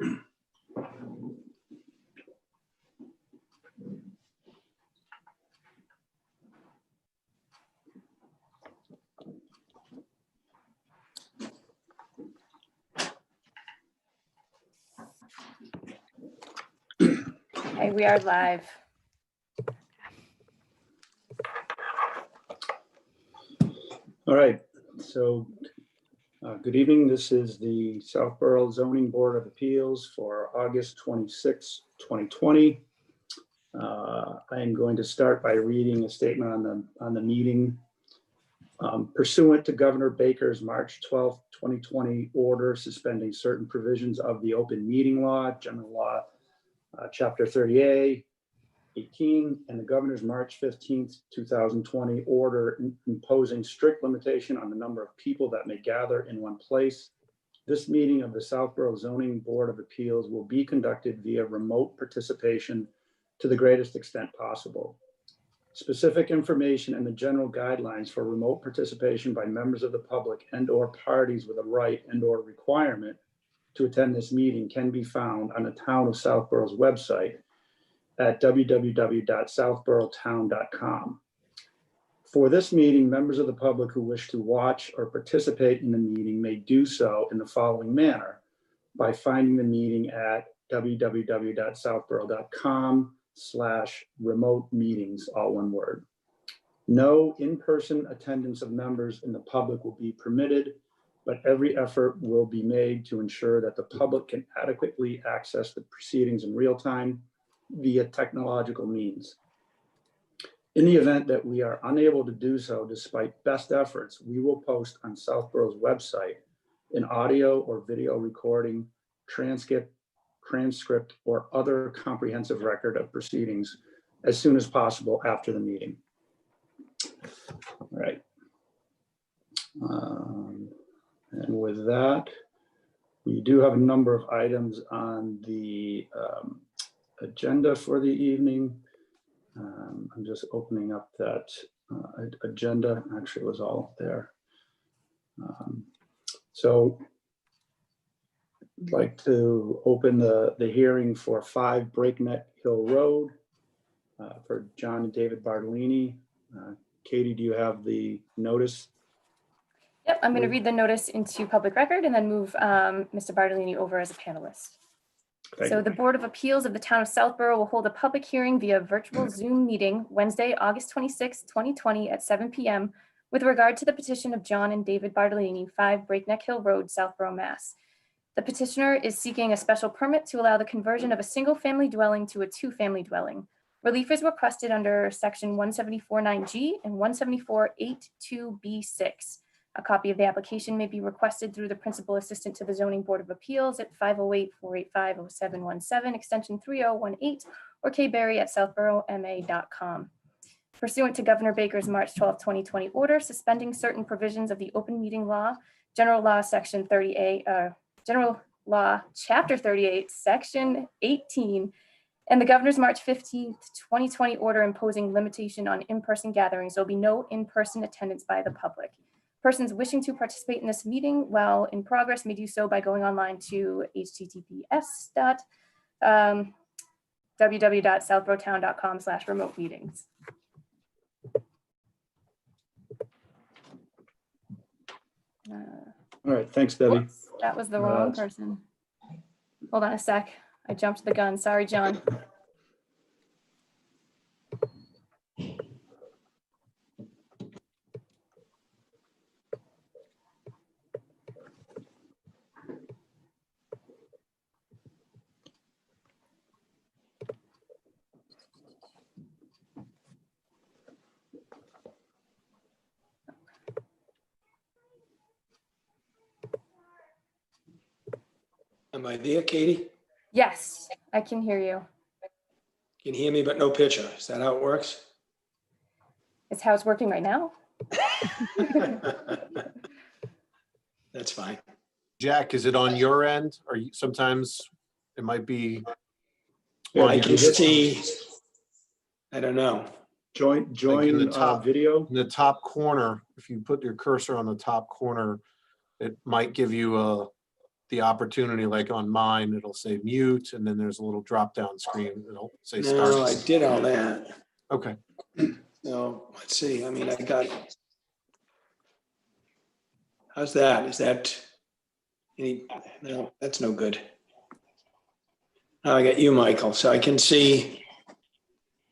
Okay, we are live. All right, so good evening. This is the Southborough Zoning Board of Appeals for August 26, 2020. I am going to start by reading a statement on the meeting. Pursuant to Governor Baker's March 12, 2020 order suspending certain provisions of the open meeting law, general law, chapter 30A, 18, and the governor's March 15th, 2020 order imposing strict limitation on the number of people that may gather in one place. This meeting of the Southborough Zoning Board of Appeals will be conducted via remote participation to the greatest extent possible. Specific information and the general guidelines for remote participation by members of the public and/or parties with a right and/or requirement to attend this meeting can be found on the Town of Southborough's website at www.southboroughtown.com. For this meeting, members of the public who wish to watch or participate in the meeting may do so in the following manner: by finding the meeting at www.southborough.com/remote meetings, all one word. No in-person attendance of members in the public will be permitted, but every effort will be made to ensure that the public can adequately access the proceedings in real time via technological means. In the event that we are unable to do so despite best efforts, we will post on Southborough's website an audio or video recording, transcript, or other comprehensive record of proceedings as soon as possible after the meeting. All right. And with that, we do have a number of items on the agenda for the evening. I'm just opening up that agenda. Actually, it was all there. So I'd like to open the hearing for 5 Breakneck Hill Road for John and David Bartolini. Katie, do you have the notice? Yep, I'm going to read the notice into public record and then move Mr. Bartolini over as a panelist. So the Board of Appeals of the Town of Southborough will hold a public hearing via virtual Zoom meeting Wednesday, August 26, 2020 at 7 p.m. with regard to the petition of John and David Bartolini, 5 Breakneck Hill Road, Southborough, Mass. The petitioner is seeking a special permit to allow the conversion of a single-family dwelling to a 2-family dwelling. Relief is requested under section 174.9G and 174.82B6. A copy of the application may be requested through the principal assistant to the Zoning Board of Appeals at 508-485-0717, extension 3018, or kberry@southboroughma.com. Pursuant to Governor Baker's March 12, 2020 order suspending certain provisions of the open meeting law, general law section 30A, general law chapter 38, section 18, and the governor's March 15, 2020 order imposing limitation on in-person gatherings, there will be no in-person attendance by the public. Persons wishing to participate in this meeting while in progress may do so by going online to https://www.southboroughtown.com/remote meetings. All right, thanks, Debbie. Oops, that was the wrong person. Hold on a sec. I jumped the gun. Sorry, John. Am I there, Katie? Yes, I can hear you. Can hear me, but no picture. Is that how it works? It's how it's working right now. That's fine. Jack, is it on your end? Or sometimes it might be? Well, I can see, I don't know. Join in the top video. In the top corner, if you put your cursor on the top corner, it might give you a the opportunity, like on mine, it'll say mute, and then there's a little drop-down screen. It'll say No, I start. did all that. Okay. No, let's see. I mean, I got. How's that? Is that any? No, that's no good. Now I got you, Michael. So I can see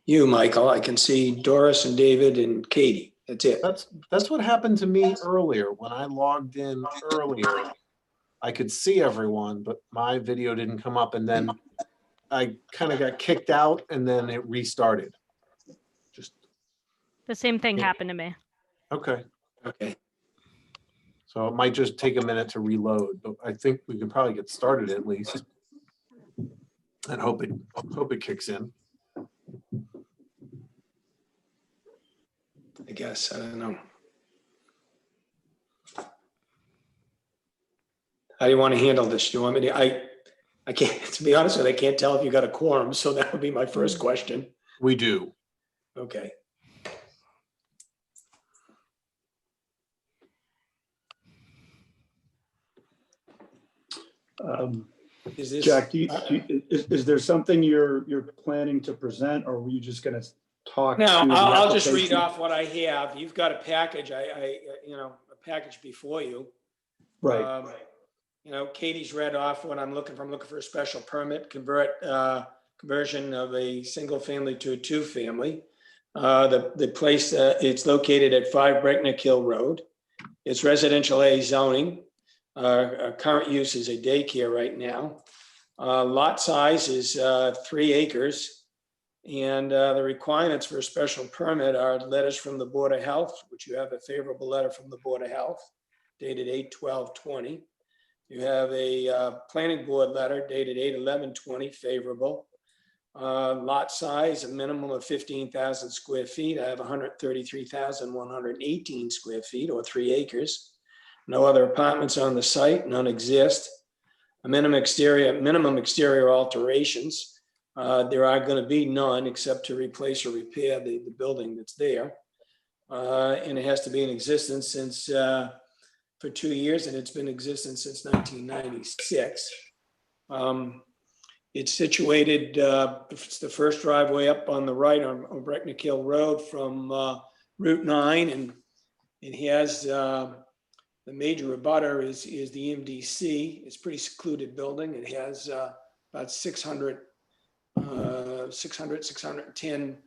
you, Michael. I can see Doris and David and Katie. That's it. That's what happened to me earlier. When I logged in earlier, I could see everyone, but my video didn't come up, and then I kind of got kicked out, and then it restarted. Just The same thing happened to me. okay. Okay. So it might just take a minute to reload, but I think we can probably get started at least, and hope it kicks in. I guess, I don't know. How do you want to handle this? Do you want me to, I can't, to be honest with you, I can't tell if you got a quorum, so that would be my first question. We do. Okay. Is this? Jack, is there something you're planning to present, or were you just going to talk? No, to the I'll just read application? off what I have. You've got a package, a package before you. Right. Katie's read off what I'm looking for. I'm looking for a special permit, conversion of a single family to a two family. The place, it's located at 5 Breakneck Hill Road. It's residential A zoning. Current use is a daycare right now. Lot size is 3 acres. And the requirements for a special permit are letters from the Board of Health, which you have a favorable letter from the Board of Health dated 8/12/20. You have a planning board letter dated 8/11/20, favorable. Lot size, a minimum of 15,000 square feet. I have 133,118 square feet, or 3 acres. No other apartments on the site, none exist. A minimum exterior alterations. There are going to be none except to replace or repair the building that's there. And it has to be in existence since for 2 years, and it's been in existence since 1996. It's situated, it's the first driveway up on the right on Breckneck Hill Road from Route 9, and it has the major abutter is the MDC. It's a pretty secluded building. It has about 610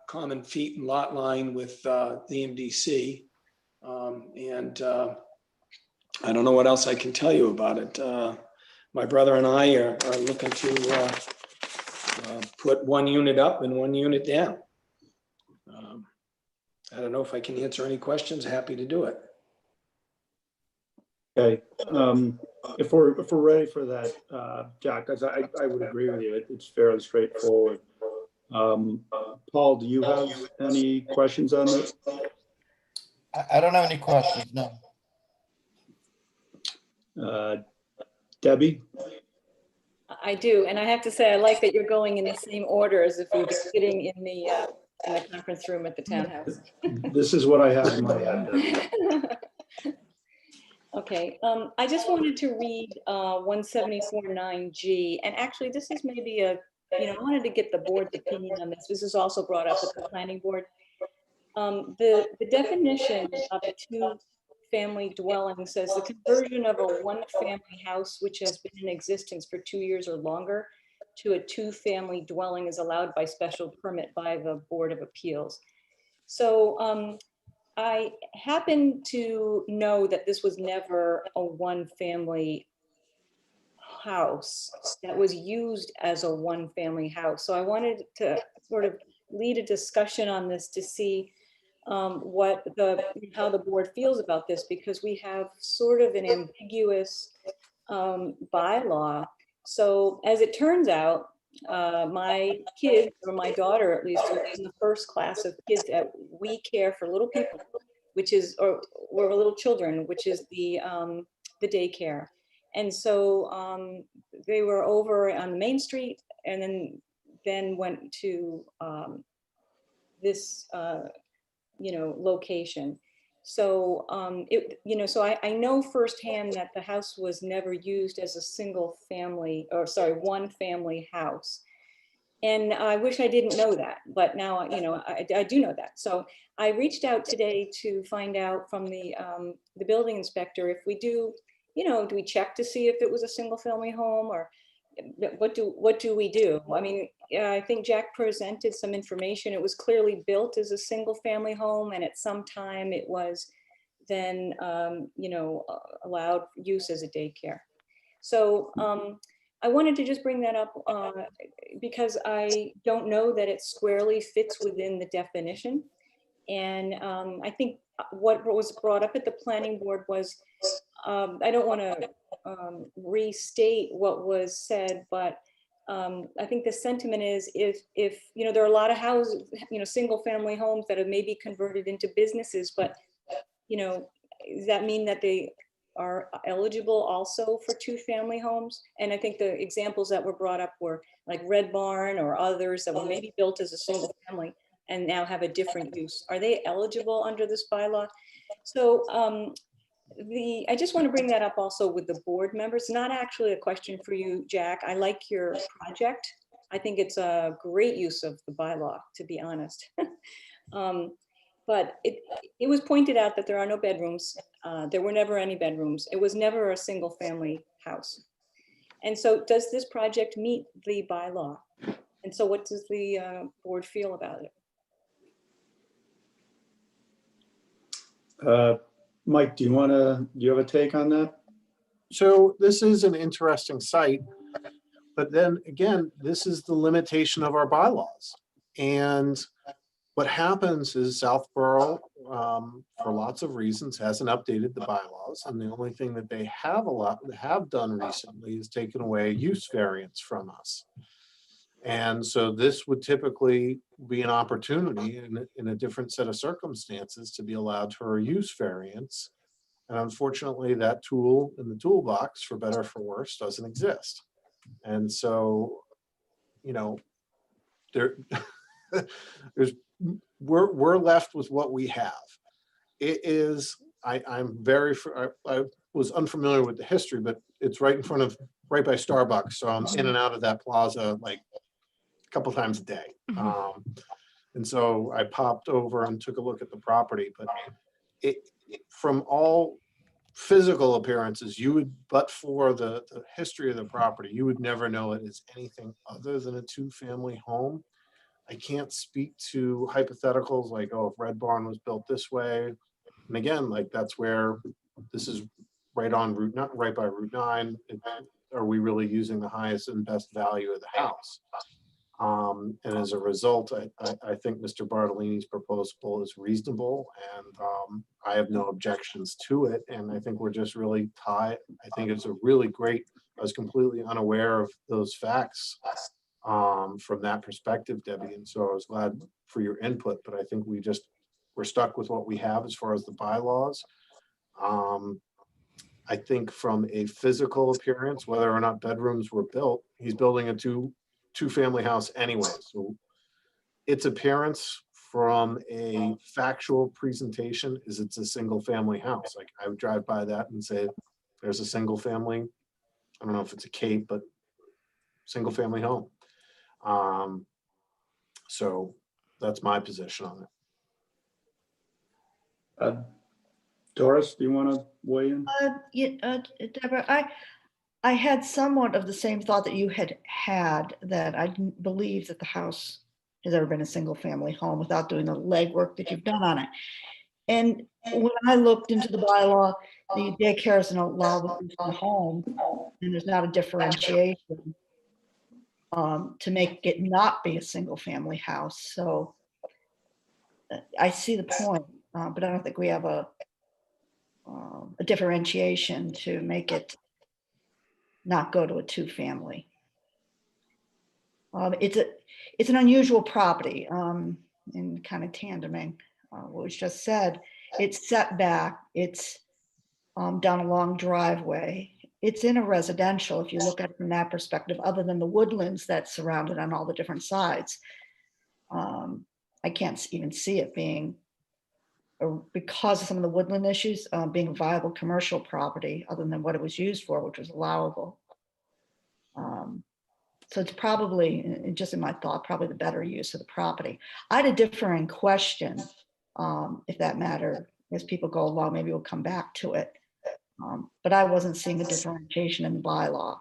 common feet in lot line with the MDC. And I don't know what else I can tell you about it. My brother and I are looking to put one unit up and one unit down. I don't know if I can answer any questions. Happy to do it. Okay. If we're ready for that, Jack, because I would agree with you. It's fairly straightforward. Paul, do you have any questions on this? I don't have any questions, no. Debbie? I do, and I have to say, I like that you're going in the same order as if we were sitting in the conference room at the townhouse. This is what I have in my head. Okay, I just wanted to read 174.9G, and actually this is maybe I wanted to get the board's opinion on this. This is also brought up at the planning board. The definition of a two-family dwelling says the conversion of a one-family house which has been in existence for 2 years or longer to a two-family dwelling is allowed by special permit by the Board of Appeals. So I happen to know that this was never a one-family house that was used as a one-family house. So I wanted to sort of lead a discussion on this to see how the board feels about this, because we have sort of an ambiguous bylaw. So as it turns out, my kids, or my daughter at least, was in the first class of kids at We Care for Little People, which is, or we're little children, which is the daycare. And so they were over on the main street, and then went to this location. So so I know firsthand that the house was never used as a single family, or sorry, one family house. And I wish I didn't know that, but now, I do know that. So I reached out today to find out from the building inspector if we do, do we check to see if it was a single family home, or what do we do? I mean, I think Jack presented some information. It was clearly built as a single family home, and at some time it was then, allowed use as a daycare. So I wanted to just bring that up because I don't know that it squarely fits within the definition. And I think what was brought up at the planning board was, I don't want to restate what was said, but I think the sentiment is if there are a lot of houses, single family homes that have maybe converted into businesses, but does that mean that they are eligible also for two family homes? And I think the examples that were brought up were like Red Barn or others that were maybe built as a single family and now have a different use. Are they eligible under this bylaw? So I just want to bring that up also with the board members. Not actually a question for you, Jack. I like your project. I think it's a great use of the bylaw, to be honest. But it was pointed out that there are no bedrooms. There were never any bedrooms. It was never a single family house. And so does this project meet the bylaw? And so what does the board feel about it? Mike, do you have a take on that? So this is an interesting site, but then again, this is the limitation of our bylaws. And what happens is Southborough, for lots of reasons, hasn't updated the bylaws. And the only thing that they have done recently is taken away a use variance from us. And so this would typically be an opportunity in a different set of circumstances to be allowed for a use variance. And unfortunately, that tool in the toolbox, for better or for worse, doesn't exist. And so, we're left with what we have. It is, I was unfamiliar with the history, but it's right by Starbucks. So I'm in and out of that plaza like a couple times a day. And so I popped over and took a look at the property, but from all physical appearances, but for the history of the property, you would never know it as anything other than a two-family home. I can't speak to hypotheticals like, oh, if Red Barn was built this way. And again, like that's where this is right on Route, not right by Route 9. Are we really using the highest and best value of the house? And as a result, I think Mr. Bartolini's proposal is reasonable, and I have no objections to it. And I think we're just really tied. I think it's a really great, I was completely unaware of those facts from that perspective, Debbie. And so I was glad for your input, but I think we're stuck with what we have as far as the bylaws. I think from a physical appearance, whether or not bedrooms were built, he's building a two-family house anyway. So its appearance from a factual presentation is it's a single family house. Like I would drive by that and say, there's a single family, I don't know if it's a Cape, but single family home. So that's my position on it. Doris, do you want to weigh in? Deborah, I had somewhat of the same thought that you had, that I didn't believe that the house has ever been a single family home without doing the legwork that you've done on it. And when I looked into the bylaw, the daycare isn't allowed within the home, and there's not a differentiation to make it not be a single family house. So I see the point, but I don't think we have a differentiation to make it not go to a two-family. It's an unusual property, in kind of tandeming what was just said. It's set back, it's down a long driveway. It's in a residential, if you look at it from that perspective, other than the woodlands that surround it on all the different sides. I can't even see it being because of some of the woodland issues, being a viable commercial property other than what it was used for, which was allowable. So it's probably, just in my thought, probably the better use of the property. I had a differing question, if that mattered. As people go along, maybe we'll come back to it. But I wasn't seeing a differentiation in the bylaw.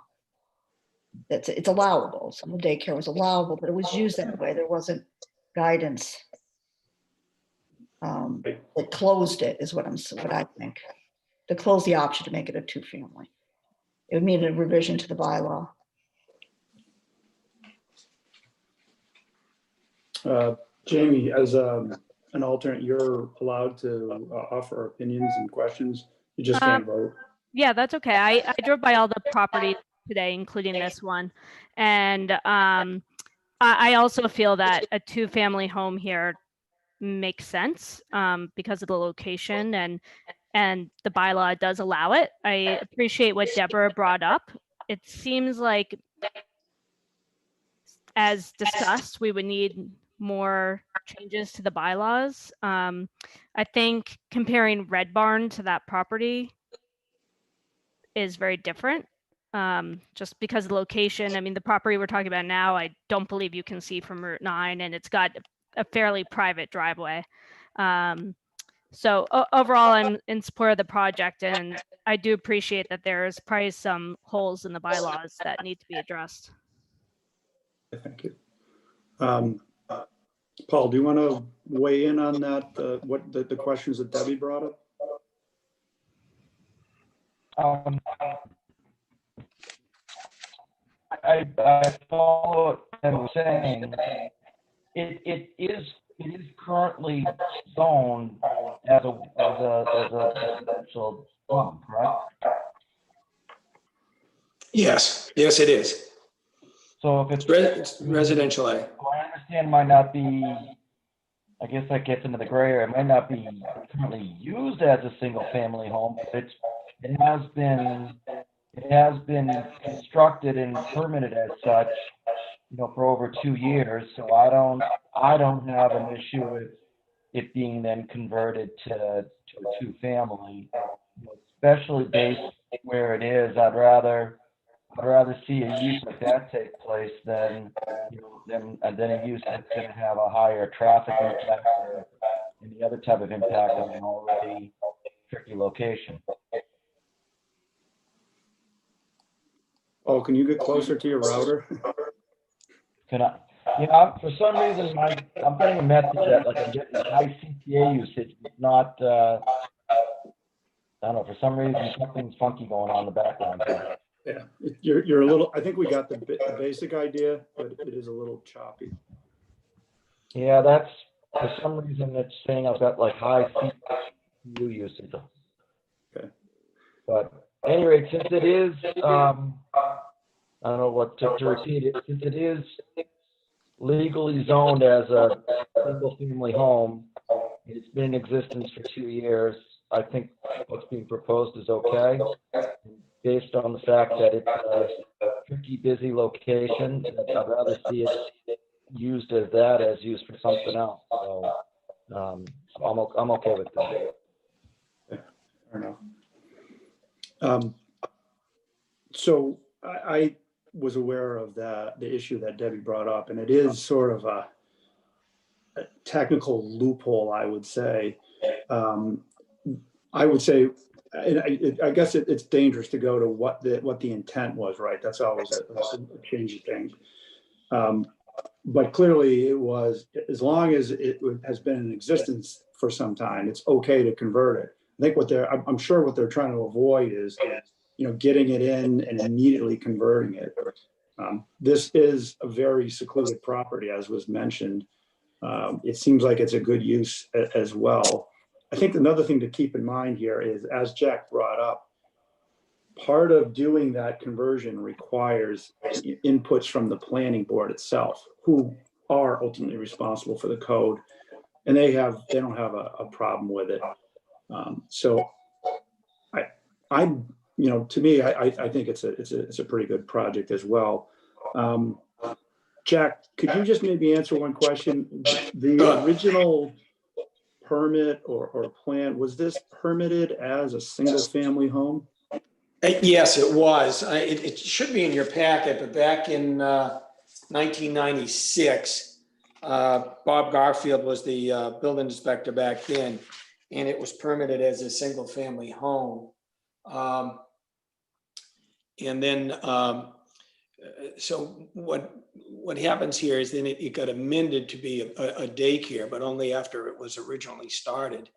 It's allowable. Some of the daycare was allowable, but it was used that way. There wasn't guidance that closed it, is what I think. To close the option to make it a 2-family. It would mean a revision to the bylaw. Jamie, as an alternate, you're allowed to offer opinions and questions. You just can't vote. Yeah, that's okay. I drove by all the properties today, including this one. And I also feel that a 2-family home here makes sense because of the location and the bylaw does allow it. I appreciate what Deborah brought up. It seems like, as discussed, we would need more changes to the bylaws. I think comparing Red Barn to that property is very different, just because of the location. I mean, the property we're talking about now, I don't believe you can see from Route 9, and it's got a fairly private driveway. So overall, I'm in support of the project, and I do appreciate that there's probably some holes in the bylaws that need to be addressed. Thank you. Paul, do you want to weigh in on that? What the questions that Debbie brought up? I follow what I was saying. It is currently zoned as a residential home, correct? Yes, yes, it is. So if It's residential A. I understand might not be, I guess that gets into the gray area, it might not be currently used as a single family home, but it has been constructed and permitted as such, for over 2 years. So I don't have an issue with it being then converted to a 2-family, especially based where it is. I'd rather see a use like that take place than a use that's going to have a higher traffic impact or any other type of impact on an already tricky location. Oh, can you get closer to your router? Can I? For some reason, I'm getting a message that I'm getting high CPA usage. It's not. I don't know. For some reason, something's funky going on in the background. Yeah, you're a little. I think we got the basic idea, but it is a little choppy. Yeah, that's for some reason it's saying I've got high CPU usage. Okay. But at any rate, since it is, I don't know what to repeat it. Since it is legally zoned as a single-family home, it's been in existence for 2 years. I think what's being proposed is okay, based on the fact that it's a tricky, busy location. I'd rather see it used as that as used for something else. So I'm okay with that. Yeah, fair enough. So I was aware of the issue that Debbie brought up, and it is sort of a technical loophole, I would say. I guess it's dangerous to go to what the intent was, right? That's always a changing thing. But clearly it was, as long as it has been in existence for some time, it's okay to convert it. I think I'm sure what they're trying to avoid is, getting it in and immediately converting it. This is a very secluded property, as was mentioned. It seems like it's a good use as well. I think another thing to keep in mind here is, as Jack brought up, part of doing that conversion requires inputs from the planning board itself, who are ultimately responsible for the code, and they don't have a problem with it. So to me, I think it's a pretty good project as well. Jack, could you just maybe answer one question? The original permit or plan, was this permitted as a single family home? Yes, it was. It should be in your packet, but back in 1996, Bob Garfield was the building inspector back then, and it was permitted as a single family home. And then, so what happens here is then it got amended to be a daycare, but only after it was originally started.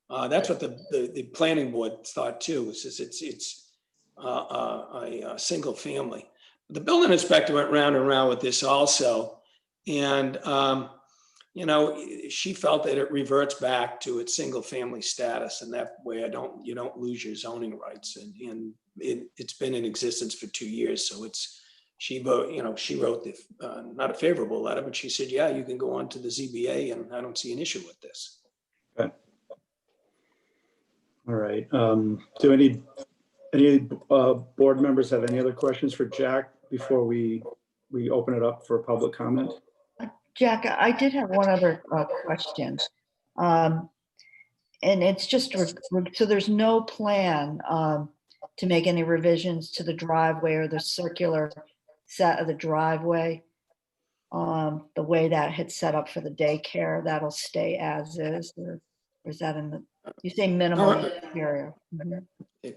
That's what the planning board thought too, is it's a single family. The building inspector went round and round with this also. And, you know, she felt that it reverts back to its single family status. And that way you don't lose your zoning rights. And it's been in existence for 2 years. So she wrote the, not a favorable letter, but she said, yeah, you can go on to the ZBA and I don't see an issue with this. Okay. All right. Do any board members have any other questions for Jack before we open it up for public comment? Jack, I did have one other question. And it's just, so there's no plan to make any revisions to the driveway or the circular set of the driveway? The way that had set up for the daycare, that'll stay as is, or is that in the, you say minimal area? Mhm.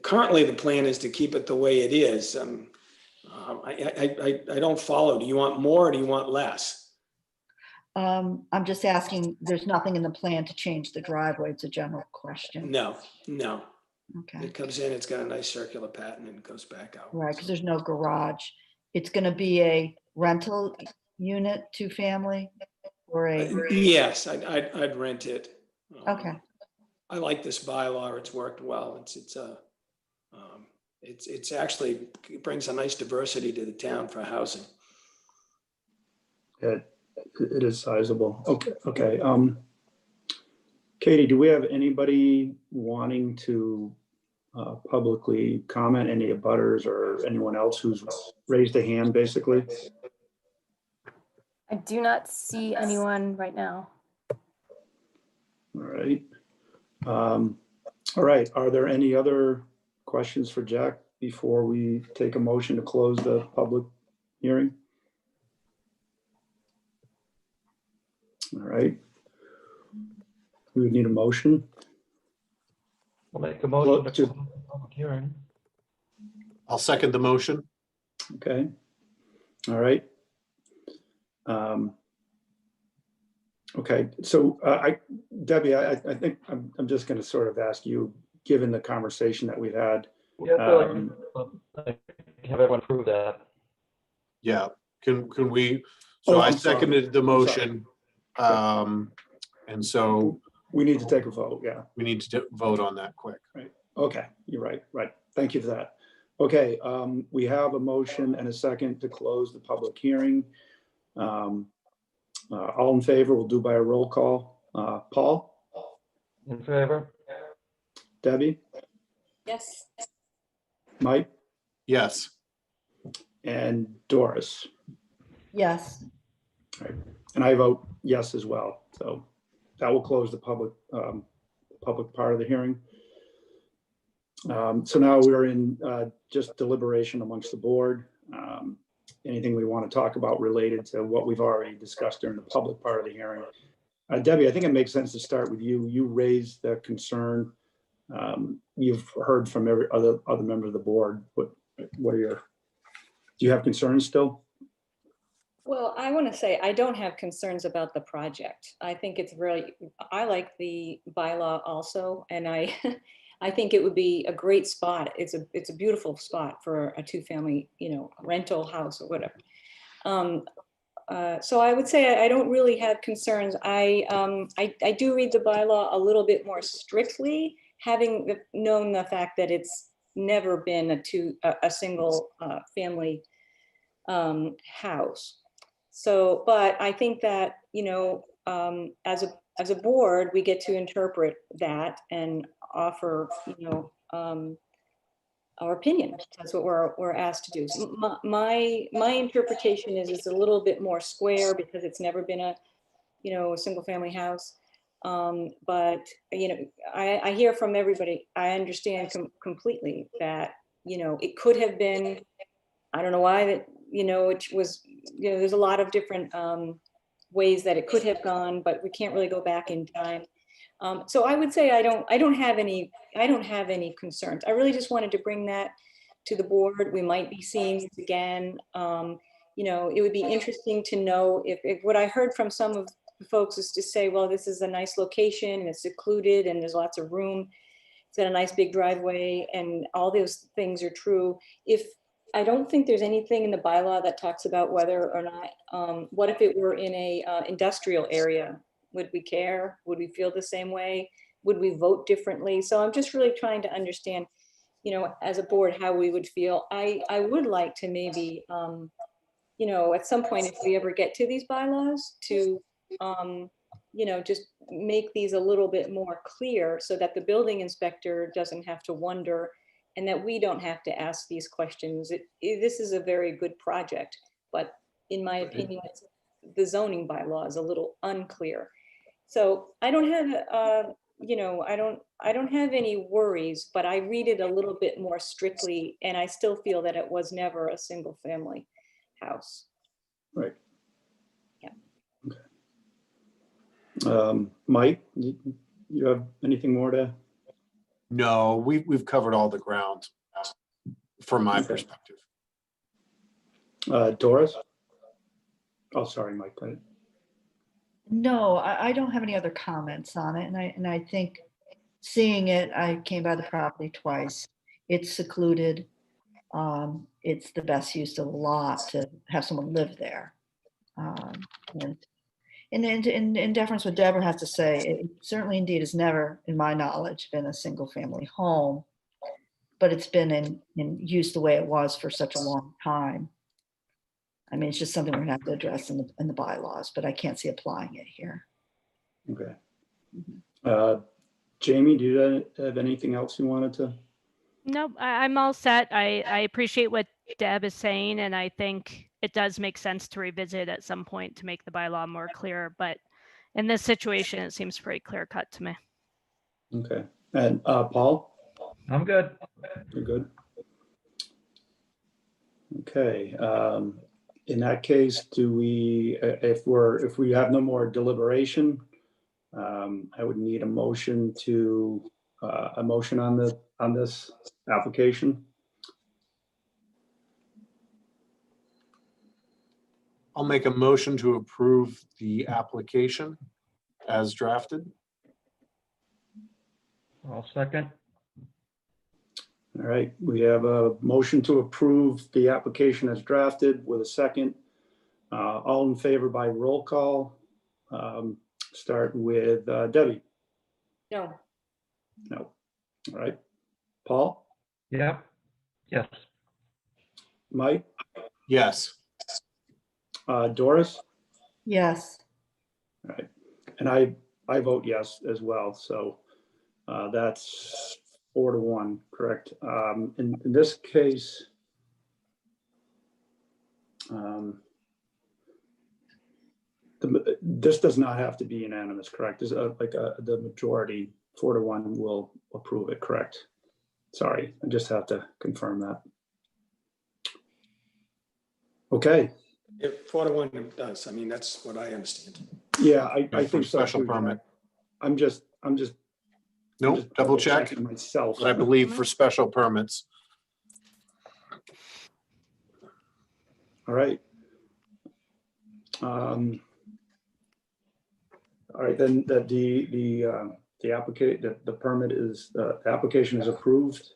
Currently, the plan is to keep it the way it is. I don't follow. Do you want more or do you want less? I'm just asking, there's nothing in the plan to change the driveway. It's a general question. No. Okay. It comes in, it's got a nice circular pattern and it goes back out. Right, because there's no garage. It's going to be a rental unit, 2-family, or a, Yes, I'd rent it. okay. I like this bylaw. It's worked well. It's actually, it brings a nice diversity to the town for housing. It is sizable. Okay. Katie, do we have anybody wanting to publicly comment, any abutters or anyone else who's raised a hand, basically? I do not see anyone right now. All right. All right. Are there any other questions for Jack before we take a motion to close the public hearing? All right. We would need a motion. We'll make a motion to To- close the public hearing. I'll second the motion. Okay. All right. Okay. So Debbie, I think I'm just going to sort of ask you, given the conversation that we've had. Yeah, have everyone prove that. Yeah, can we, so Oh, I I'm sorry. seconded the I'm sorry. motion. And so We need to take a vote. Yeah. we need to vote on that quick. Okay. You're right. Right. Thank you for that. Okay. We have a motion and a second to close the public hearing. All in favor, we'll do by a roll call. Paul? In favor? Debbie? Yes. Mike? Yes, And Doris? Yes. And I vote yes as well. So that will close the public part of the hearing. So now we're in just deliberation amongst the board. Anything we want to talk about related to what we've already discussed during the public part of the hearing. Debbie, I think it makes sense to start with you. You raised the concern. You've heard from every other member of the board. What are your, do you have concerns still? Well, I want to say I don't have concerns about the project. I think it's really, I like the bylaw also, and I I think it would be a great spot. It's a beautiful spot for a 2-family, rental house or whatever. So I would say I don't really have concerns. I do read the bylaw a little bit more strictly, having known the fact that it's never been a single family house. So, but I think that, as a board, we get to interpret that and offer, our opinion. That's what we're asked to do. So my interpretation is it's a little bit more square because it's never been a single family house. But, you know, I hear from everybody, I understand completely that, you know, it could have been, I don't know why that, you know, it was, you know, there's a lot of different ways that it could have gone, but we can't really go back in time. So I would say I don't have any concerns. I really just wanted to bring that to the board. We might be seeing this again. You know, it would be interesting to know if what I heard from some of the folks is to say, well, this is a nice location and it's secluded and there's lots of room. It's got a nice big driveway and all those things are true. I don't think there's anything in the bylaw that talks about whether or not, what if it were in a industrial area? Would we care? Would we feel the same way? Would we vote differently? So I'm just really trying to understand, you know, as a board, how we would feel. I would like to maybe, you know, at some point, if we ever get to these bylaws, to, you know, just make these a little bit more clear so that the building inspector doesn't have to wonder and that we don't have to ask these questions. This is a very good project, but in my opinion, the zoning bylaw is a little unclear. So I don't have, you know, I don't have any worries, but I read it a little bit more strictly, and I still feel that it was never a single family house. Right. Yeah. Okay. Mike, you have anything more to? No, we've covered all the ground from my Okay. perspective. Doris? Oh, sorry, Mike. Go ahead. No, I don't have any other comments on it. And I think seeing it, I came by the property twice. It's secluded. It's the best use of the lot to have someone live there. And in deference what Deborah has to say, it certainly indeed has never, in my knowledge, been a single family home, but it's been in use the way it was for such a long time. I mean, it's just something we're gonna have to address in the bylaws, but I can't see applying it here. Okay. Jamie, do you have anything else you wanted to? Nope, I'm all set. I appreciate what Deb is saying, and I think it does make sense to revisit at some point to make the bylaw more clear. But in this situation, it seems pretty clear cut to me. Okay. And Paul? I'm good. You're good? Okay. In that case, do we, if we have no more deliberation, I would need a motion on this application. I'll make a motion to approve the application as drafted. I'll second. All right, we have a motion to approve the application as drafted with a second. All in favor by roll call. Start with Debbie. No. No. All right. Paul? Yeah. Yes. Mike? Yes. Doris? Yes. All right. And I vote yes as well. So that's 4-1, correct? In this case, this does not have to be unanimous, correct? Is the majority 4-1 will approve it, correct? Sorry, I just have to confirm that. Okay. If 4-1 it does, I mean, that's what I understand. Yeah, I For think so special too, permit. I'm just Nope, double check. checking myself. But I believe for special permits. All right. All right, then the application is approved.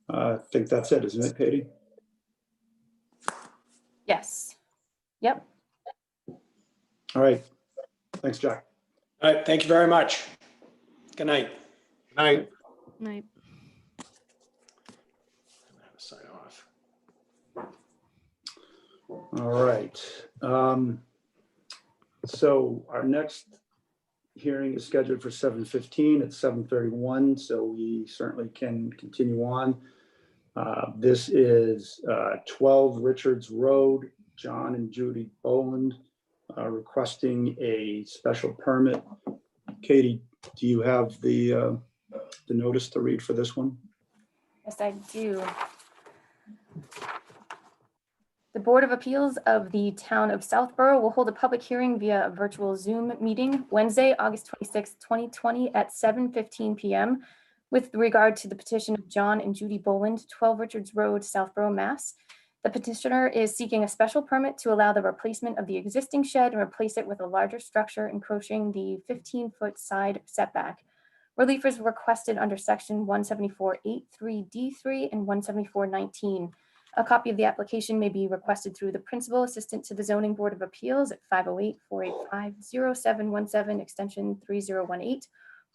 I think that's it, isn't it, Katie? Yes. Yep. All right. Thanks, Jack. All right, thank you very much. Good night. Good night. Night. Sign off. All right. So our next hearing is scheduled for 7:15. It's 7:31, so we certainly can continue on. This is 12 Richards Road. John and Judy Boland requesting a special permit Katie, do you have the notice to read for this one? Yes, I do. The Board of Appeals of the Town of Southborough will hold a public hearing via a virtual Zoom meeting Wednesday, August 26, 2020 at 7:15 p.m. with regard to the petition of John and Judy Boland, 12 Richards Road, Southborough, Mass. The petitioner is seeking a special permit to allow the replacement of the existing shed and replace it with a larger structure encroaching the 15-foot side setback. Relief is requested under section 174.83D3 and 174.19. A copy of the application may be requested through the principal assistant to the Zoning Board of Appeals at 508-485-0717, extension 3018,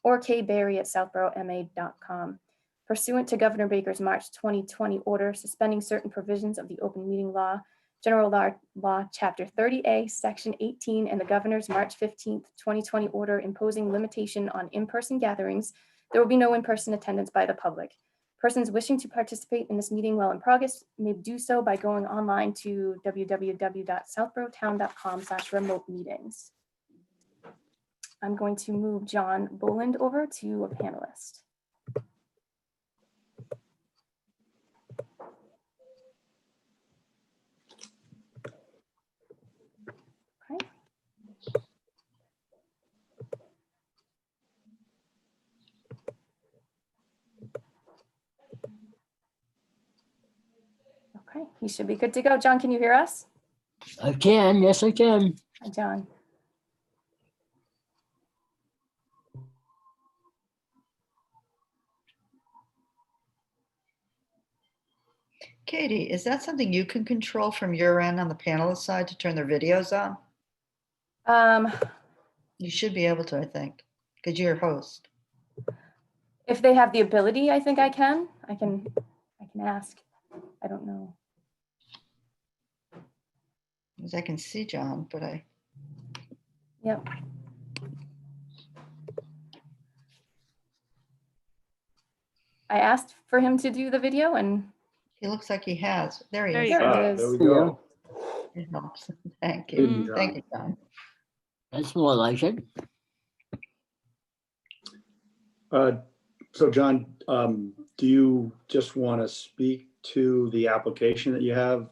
or kbarry@southboroughma.com. Pursuant to Governor Baker's March 2020 order suspending certain provisions of the open meeting law, General Law, Chapter 30A, Section 18, and the Governor's March 15, 2020 order imposing limitation on in-person gatherings, there will be no in-person attendance by the public. Persons wishing to participate in this meeting while in progress may do so by going online to www.southboroughtown.com/remote meetings. I'm going to move John Boland over to a panelist. Okay. Okay, he should be good to go. John, can you hear us? I can, yes, I can. Hi, John. Katie, is that something you can control from your end on the panelist side to turn their videos on? You should be able to, I think, because you're a host. If they have the ability, I think I can ask. I don't know. Because I can see John, but Yep. I asked for him to do the video and he looks like he has. There he There is. you go. There we go. It helps. Thank Good, you. John. Thank you, John. That's more like it. So John, do you just want to speak to the application that you have?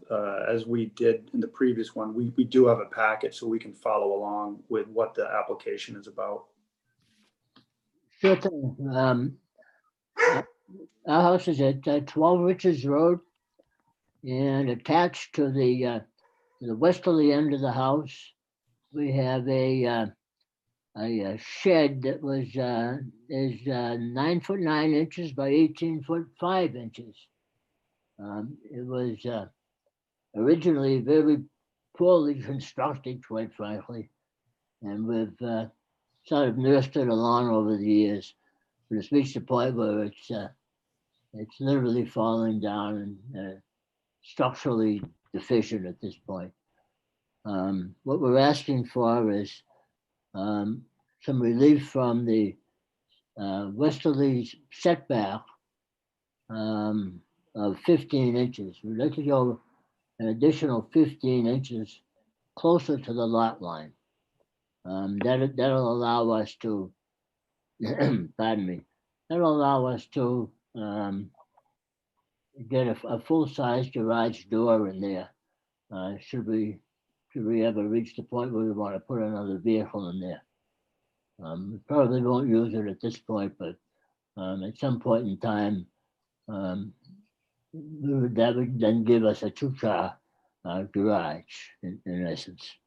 As we did in the previous one, we do have a packet so we can follow along with what the application is about. Sure thing. Our house is at 12 Richards Road, and attached to the westerly end of the house, we have a shed that is 9'9" by 18'5". It was originally very poorly constructed, quite frankly, and we've sort of nursed it along over the years. But it's reached a point where it's literally falling down and structurally deficient at this point. What we're asking for is some relief from the westerly setback of 15 inches. We'd like to go an additional 15 inches closer to the lot line. That'll allow us to, pardon me, that'll allow us to get a full-size garage door in there. Should we ever reach the point where we want to put another vehicle in there. We probably won't use it at this point, but at some point in time, that would then give us a 2-car garage in essence.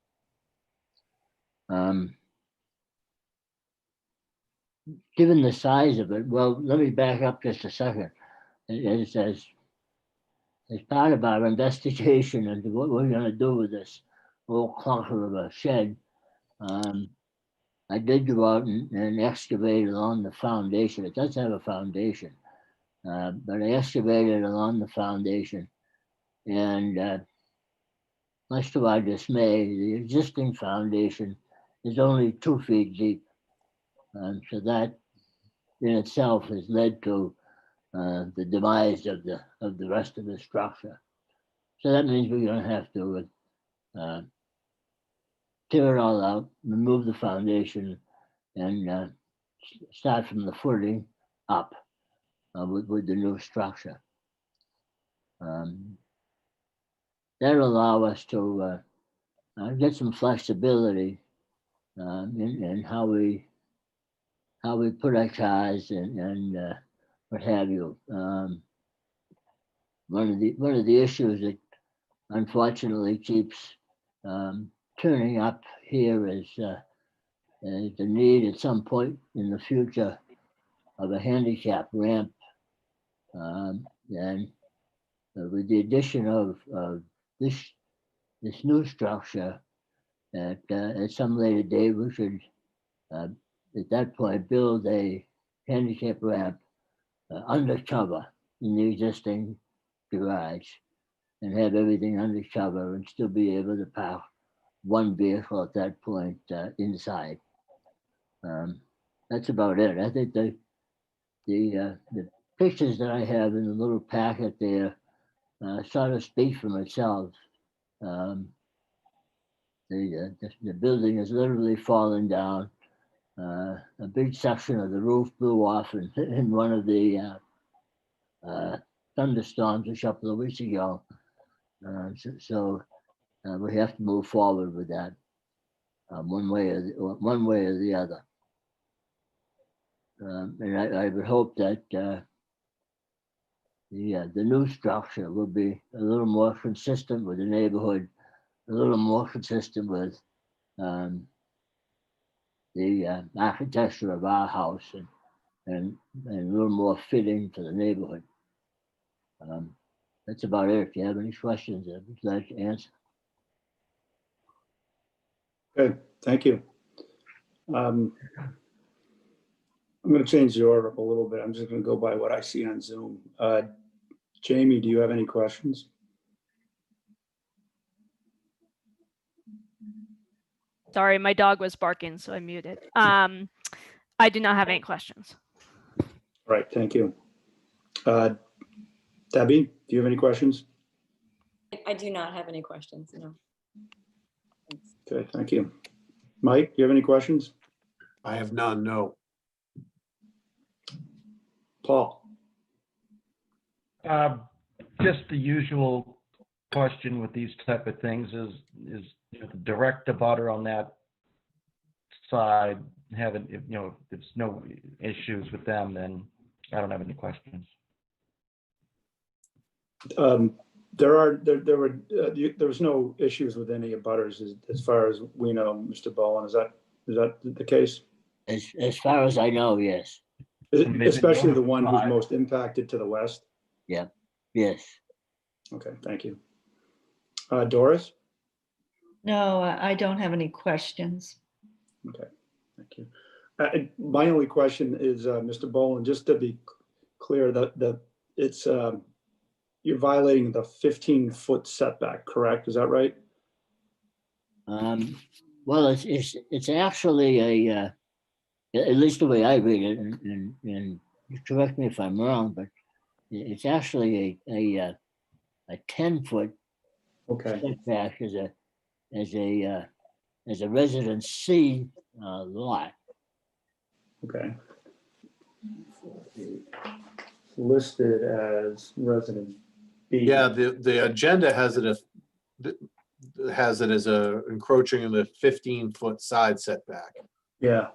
Given the size of it, well, let me back up just a second. As part of our investigation into what we're going to do with this old clunker of a shed, I did go out and excavate along the foundation. It does have a foundation, but I excavated along the foundation, and much to our dismay, the existing foundation is only 2 feet deep. So that in itself has led to the demise of the rest of the structure. So that means we're going to have to tear it all out, remove the foundation, and start from the footing up with the new structure. That'll allow us to get some flexibility in how we put our cars and what have you. One of the issues that unfortunately keeps turning up here is the need at some point in the future of a handicap ramp, and with the addition of this new structure, at some later date we should at that point build a handicap ramp undercover in the existing garage and have everything undercover and still be able to park one vehicle at that point inside. That's about it. I think the pictures that I have in the little packet there sort of speak for itself. The building is literally falling down. A big section of the roof blew off in one of the thunderstorms a couple of weeks ago. So we have to move forward with that one way or the other. And I would hope that the new structure will be a little more consistent with the neighborhood, a little more consistent with the architecture of our house, and a little more fitting to the neighborhood. That's about it. If you have any questions, I'd be glad to answer. Okay, thank you. I'm going to change the order up a little bit. I'm just going to go by what I see on Zoom. Jamie, do you have any questions? Sorry, my dog was barking, so I muted. I do not have any questions. All right, thank you. Debbie, do you have any questions? I do not have any questions, no. Thanks. Okay, thank you. Mike, do you have any questions? I have none, no. Paul? Just the usual question with these type of things is the direct abutter on that side having, if there's no issues with them, then I don't have any questions. There was no issues with any abutters as far as we know, Mr. Bowen. Is that the case? As far as I know, yes. Especially the one who's most impacted to the west? Yeah, yes. Okay, thank you. Doris? No, I don't have any questions. Okay, thank you. My only question is, Mr. Bowen, just to be clear, that it's you're violating the 15-foot setback, correct? Is that right? Well, it's actually a at least the way I read it, and correct me if I'm wrong, but it's actually a 10-foot Okay. setback as a residence C lot. Okay. Listed as resident B. Yeah, the agenda has it as encroaching in the 15-foot side setback Yeah,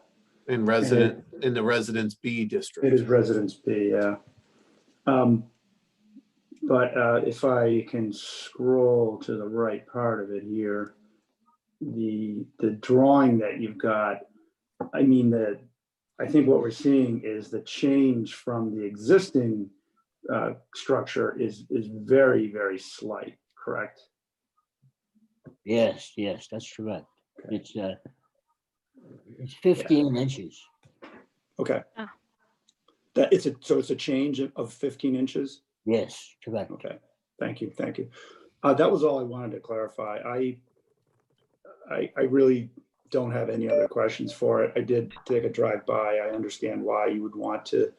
in the residence B district. it is residence B, yeah. But if I can scroll to the right part of it here, the drawing that you've got, I mean, I think what we're seeing is the change from the existing structure is very, very slight, correct? Yes, that's correct. Okay. It's 15 inches. Okay. Oh. So it's a change of 15 inches? Yes, correct. Okay, thank you. That was all I wanted to clarify. I really don't have any other questions for it. I did take a drive by. I understand why you would want to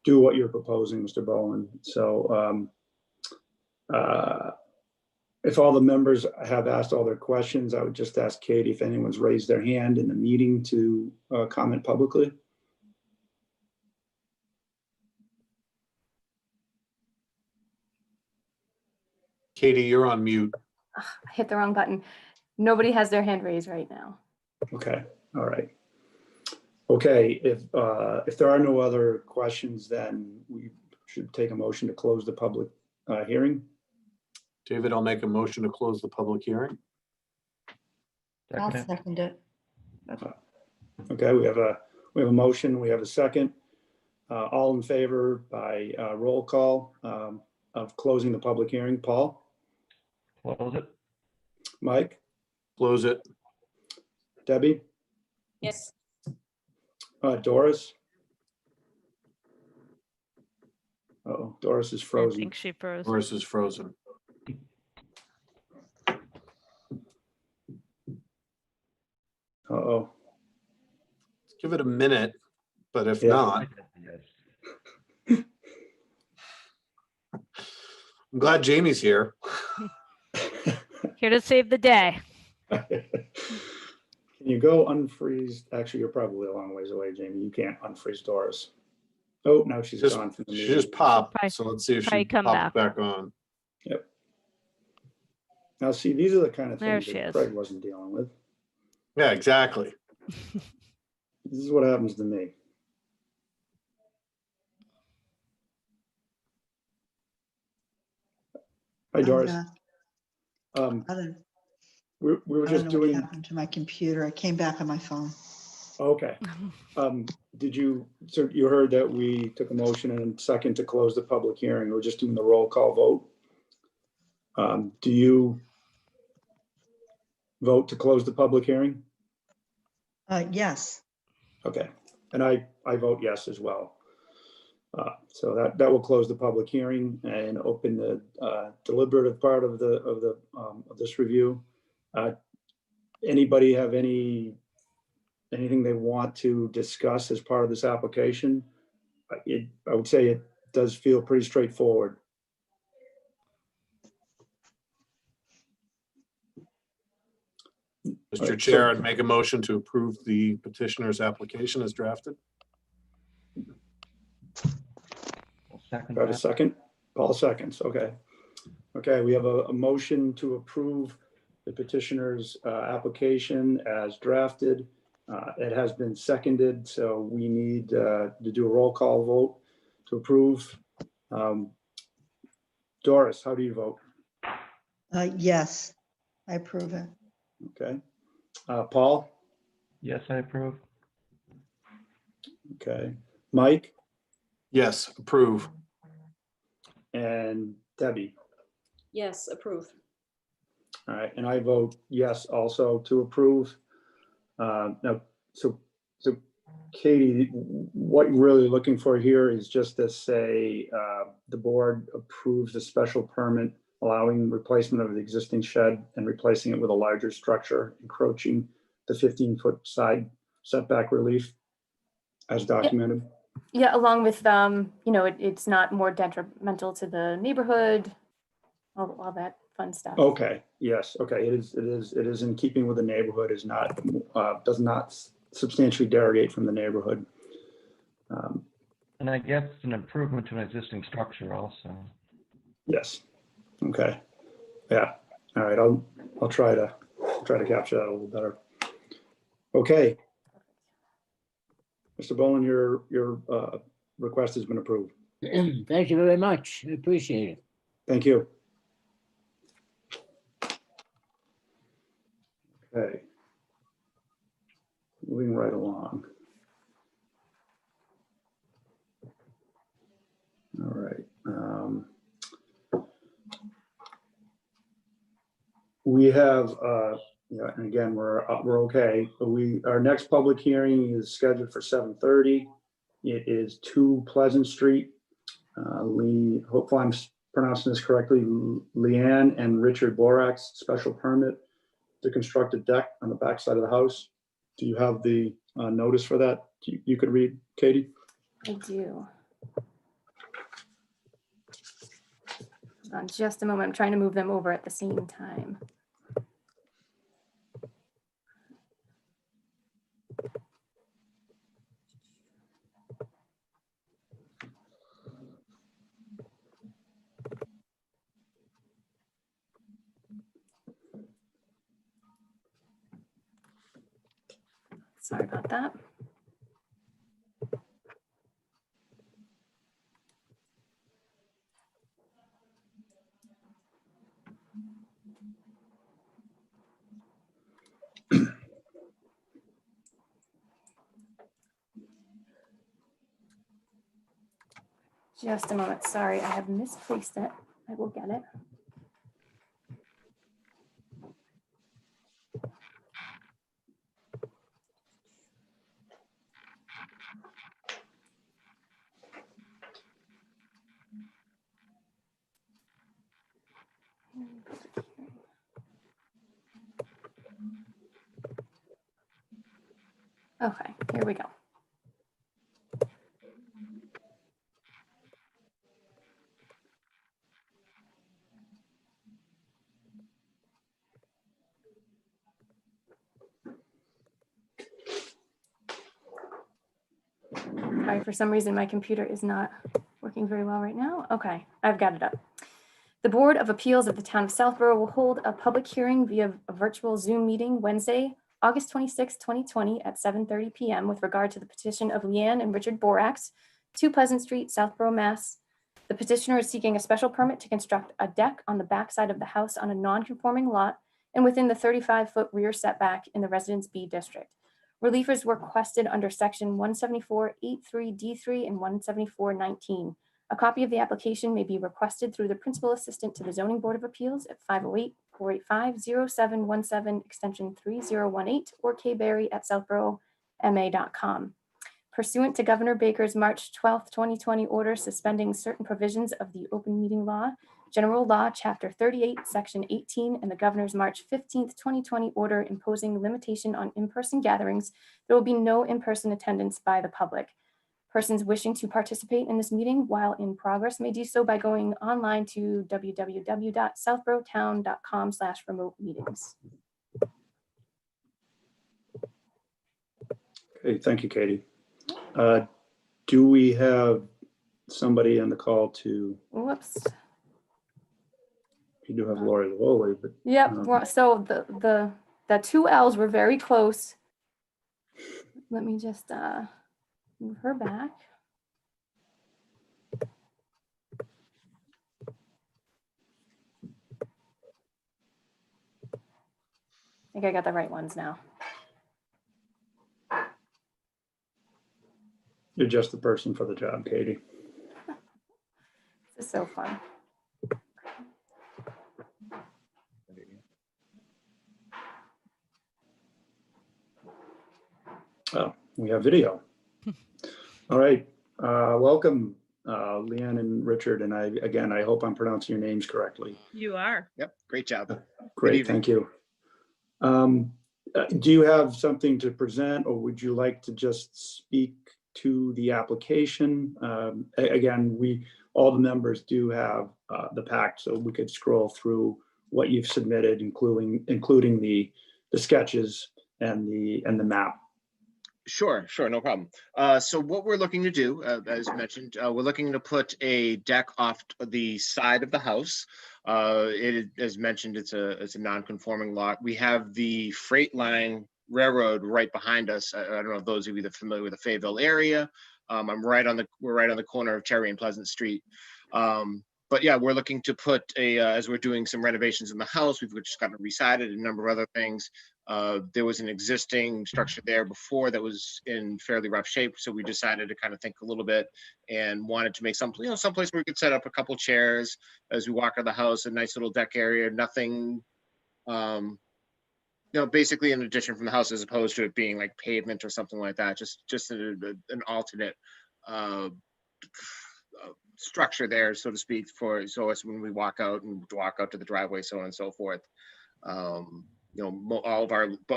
do what you're proposing, Mr. Bowen. So If all the members have asked all their questions, I would just ask Katie if anyone's raised their hand in the meeting to comment publicly. Katie, you're on mute. I hit the wrong button. Nobody has their hand raised right now. Okay, all right. Okay, if there are no other questions, then we should take a motion to close the public hearing. David, I'll make a motion to close the public hearing. I'll Second it. second it. Okay, we have a motion, we have a second. All in favor by roll call of closing the public hearing. Paul? Close it. Mike? Close it. Debbie? Yes. Doris? Uh-oh, Doris is I frozen. think she froze. Doris is frozen. Uh-oh. Give it a minute, but if Yeah. not, Yes. I'm glad Jamie's here. Here to save the day. Can you go unfreeze? Actually, you're probably a long ways away, Jamie. You can't unfreeze Doris. Oh, no, she's Just- gone from the She meeting. just popped, Probably- so let's see if probably she come pops back on. Yep. Now, see, these are the kind of There things she that is. Craig wasn't dealing with. Yeah, exactly. This is what happens to me. Hi, Doris. I We were don't just know what doing, happened to my computer. I came back on my phone. okay. Did you, so you heard that we took a motion and second to close the public hearing. We're just doing the roll call vote. Do you vote to close the public hearing? Yes. Okay, and I vote yes as well. So that will close the public hearing and open the deliberative part of this review. Anybody have anything they want to discuss as part of this application? I would say it does feel pretty straightforward. Mr. Right, Chair, so- I'd make a motion to approve the petitioner's application as drafted. Second Do I have a that. second? Paul seconds, okay. Okay, we have a motion to approve the petitioner's application as drafted. It has been seconded, so we need to do a roll call vote to approve. Doris, how do you vote? Yes, I approve it. Okay. Paul? Yes, I approve. Okay. Mike Yes, approve. and Debbie? Yes, approve. All right, and I vote yes also to approve. Now, so Katie, what you're really looking for here is just to say the board approves the special permit allowing replacement of the existing shed and replacing it with a larger structure encroaching the 15-foot side setback relief as documented. Yeah, along with, it's not more detrimental to the neighborhood, all that fun stuff. Okay, yes, okay, it is in keeping with the neighborhood, does not substantially derogate from the neighborhood. And I guess it's an improvement to an existing structure also. Yes, okay, yeah, all right, I'll try to capture that a little better. Okay. Mr. Boland, your request has been approved. Thank you very much. I appreciate it. Thank you. Okay. Moving right along. All right. We have, and again, we're okay, but our next public hearing is scheduled for 7:30. It is 2 Pleasant Street. Hopefully I'm pronouncing this correctly, Leanne and Richard Borax special permit to construct a deck on the backside of the house. Do you have the notice for that? You could read, Katie? I do. Just a moment. I'm trying to move them over at the same time. Sorry about that. Just a moment. Sorry, I have misplaced it. I will get it. Okay, here we go. Sorry, for some reason my computer is not working very well right now. Okay, I've got it up. The Board of Appeals of the Town of Southborough will hold a public hearing via a virtual Zoom meeting Wednesday, August 26, 2020 at 7:30 p.m. with regard to the petition of Leanne and Richard Borax, 2 Pleasant Street, Southborough, Mass. The petitioner is seeking a special permit to construct a deck on the backside of the house on a non-conforming lot and within the 35-foot rear setback in the Residence B district. Relief is requested under section 174.83D3 and 174.19. A copy of the application may be requested through the principal assistant to the Zoning Board of Appeals at 508-485-0717 extension 3018 or kberry@southboroughma.com. Pursuant to Governor Baker's March 12, 2020 order suspending certain provisions of the open meeting law, General Law, Chapter 38, Section 18, and the Governor's March 15, 2020 order imposing limitation on in-person gatherings, there will be no in-person attendance by the public. Persons wishing to participate in this meeting while in progress may do so by going online to www.southboroughtown.com/remote meetings. Okay, thank you, Katie. Do we have somebody on the call to? Whoops. You do have Lori Lowley, but Yep. So the 2 L's were very close. Let me just move her back. I think I got the right ones now. you're just the person for the job, Katie. This is so fun. Oh, we have video. All right, welcome, Leanne and Richard. And I hope I'm pronouncing your names correctly. You are. Yep. Great job. Great, thank you. Do you have something to present, or would you like to just speak to the application? Again, all the members do have the pack, so we could scroll through what you've submitted, including the sketches and the map. Sure, no problem. So what we're looking to do, as mentioned, we're looking to put a deck off the side of the house. As mentioned, it's a non-conforming lot. We have the freight line railroad right behind us. I don't know if those of you that are familiar with the Fayetteville area. We're right on the corner of Cherry and Pleasant Street. But yeah, we're looking to put as we're doing some renovations in the house, we've just gotten re-sided and a number of other things. There was an existing structure there before that was in fairly rough shape. So we decided to kind of think a little bit and wanted to make someplace where we could set up a couple chairs as we walk out of the house, a nice little deck area, nothing, basically an addition from the house as opposed to it being like pavement or something like that. Just an alternate structure there, so to speak, so as when we walk out to the driveway, so on and so forth.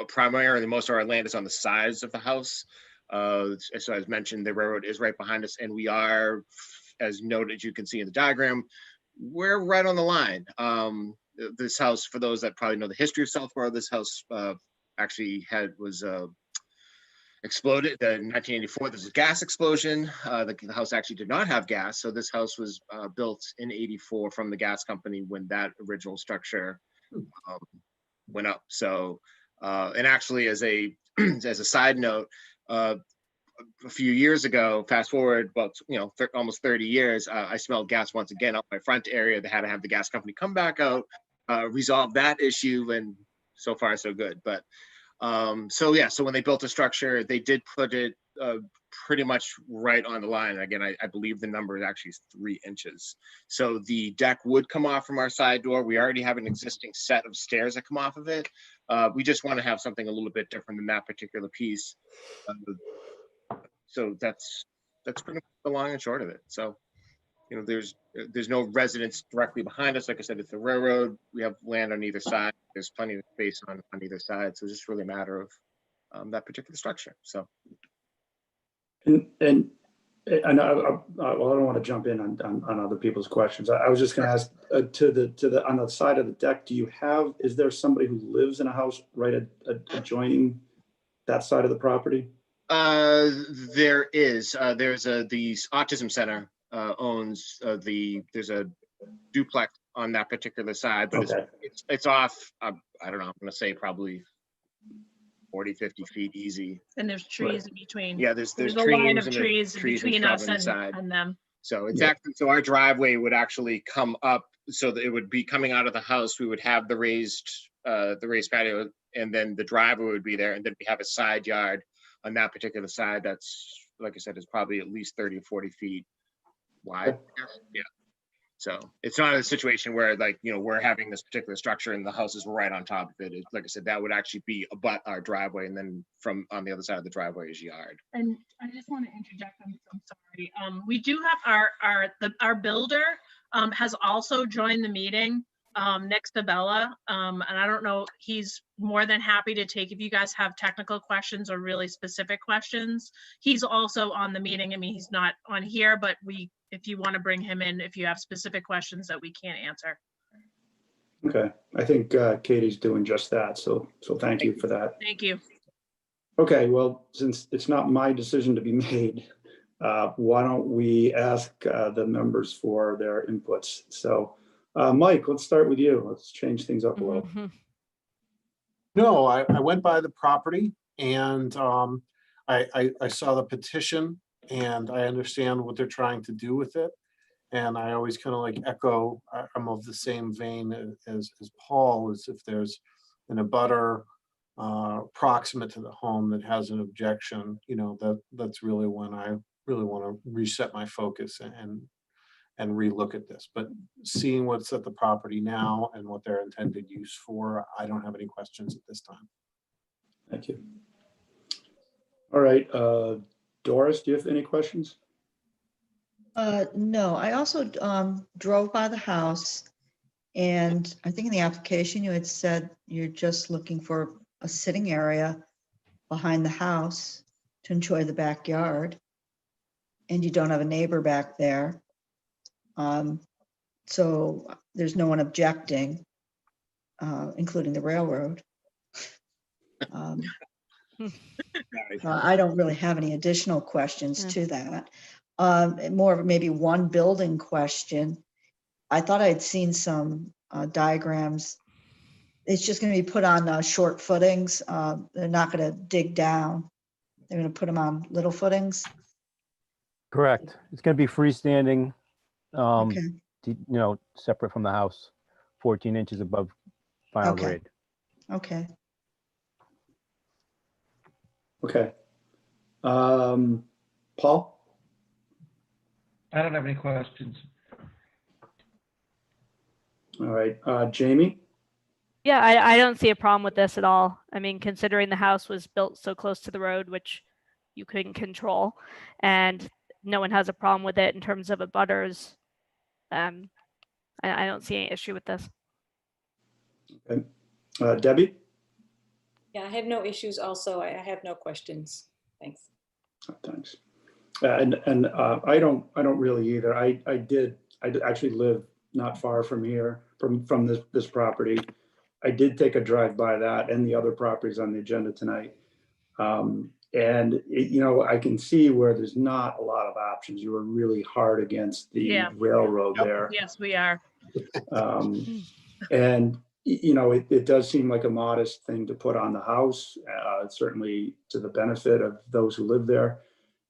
Primarily most of our land is on the sides of the house. So as mentioned, the railroad is right behind us, and we are, as noted, you can see in the diagram, we're right on the line. This house, for those that probably know the history of Southborough, this house actually was exploded in 1984. There's a gas explosion. The house actually did not have gas, so this house was built in '84 from the gas company when that original structure went up. So, and actually, as a as a side note, a few years ago, fast forward about almost 30 years, I smelled gas once again up my front area. They had to have the gas company come back out, resolve that issue, and so far so good. But so yeah, so when they built the structure, they did put it pretty much right on the line. Again, I believe the number is actually 3 inches. So the deck would come off from our side door. We already have an existing set of stairs that come off of it. We just want to have something a little bit different than that particular piece. So that's pretty much the long and short of it. So, there's no residence directly behind us. Like I said, it's a railroad. We have land on either side. There's plenty of space on either side. So it's just really a matter of that particular structure. So. And I know, well, I don't want to jump in on other people's questions. I was just going to ask to the on the side of the deck, is there somebody who lives in a house right adjoining that side of the property? There is. There's the autism center owns there's a duplex on that particular side, but Okay. it's off. I don't know. I'm going to say probably 40, 50 feet easy. And there's trees in between. Yeah, there's a line of trees trees and between shrubs us on the side. and them. So it's actually, so our driveway would actually come up, so that it would be coming out of the house. We would have the raised patio, and then the driveway would be there, and then we have a side yard on that particular side. That's, like I said, is probably at least 30 or 40 feet wide. Yeah. So it's not a situation where we're having this particular structure and the house is right on top of it. Like I said, that would actually be abut our driveway, and then from on the other side of the driveway is yard. And I just want to interject. I'm sorry. We do have our builder has also joined the meeting next to Bella. And I don't know, he's more than happy to take, if you guys have technical questions or really specific questions, he's also on the meeting. I mean, he's not on here, but if you want to bring him in, if you have specific questions that we can't answer. Okay, I think Katie's doing just that. So thank you for that. Thank you. Okay, well, since it's not my decision to be made, why don't we ask the members for their inputs? So Mike, let's start with you. Let's change things up a little. No, I went by the property, and I saw the petition, and I understand what they're trying to do with it. And I always kind of like echo, I'm of the same vein as Paul, as if there's an abutter proximate to the home that has an objection, that's really when I really want to reset my focus and relook at this. But seeing what's at the property now and what their intended use for, I don't have any questions at this time. Thank you. All right, Doris, do you have any questions? No, I also drove by the house, and I think in the application you had said you're just looking for a sitting area behind the house to enjoy the backyard, and you don't have a neighbor back there. So there's no one objecting, including the railroad. I don't really have any additional questions to that. More of maybe one building question. I thought I'd seen some diagrams. It's just going to be put on short footings. They're not going to dig down. They're going to put them on little footings. Correct. It's going to be freestanding, Okay. separate from the house, 14 inches above final Okay. grade. Okay. Okay. Paul? I don't have any questions. All right, Jamie? Yeah, I don't see a problem with this at all. I mean, considering the house was built so close to the road, which you couldn't control, and no one has a problem with it in terms of abutters, I don't see any issue with this. Okay. Debbie? Yeah, I have no issues also. I have no questions. Thanks. Thanks. And I don't really either. I actually live not far from here, from this property. I did take a drive by that and the other properties on the agenda tonight. I can see where there's not a lot of options. You were really hard against the Yeah. railroad Yep. there. Yes, we are. It does seem like a modest thing to put on the house, certainly to the benefit of those who live there.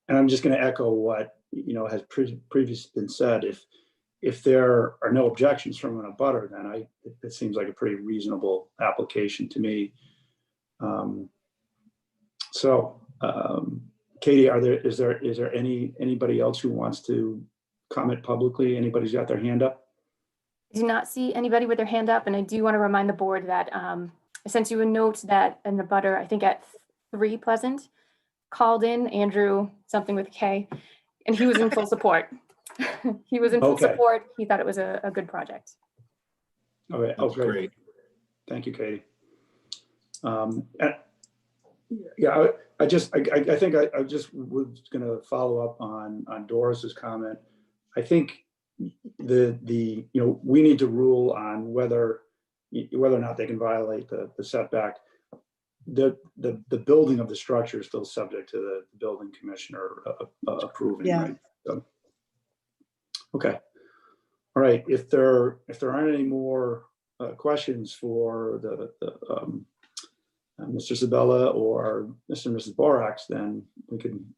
And I'm just going to echo what, has previously been said. If there are no objections from an abutter, then it seems like a pretty reasonable application to me. Katie, is there anybody else who wants to comment publicly? Anybody's got their hand up? I do not see anybody with their hand up, and I do want to remind the board that I sent you a note that an abutter, I think at 3 Pleasant, called in, Andrew, something with K, and he was in full support. He was in full Okay. support. He thought it was a good project. All right. Oh, That's great. great. Thank you, Katie. Yeah, I think I just was going to follow up on Doris's comment. I think we need to rule on whether or not they can violate the setback. The building of the structure is still subject to the building commissioner approving. Yeah. Right? So, okay. All right. If there aren't any more questions for Mr. Sabella or Mr. and Mrs. Borax, then we can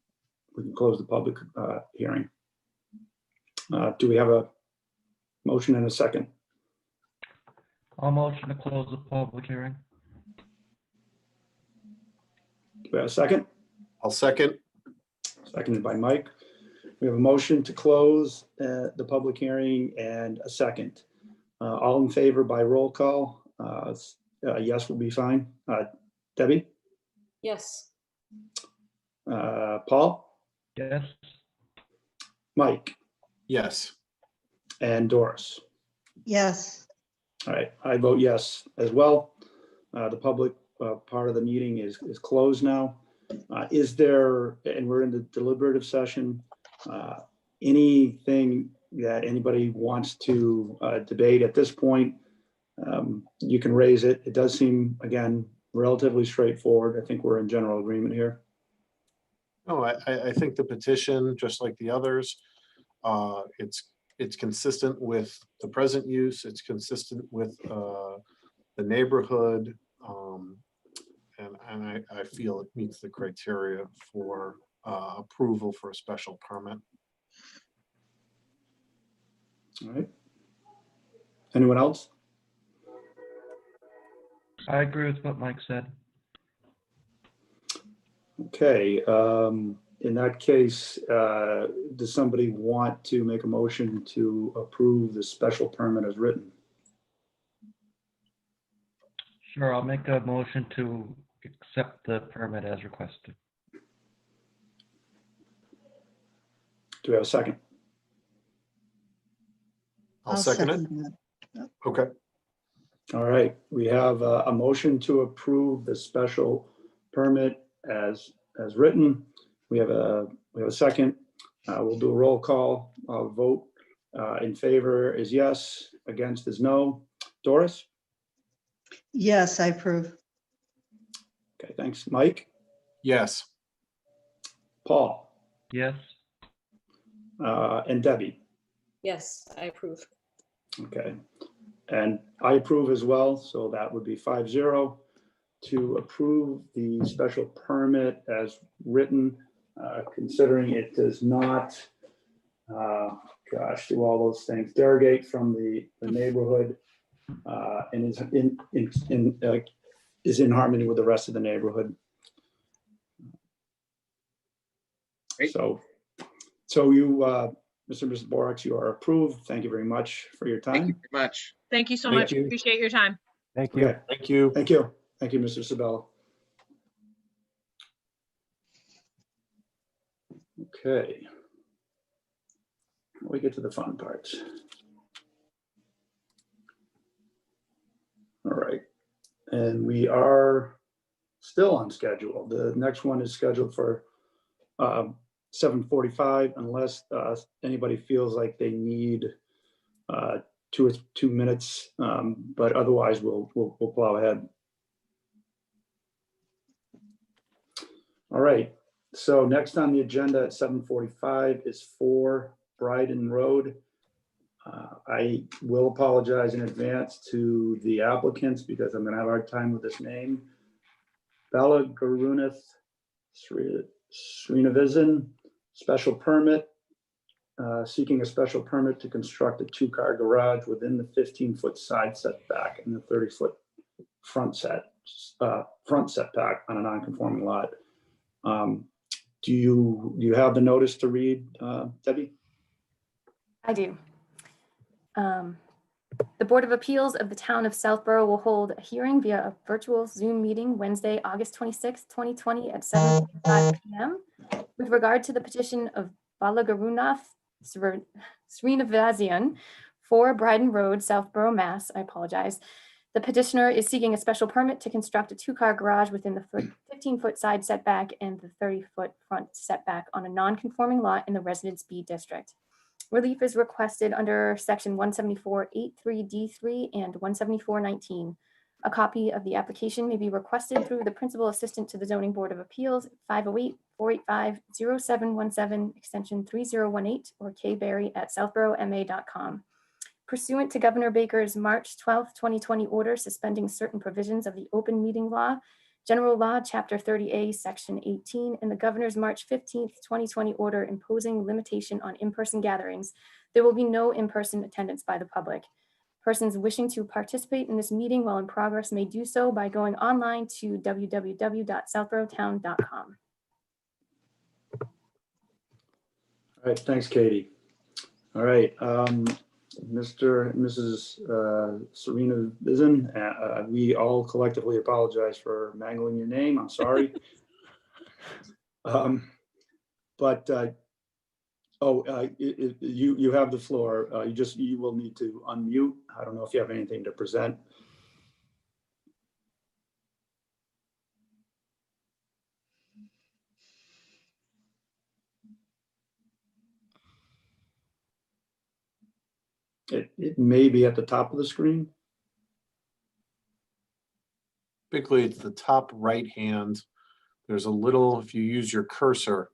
close the public hearing. Do we have a motion and a second? I'll motion to close the public hearing. Do we have a second? I'll second. Seconded by Mike. We have a motion to close the public hearing and a second. All in favor by roll call. Yes will be fine. Debbie? Yes. Paul? Yes. Mike? Yes. And Doris? Yes. All right, I vote yes as well. The public part of the meeting is closed now. Is there, and we're in the deliberative session, anything that anybody wants to debate at this point? You can raise it. It does seem, again, relatively straightforward. I think we're in general agreement here. No, I think the petition, just like the others, it's consistent with the present use. It's consistent with the neighborhood, and I feel it meets the criteria for approval for a special permit. All right. Anyone else? I agree with what Mike said. Okay. In that case, does somebody want to make a motion to approve the special permit as written? Sure, I'll make a motion to accept the permit as requested. Do we have a second? I'll second it. that. Okay. All right. We have a motion to approve the special permit as written. We have a second. We'll do a roll call vote. In favor is yes, against is no. Doris? Yes, I approve. Okay, thanks. Mike? Yes. Paul? Yes. And Debbie? Yes, I approve. Okay. And I approve as well, so that would be 5-0 to approve the special permit as written, considering it does not, do all those things, derogate from the neighborhood, and is in harmony with the rest of the neighborhood. Great. So you, Mr. and Mrs. Borax, you are approved. Thank you very much for your time. Thank you very much. Thank you so Thank much. you. Appreciate your time. Thank you. Okay. Thank you. Thank you. Thank you, Mr. Sabella. Okay. We get to the fun parts. All right. And we are still on schedule. The next one is scheduled for 7:45 unless anybody feels like they need two minutes, but otherwise we'll plow ahead. All right, so next on the agenda at 7:45 is 4 Bryden Road. I will apologize in advance to the applicants because I'm going to have a hard time with this name. Bala Garunath Srinavisan, special permit, seeking a special permit to construct a 2-car garage within the 15-foot side setback and the 30-foot front setback on a non-conforming lot. Do you have the notice to read, Debbie? I do. The Board of Appeals of the Town of Southborough will hold a hearing via a virtual Zoom meeting Wednesday, August 26, 2020 at 7:45 p.m. with regard to the petition of Balagarunath Srinivasan, 4 Bryden Road, Southborough, Mass. I apologize. The petitioner is seeking a special permit to construct a 2-car garage within the 15-foot side setback and the 30-foot front setback on a non-conforming lot in the Residence B district. Relief is requested under section 174.83D3 and 174.19. A copy of the application may be requested through the principal assistant to the Zoning Board of Appeals, 508-485-0717, extension 3018, or kberry@southboroughma.com. Pursuant to Governor Baker's March 12, 2020 order suspending certain provisions of the open meeting law, General Law, Chapter 30A, Section 18, and the Governor's March 15, 2020 order imposing limitation on in-person gatherings, there will be no in-person attendance by the public. Persons wishing to participate in this meeting while in progress may do so by going online to www.southboroughtown.com. All right, thanks, Katie. All right, Mr. and Mrs. Serena Bizen, we all collectively apologize for mangling your name. I'm sorry. You have the floor. You will need to unmute. I don't know if you have anything to present. It may be at the top of the screen. Typically, it's the top right hand. There's a little, if you use your cursor.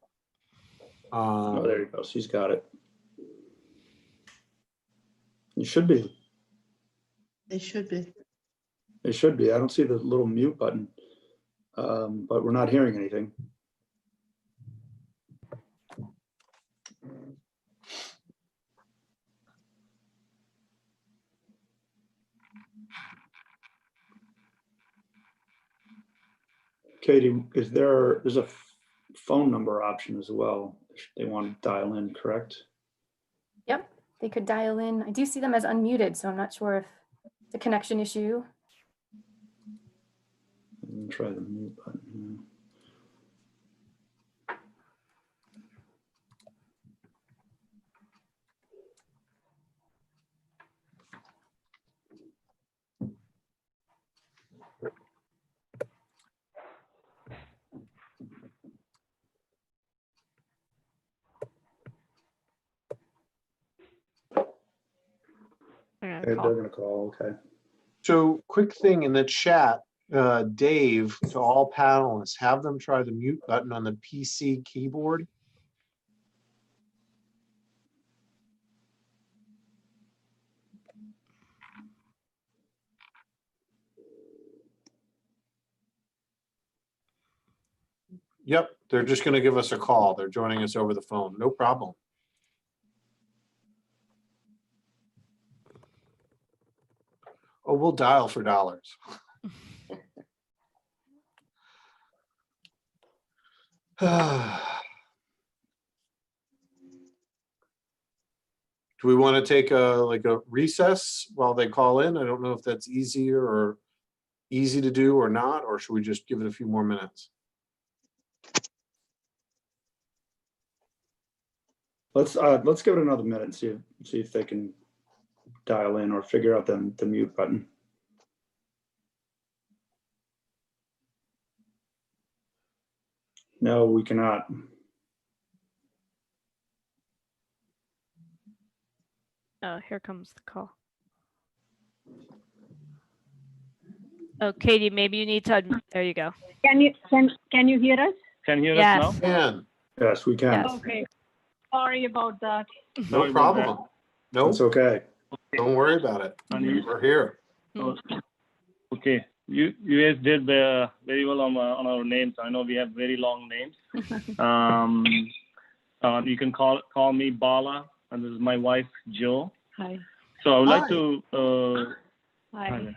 Oh, there you go. She's got it. You should be. They should be. They should be. I don't see the little mute button, but we're not hearing anything. Katie, there's a phone number option as well if they want to dial in, correct? Yep, they could dial in. I do see them as unmuted, so I'm not sure if it's a connection issue. Let me try the mute button here. They're going to call, okay. So quick thing in the chat, Dave, to all panelists, have them try the mute button on the PC keyboard. Yep, they're just going to give us a call. They're joining us over the phone. No problem. Oh, we'll dial for dollars. Do we want to take a recess while they call in? I don't know if that's easier or easy to do or not, or should we just give it a few more minutes? Let's give it another minute and see if they can dial in or figure out the mute button. No, we cannot. Oh, here comes the call. Oh, Katie, maybe you need to, there you go. Can you hear us? Can you hear Yes. us now? Man, Yes, we can. Yes. Okay. Sorry about that. no Sorry about problem. That's No, okay. don't worry about it. And you, We're here. okay, you guys did very well on our names. I know we have very long names. You can call me Bala, and this is my wife Joe. Hi. So I would like Hi. to Hi.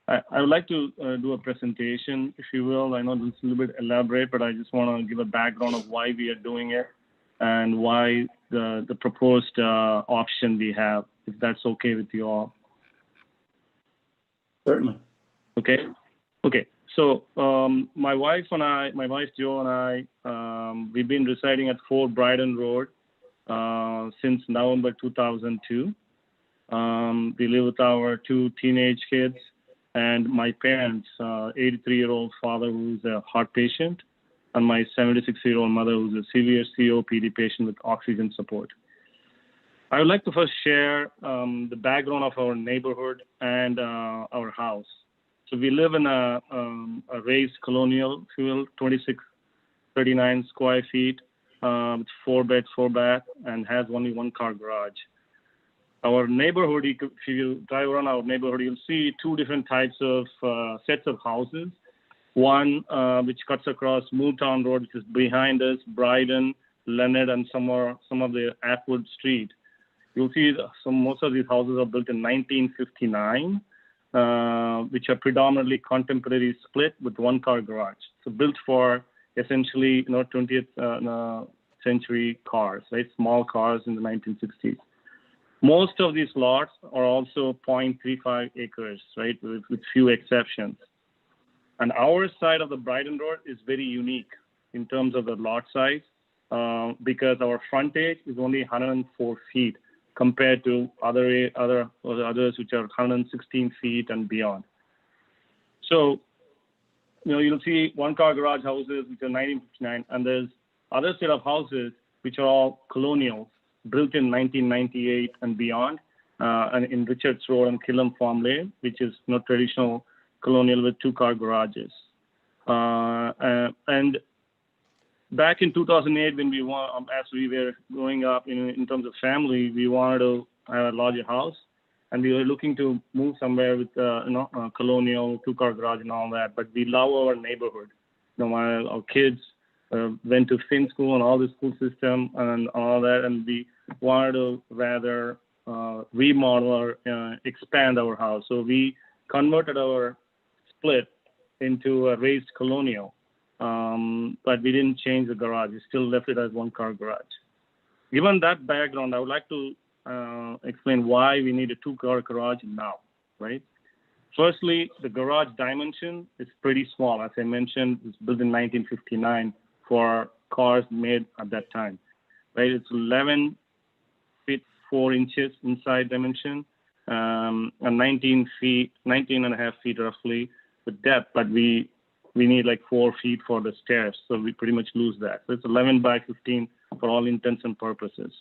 I would like to do a presentation, if you will. I know this is a little bit elaborate, but I just want to give a background of why we are doing it and why the proposed option we have, if that's okay with you all. Certainly. Okay. Okay. So my wife Joe and I, we've been residing at 4 Brighton Road since November 2002. We live with our 2 teenage kids and my parents, 83-year-old father who's a heart patient, and my 76-year-old mother who's a severe COPD patient with oxygen support. I would like to first share the background of our neighborhood and our house. So we live in a raised colonial field, 2639 square feet, with 4 bed, 4 bath, and has only 1-car garage. Our neighborhood, if you drive around our neighborhood, you'll see 2 different types of sets of houses. One which cuts across Mooltown Road, which is behind us, Brighton, Leonard, and some of the Atwood Street. You'll see most of these houses are built in 1959, which are predominantly contemporary split with 1-car garage. So built for essentially 20th century cars, right? Small cars in the 1960s. Most of these lots are also 0.35 acres, right, with few exceptions. And our side of the Brighton Road is very unique in terms of the lot size because our frontage is only 104 feet compared to others which are 116 feet and beyond. So, you'll see 1-car garage houses which are 1959, and there's other set of houses which are all colonials, built in 1998 and beyond, and in Richards Road and Killam Farm Lane, which is traditional colonial with 2-car garages. And back in 2008, when as we were growing up in terms of family, we wanted to have a larger house, and we were looking to move somewhere with a colonial 2-car garage and all that. But we love our neighborhood. While our kids went to Finn School and all the school system and all that, and we wanted to rather remodel or expand our house. So we converted our split into a raised colonial, but we didn't change the garage. We still left it as 1-car garage. Given that background, I would like to explain why we need a 2-car garage now, right? Firstly, the garage dimension is pretty small. As I mentioned, it's built in 1959 for cars made at that time, right? It's 11 feet 4 inches inside dimension, and 19 and a half feet roughly with depth, but we need like 4 feet for the stairs, so we pretty much lose that. So it's 11 by 15 for all intents and purposes.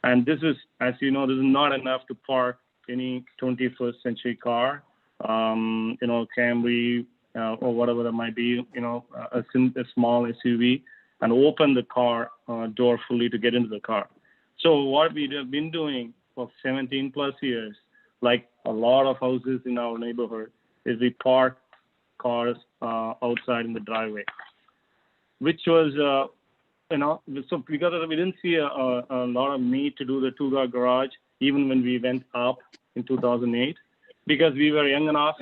And this is, as you know, this is not enough to park any 21st century car, Camry, or whatever that might be, a small SUV, and open the car door fully to get into the car. So what we have been doing for 17 plus years, like a lot of houses in our neighborhood, is we park cars outside in the driveway, which was, so because we didn't see a lot of need to do the 2-car garage, even when we went up in 2008, because we were young enough,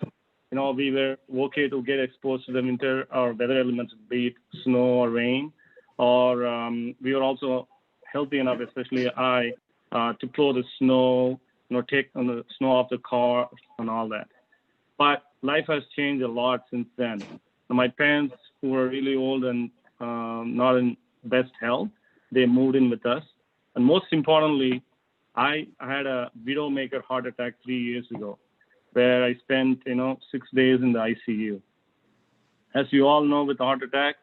we were okay to get exposed to the winter or weather elements, be it snow or rain, or we were also healthy enough, especially I, to plow the snow, take the snow off the car and all that. But life has changed a lot since then. My parents, who were really old and not in best health, they moved in with us. And most importantly, I had a widowmaker heart attack 3 years ago, where I spent 6 days in the ICU. As you all know, with a heart attack,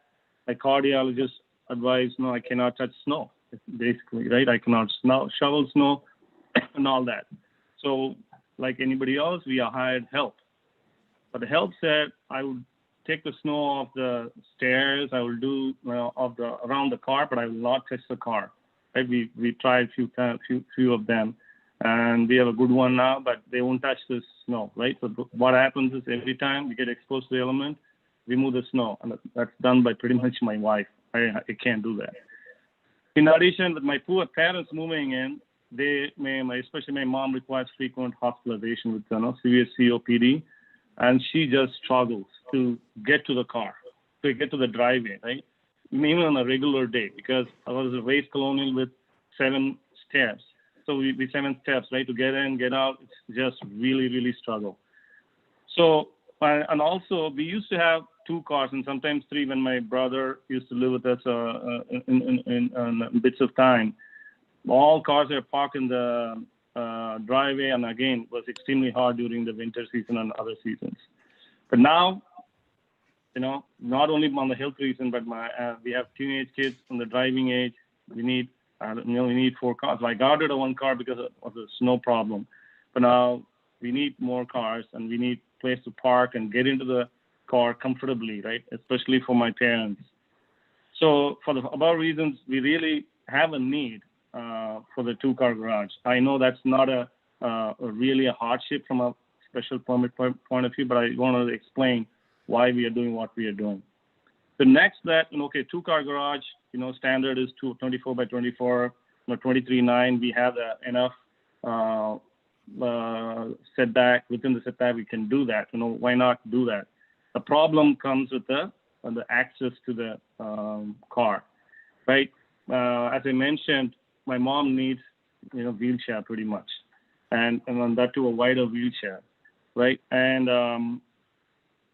a cardiologist advised, no, I cannot touch snow, basically, right? I cannot shovel snow and all that. So like anybody else, we hired help. But the help said I would take the snow off the stairs. I will do around the car, but I will not touch the car. Right? We tried few of them, and we have a good one now, but they won't touch the snow. Right? So what happens is every time we get exposed to the element, we move the snow, and that's done by pretty much my wife. I can't do that. In addition, with my poor parents moving in, especially my mom requires frequent hospitalization with severe COPD, and she just struggles to get to the car, to get to the driveway, right? Even on a regular day, because I was raised colonial with 7 steps. So we 7 steps, right? To get in, get out, it's just really struggle. So, and also we used to have 2 cars and sometimes 3 when my brother used to live with us in bits of time. All cars are parked in the driveway, and again, was extremely hard during the winter season and other seasons. But now, not only on the health reason, but we have teenage kids on the driving age. We need 4 cars. I got rid of 1 car because of the snow problem, but now we need more cars, and we need place to park and get into the car comfortably, right? Especially for my parents. So for the above reasons, we really have a need for the 2-car garage. I know that's not really a hardship from a special permit point of view, but I want to explain why we are doing what we are doing. The next that, 2-car garage, standard is 24 by 24, 23.9. We have enough setback. Within the setback, we can do that. Why not do that? The problem comes with the access to the car, right? As I mentioned, my mom needs, wheelchair pretty much, and that to a wider wheelchair, right? And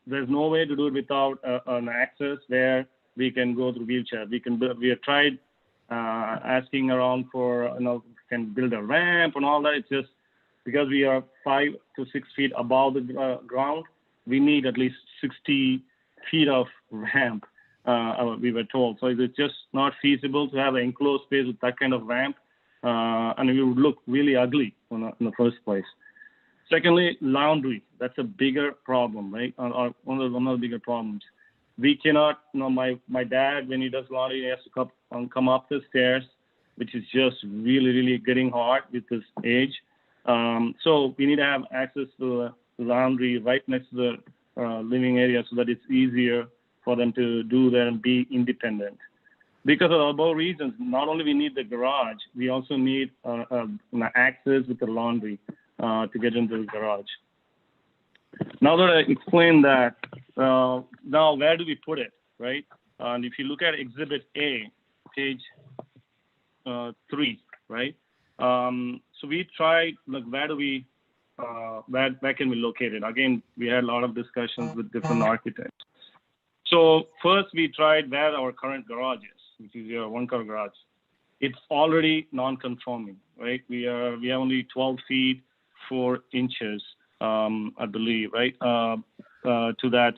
there's no way to do it without an access where we can go through wheelchair. We have tried asking around for, can build a ramp and all that. It's just because we are 5 to 6 feet above the ground, we need at least 60 feet of ramp. We were told. So it's just not feasible to have an enclosed space with that kind of ramp, and it would look really ugly in the first place. Secondly, laundry. That's a bigger problem, right? Or one of the bigger problems. We cannot, my dad, when he does laundry, he has to come up the stairs, which is just really getting hard with his age. So we need to have access to laundry right next to the living area so that it's easier for them to do that and be independent. Because of above reasons, not only we need the garage, we also need access with the laundry to get into the garage. Now that I explained that, now where do we put it, right? And if you look at Exhibit A, page 3, right? So we tried, where can we locate it? Again, we had a lot of discussions with different architects. So first we tried where our current garage is, which is your 1-car garage. It's already non-conforming, right? We have only 12 feet 4 inches, I believe, right? To that,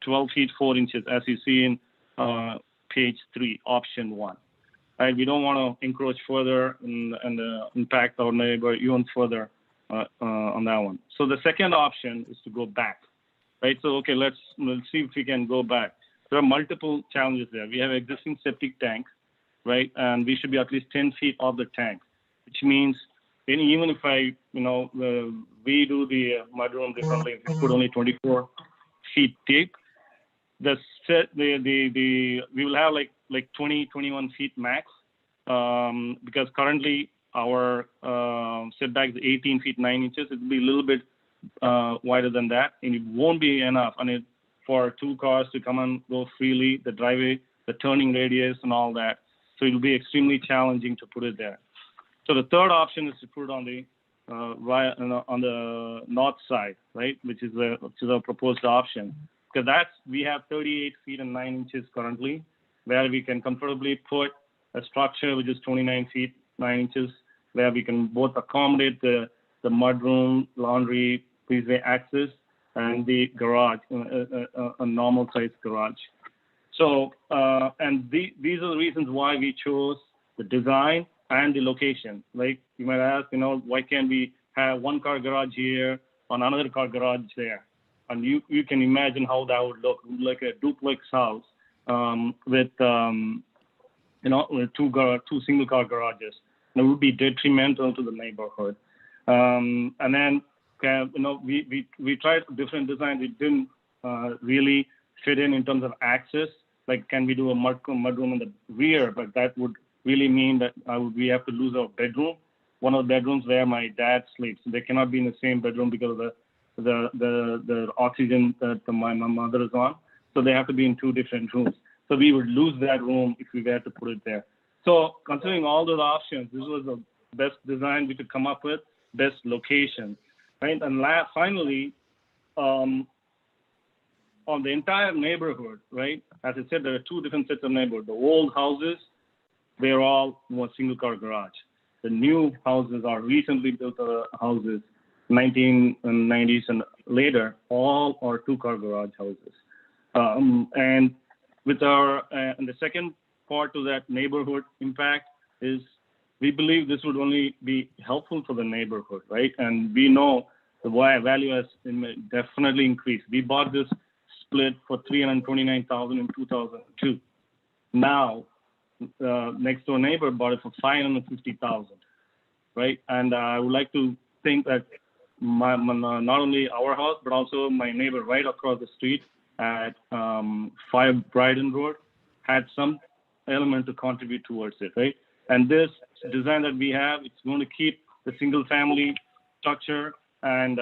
12 feet 4 inches, as you see in page 3, option 1. Right? We don't want to encroach further and impact our neighbor even further on that one. So the second option is to go back, right? So okay, let's see if we can go back. There are multiple challenges there. We have existing septic tank, right? And we should be at least 10 feet off the tank, which means even if we do the mudroom differently, if we put only 24 feet deep, we will have like 20, 21 feet max, because currently our setback is 18 feet 9 inches. It will be a little bit wider than that, and it won't be enough. And for 2 cars to come and go freely, the driveway, the turning radius, and all that. So it will be extremely challenging to put it there. So the third option is to put it on the north side, right, which is a proposed option. Because we have 38 feet and 9 inches currently, where we can comfortably put a structure which is 29 feet 9 inches, where we can both accommodate the mudroom, laundry, breezeway access, and the garage, a normal size garage. So, and these are the reasons why we chose the design and the location. Like you might ask, why can't we have 1-car garage here on another car garage there. And you can imagine how that would look, like a duplex house with with two single car garages. And it would be detrimental to the neighborhood. And then we tried different designs. It didn't really fit in terms of access. Like, can we do a mudroom in the rear? But that would really mean that we have to lose our bedroom. One of the bedrooms where my dad sleeps. They cannot be in the same bedroom because of the oxygen that my mother is on. So they have to be in two different rooms. So we would lose that room if we were to put it there. So considering all those options, this was the best design we could come up with, best location, right? And finally, on the entire neighborhood, right? As I said, there are two different sets of neighborhood. The old houses, they're all one single car garage. The new houses are recently built houses, 1990s and later, all are two car garage houses. And with and the second part to that neighborhood impact is we believe this would only be helpful for the neighborhood, right? And we know the value has definitely increased. We bought this split for $329,000 in 2002. Now, next door neighbor bought it for $550,000, right? And I would like to think that not only our house, but also my neighbor right across the street at 5 Bryden Road had some element to contribute towards it, right? And this design that we have, it's going to keep the single family structure, and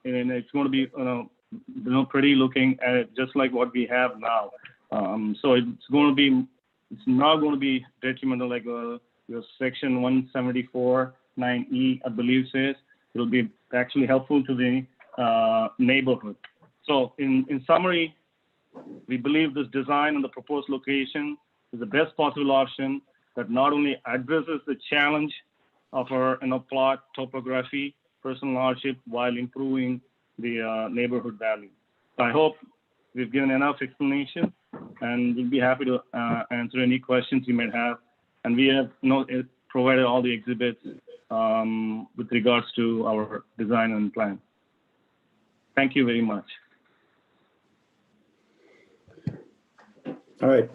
it's going to be pretty looking, just like what we have now. So it's not going to be detrimental like your section 174(9)(e), I believe says. It'll be actually helpful to the neighborhood. So in summary, we believe this design and the proposed location is the best possible option that not only addresses the challenge of our plot topography, personal hardship, while improving the neighborhood value. So I hope we've given enough explanation, and we'll be happy to answer any questions you might have. And we have provided all the exhibits with regards to our design and plan. Thank you very much. All right.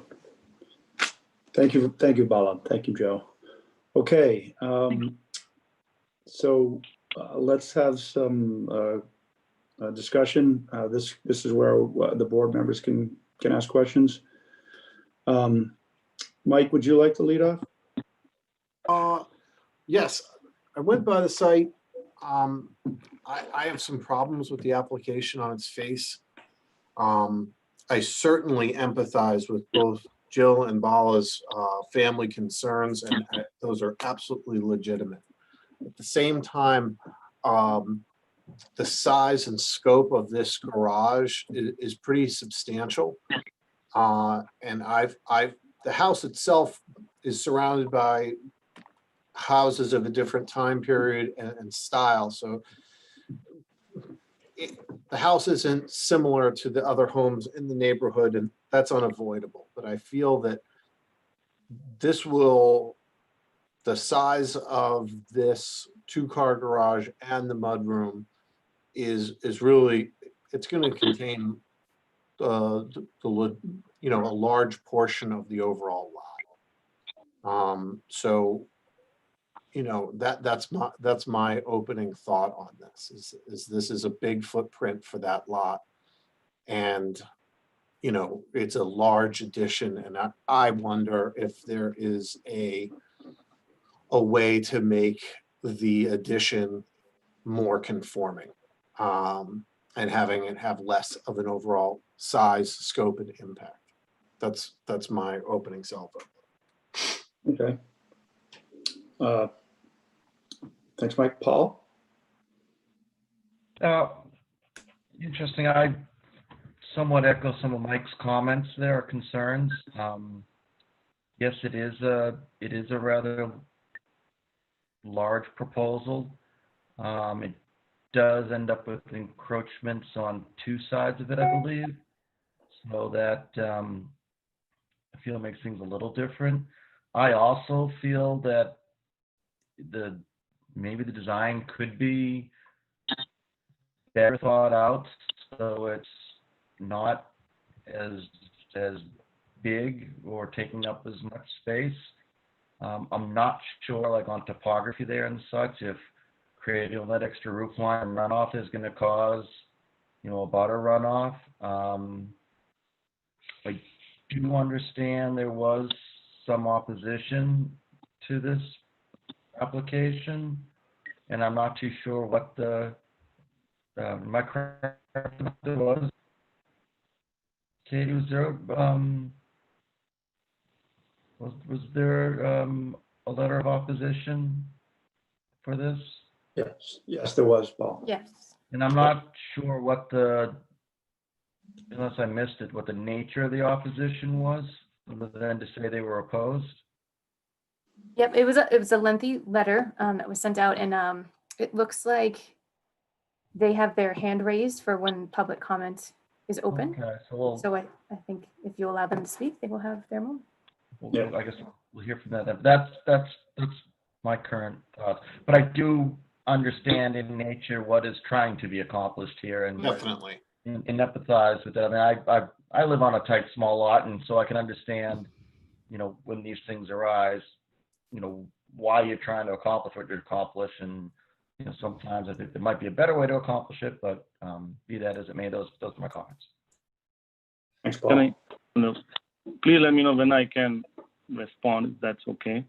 Thank you, Bala. Thank you, Joe. Okay, so let's have some discussion. This is where the board members can ask questions. Mike, would you like to lead off? Yes, I went by the site. I have some problems with the application on its face. I certainly empathize with both Jill and Bala's family concerns, and those are absolutely legitimate. At the same time, the size and scope of this garage is pretty substantial. And the house itself is surrounded by houses of a different time period and style. So the house isn't similar to the other homes in the neighborhood, and that's unavoidable. But I feel that the size of this two-car garage and the mudroom is really, it's going to contain a large portion of the overall lot. So that's my opening thought on this. Is this is a big footprint for that lot, and it's a large addition, and I wonder if there is a way to make the addition more conforming, and having it have less of an overall size, scope, and impact. That's my opening salvo. Okay. Thanks, Mike. Paul? Interesting. I somewhat echo some of Mike's comments there, or concerns. Yes, it is a rather large proposal. It does end up with encroachments on two sides of it, I believe. So that I feel it makes things a little different. I also feel that maybe the design could be better thought out, so it's not as big or taking up as much space. I'm not sure, like on topography there and such, if creating that extra roof line and runoff is going to cause, a butter runoff. I do understand there was some opposition to this application, and I'm not too sure what the my correct was. Katie, was there was there a letter of opposition for this? Yes, there was, Paul. Yes. And I'm not sure what unless I missed it, what the nature of the opposition was, other than to say they were opposed. Yep, it was a lengthy letter that was sent out, and it looks like they have their hand raised for when public comment is open. Okay, So I think if you allow them to speak, they will have their moment. Well, I guess we'll hear from that. That's my current thoughts. But I do understand in nature what is trying to be accomplished here, and Definitely. and empathize with that. I mean, I live on a tight, small lot, and so I can understand, when these things arise, why you're trying to accomplish what you're accomplish, and sometimes I think there might be a better way to accomplish it, but be that as it may, those are my comments. Thanks, Paul. Please let me know when I can respond, if that's okay.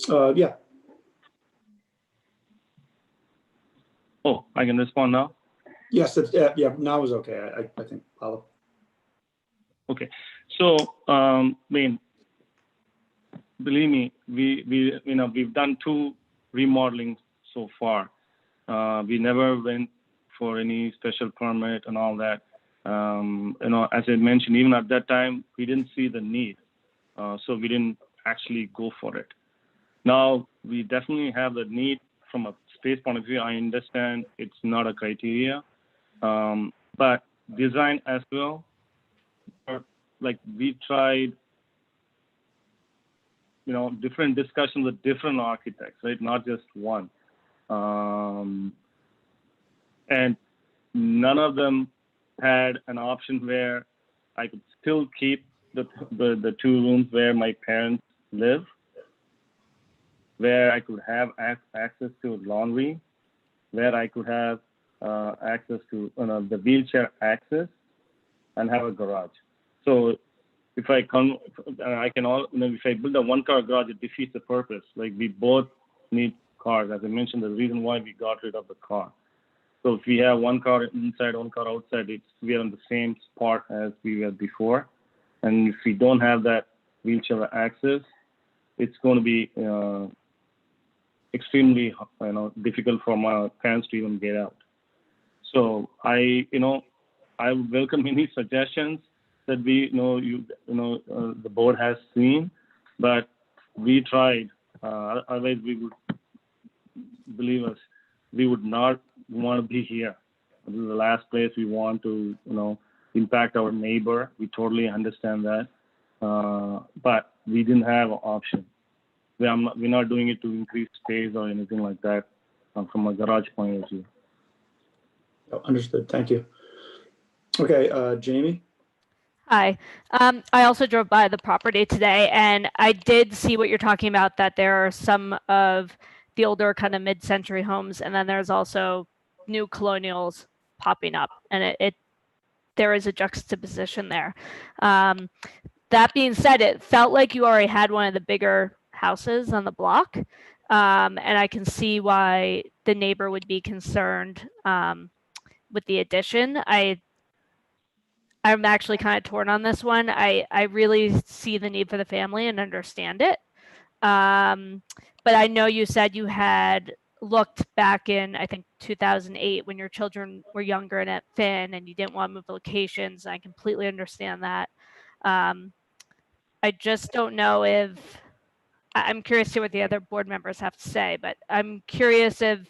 Yeah. Oh, I can respond now? Yes, yeah, now is okay, I think, Paolo. Okay, so believe me, we've done 2 remodelings so far. We never went for any special permit and all that. As I mentioned, even at that time, we didn't see the need, so we didn't actually go for it. Now we definitely have the need from a space point of view. I understand it's not a criteria, but design as well. Like we tried, different discussions with different architects, right? Not just one. And none of them had an option where I could still keep the 2 rooms where my parents live, where I could have access to laundry, where I could have access to the wheelchair access, and have a garage. So if I build a 1-car garage, it defeats the purpose. Like we both need cars. As I mentioned, the reason why we got rid of the car. So if we have 1 car inside, 1 car outside, we are on the same spot as we were before. And if we don't have that wheelchair access, it's going to be extremely difficult for my parents to even get out. So I welcome any suggestions that the board has seen, but we tried. Otherwise, we would, believe us, we would not want to be here. This is the last place we want to, impact our neighbor. We totally understand that, but we didn't have an option. We're not doing it to increase space or anything like that from a garage point of view. Oh, understood. Thank you. Okay, Jamie. Hi. I also drove by the property today, and I did see what you're talking about, that there are some of the older kind of mid-century homes, and then there's also new colonials popping up, and there is a juxtaposition there. That being said, it felt like you already had one of the bigger houses on the block, and I can see why the neighbor would be concerned with the addition. I'm actually kind of torn on this one. I really see the need for the family and understand it. But I know you said you had looked back in, I think, 2008 when your children were younger and at Finn, and you didn't want to move locations. I completely understand that. I just don't know if, I'm curious to hear what the other board members have to say, but I'm curious if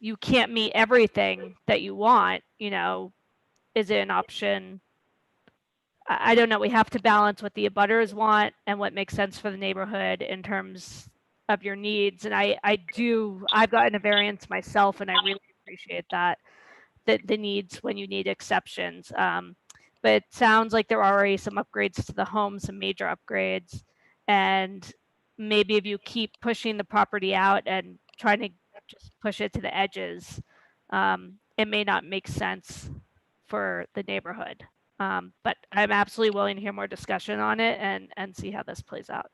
you can't meet everything that you want, is it an option? I don't know. We have to balance what the abutters want and what makes sense for the neighborhood in terms of your needs. And I've gotten a variance myself, and I really appreciate that, the needs when you need exceptions. But it sounds like there are already some upgrades to the home, some major upgrades. And maybe if you keep pushing the property out and trying to just push it to the edges, it may not make sense for the neighborhood. But I'm absolutely willing to hear more discussion on it and see how this plays out.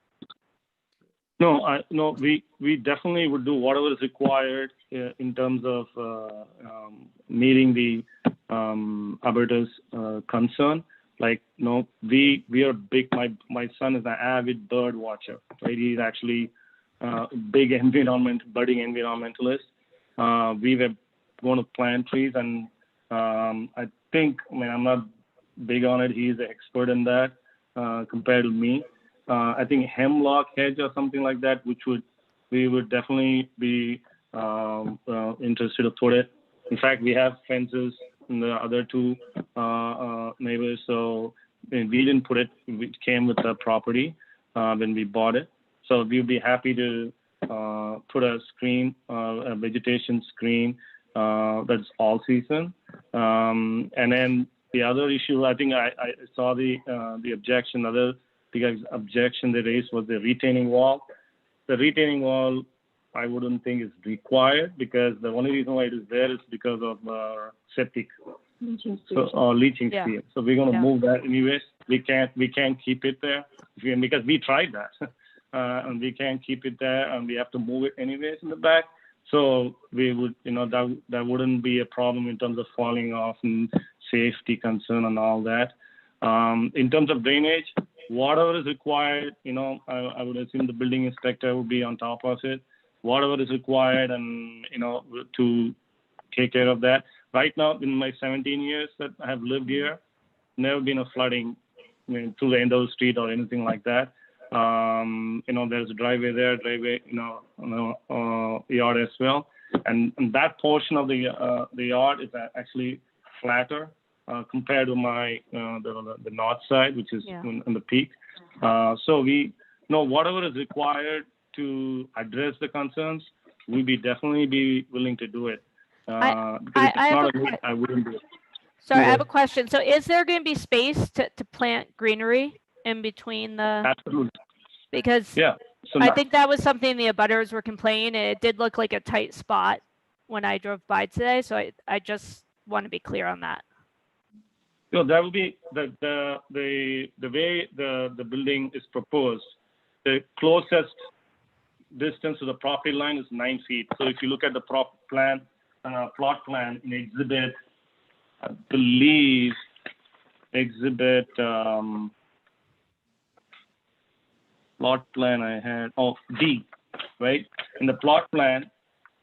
No, we definitely would do whatever is required in terms of meeting the abutters concern. Like, we are big. My son is an avid bird watcher. Right, he's actually a big budding environmentalist. We were going to plant trees, and I think, I'm not big on it. He's an expert in that compared to me. I think hemlock hedge or something like that, we would definitely be interested to put it. In fact, we have fences in the other two neighbors, so we didn't put it. It came with the property when we bought it. So we'd be happy to put a screen, a vegetation screen that's all season. And then the other issue, I think I saw the objection. Other objection they raised was the retaining wall. The retaining wall, I wouldn't think is required, because the only reason why it is there is because of septic leaching field. So we're going to move that anyways. We can't keep it there because we tried that, and we can't keep it there, and we have to move it anyways in the back. So we would, that wouldn't be a problem in terms of falling off and safety concern and all that. In terms of drainage, whatever is required, I would assume the building inspector would be on top of it. Whatever is required, and to take care of that. Right now, in my 17 years that I have lived here, never been a flooding through the end of the street or anything like that. There's a driveway there, yard as well, and that portion of the yard is actually flatter compared to my the north side, which is in the peak. So we whatever is required to address the concerns, we'd definitely be willing to do it. I wouldn't do it. Sorry, I have a question. So is there going to be space to plant greenery in between the? Absolutely. Because So I think that was something the abutters were complaining. It did look like a tight spot when I drove by today. So I just want to be clear on that. That will be the way the building is proposed. The closest distance to the property line is 9 feet. So if you look at the plot plan in exhibit, I believe exhibit plot plan I had, D, right? In the plot plan,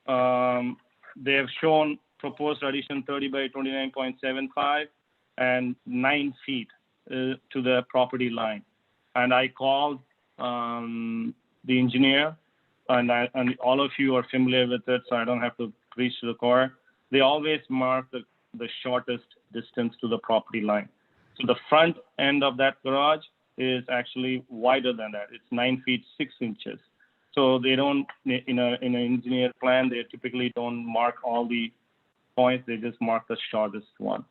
they have shown proposed addition 30 by 29.75 and 9 feet to the property line. And I called the engineer, and all of you are familiar with it, so I don't have to preach to the choir. They always mark the shortest distance to the property line. So the front end of that garage is actually wider than that. It's 9 feet 6 inches. So they don't, in an engineer plan, they typically don't mark all the points. They just mark the shortest one.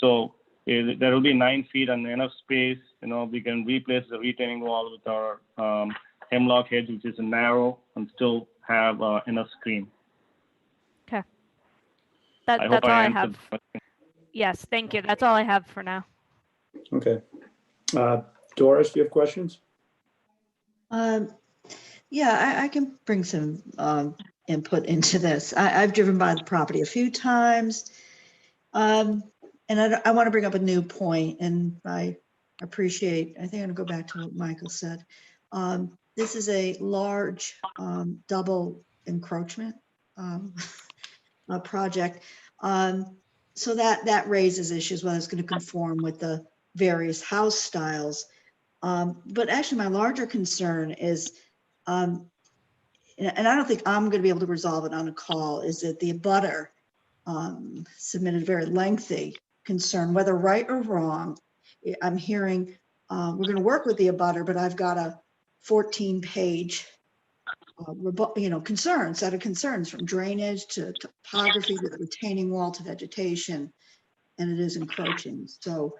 So there will be 9 feet and enough space. We can replace the retaining wall with our hemlock hedge, which is narrow, and still have enough screen. Okay. That's all I have. Yes, thank you. That's all I have for now. Okay. Doris, do you have questions? Yeah, I can bring some input into this. I've driven by the property a few times. And I want to bring up a new point, and I appreciate, I think I'm going to go back to what Michael said. This is a large double encroachment project. So that raises issues, whether it's going to conform with the various house styles. But actually my larger concern is, and I don't think I'm going to be able to resolve it on a call, is that the abutter submitted a very lengthy concern, whether right or wrong. I'm hearing we're going to work with the abutter, but I've got a 14-page concerns, set of concerns, from drainage to topography to the retaining wall to vegetation, and it is encroaching. So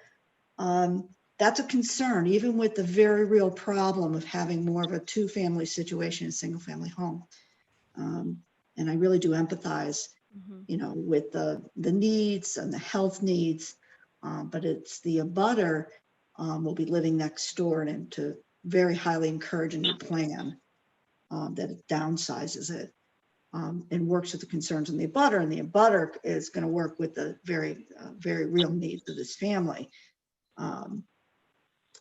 that's a concern, even with the very real problem of having more of a two-family situation in a single-family home. And I really do empathize, with the needs and the health needs, but it's the abutter will be living next door, and to very highly encourage a new plan that it downsizes it and works with the concerns of the abutter, and the abutter is going to work with the very, very real needs of this family.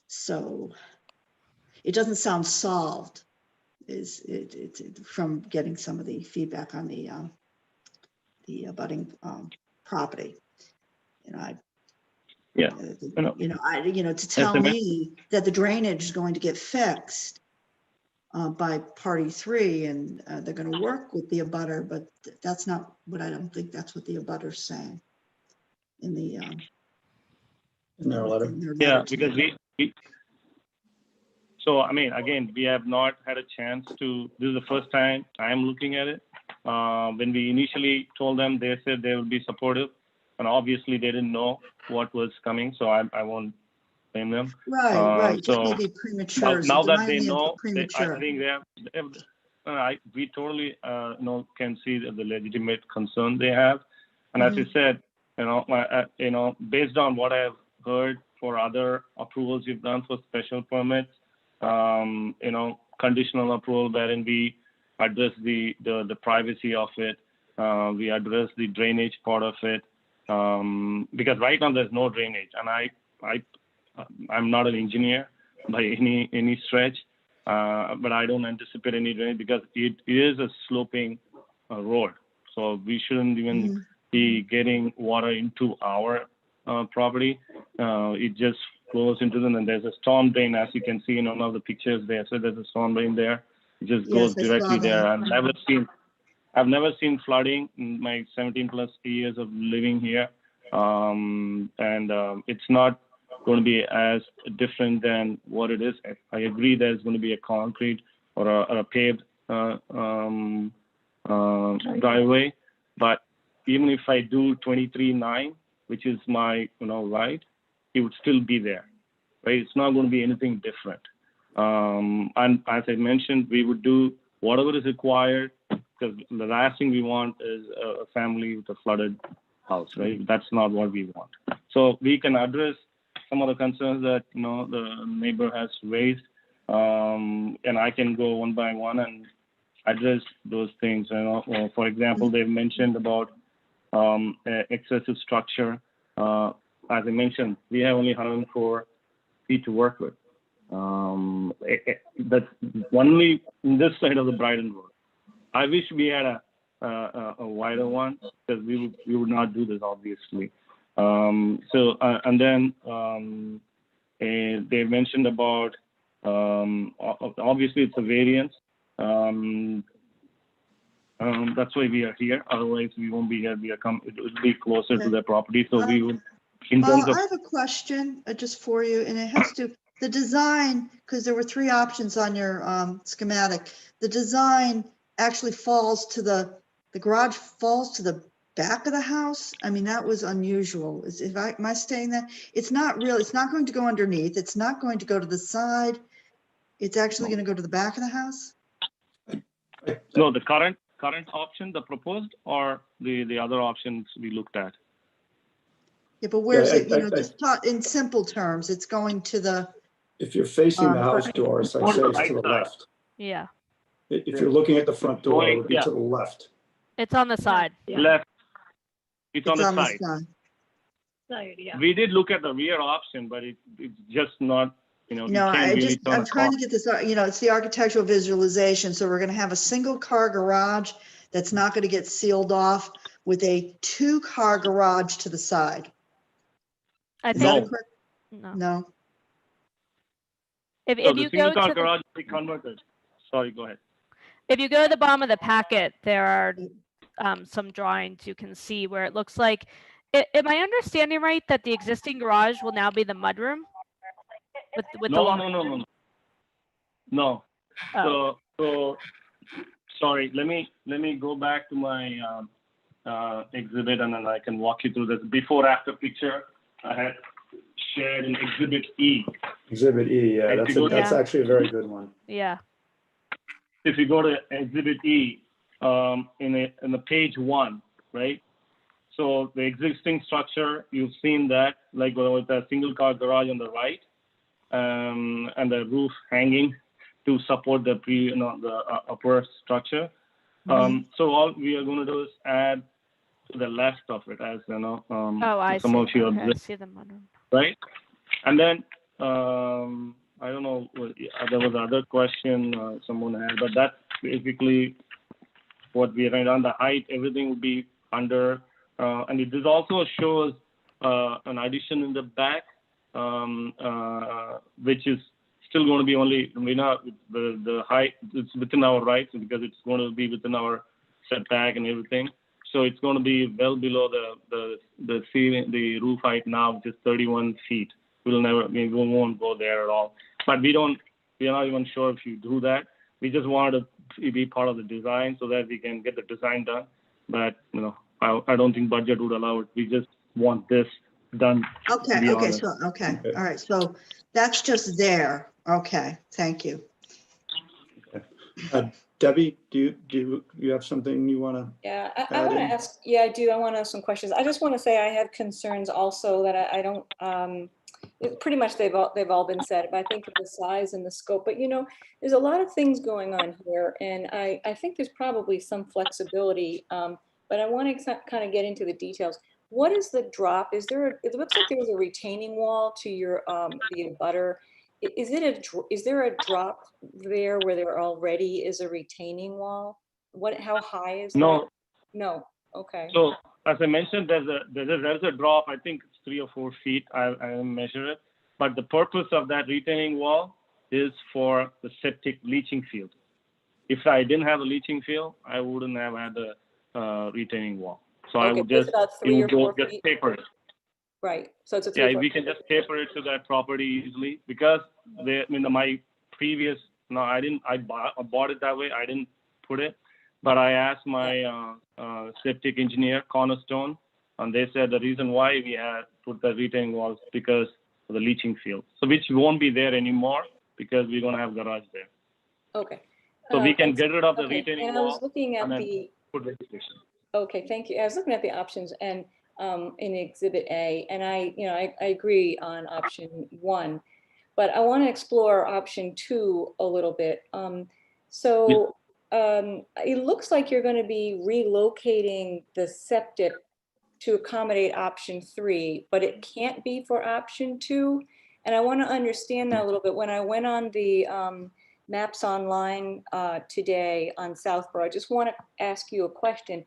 So it doesn't sound solved, is it from getting some of the feedback on the abutting property. To tell me that the drainage is going to get fixed by party 3, and they're going to work with the abutter, but that's not what, I don't think that's what the abutter's saying in the in their letter. Yeah, because so I mean, again, we have not had a chance to, this is the first time I'm looking at it. When we initially told them, they said they would be supportive, and obviously they didn't know what was coming, so I won't blame them. Right. So just maybe premature. now that they Denial know, premature. I think we totally can see the legitimate concern they have, and as you said, based on what I've heard for other approvals you've done for special permits, conditional approval wherein we address the privacy of it, we address the drainage part of it, because right now there's no drainage, and I'm not an engineer by any stretch, but I don't anticipate any drainage because it is a sloping road, so we shouldn't even be getting water into our property. It just flows into them, and there's a storm drain, as you can see in one of the pictures there. So there's a storm drain there. It just goes directly there. I've never seen flooding in my 17 plus years of living here, and it's not going to be as different than what it is. I agree there's going to be a concrete or a paved driveway, but even if I do 23.9, which is my right, it would still be there, right? It's not going to be anything different. And as I mentioned, we would do whatever is required, because the last thing we want is a family with a flooded house, right? That's not what we want. So we can address some of the concerns that the neighbor has raised, and I can go one by one and address those things. For example, they've mentioned about excessive structure. As I mentioned, we have only 104 feet to work with. That's only in this side of the Brighton Road. I wish we had a wider one, because we would not do this, obviously. And then they mentioned about, obviously it's a variance. That's why we are here. Otherwise, we won't be here. It would be closer to their property. So we would, in terms of. I have a question just for you, and it has to the design, because there were 3 options on your schematic. The design actually falls to the garage falls to the back of the house. I mean, that was unusual. Am I saying that? It's not going to go underneath. It's not going to go to the side. It's actually going to go to the back of the house. No, the current option, the proposed, or the other options we looked at. Yeah, but where's it? Just taught in simple terms, it's going to the. If you're facing the house doors, I'd say it's to the left. Yeah. If you're looking at the front door, it would be to the left. It's on the side. Yeah. Left. It's on the side. Side, yeah. We did look at the rear option, but it's just not, I'm trying to get this, it's the architectural visualization. So we're going to have a single car garage that's not going to get sealed off with a 2-car garage to the side. Is that correct? No. If you go to garage be converted. Sorry, go ahead. If you go to the bottom of the packet, there are some drawings you can see where it looks like. Am I understanding right that the existing garage will now be the mudroom? With No. Oh. So sorry, let me go back to my exhibit and then I can walk you through this. Before after picture, I had shared in exhibit E. Exhibit E, yeah, that's actually a very good one. Yeah. If you go to exhibit E, in the page 1, right? So the existing structure, you've seen that, like with a single car garage on the right, and the roof hanging to support the upper structure. So all we are going to do is add to the left of it, as you know. Oh, I some see. of you Okay, I observed, see them on. right? And then I don't know, there was another question someone had, but that's basically what we are on the height. Everything will be under, and this also shows an addition in the back, which is still going to be only, the height, it's within our rights because it's going to be within our setback and everything. So it's going to be well below the ceiling, the roof height now, which is 31 feet. We won't go there at all. But we're not even sure if you do that. We just wanted to be part of the design so that we can get the design done. But I don't think budget would allow it. We just want this done. Okay, all right, so that's just there. Okay, thank you. Okay. Debbie, do you have something you want to? Yeah, I want to ask. Yeah, I do. I want to ask some questions. I just want to say I have concerns also that I don't. Pretty much they've all been said. But I think of the size and the scope. But there's a lot of things going on here, and I think there's probably some flexibility. But I want to kind of get into the details. What is the drop? Is there? It looks like there was a retaining wall to your the abutter. Is there a drop there where there already is a retaining wall? How high is that? No. Okay. So as I mentioned, there's a drop. I think it's 3 or 4 feet. I measure it. But the purpose of that retaining wall is for the septic leaching field. If I didn't have a leaching field, I wouldn't have had a retaining wall. So I would just taper it. Right. So it's a 3 Yeah, we can just taper it to that property easily because my previous, I bought it that way. I didn't put it, but I asked my septic engineer, Cornerstone, and they said the reason why we had put the retaining walls because of the leaching field. So which won't be there anymore because we're going to have garage there. Okay. So we can get rid of the retaining wall. I was looking at put vegetation. Okay, thank you. I was looking at the options and in Exhibit A, and I agree on option 1, but I want to explore option 2 a little bit. It looks like you're going to be relocating the septic to accommodate option 3, but it can't be for option 2. And I want to understand that a little bit. When I went on the maps online today on Southborough, I just want to ask you a question.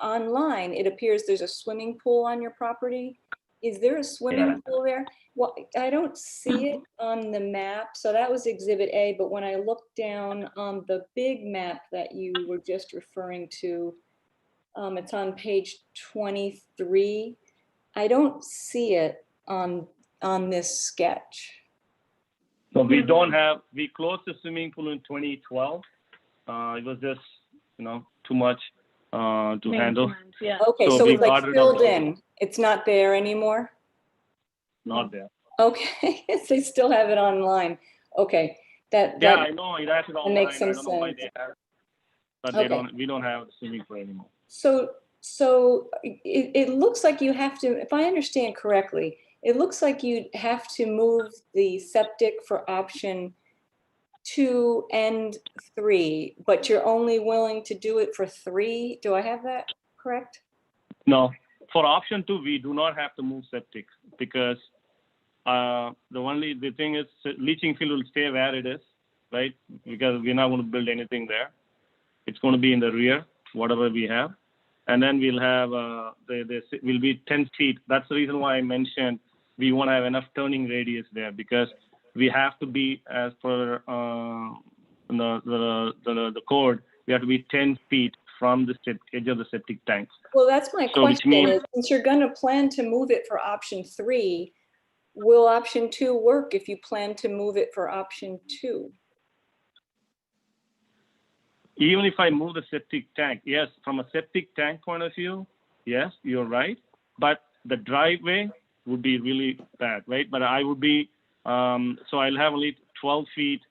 Online, it appears there's a swimming pool on your property. Is there a swimming pool there? Well, I don't see it on the map. So that was Exhibit A. But when I looked down on the big map that you were just referring to, it's on page 23. I don't see it on this sketch. So we closed the swimming pool in 2012. It was just, too much to handle. Yeah. Okay, so it's like filled in. It's not there anymore? Not there. Okay, they still have it online. Okay. I know it has it online. Makes some I don't know why sense. they have it, but we don't have the swimming pool anymore. So it looks like you have to, if I understand correctly, it looks like you have to move the septic for option 2 and 3, but you're only willing to do it for 3. Do I have that correct? No, for option 2, we do not have to move septic because the thing is leaching field will stay where it is, right? Because we're not going to build anything there. It's going to be in the rear, whatever we have. And then we'll have, will be 10 feet. That's the reason why I mentioned we want to have enough turning radius there because we have to be, as per the code, we have to be 10 feet from the edge of the septic tanks. Well, that's my question. Is, since you're going to plan to move it for option 3, will option 2 work if you plan to move it for option 2? even if I move the septic tank, yes, from a septic tank point of view, yes, you're right. But the driveway would be really bad, right? But I would be, so I'll have only 12 feet.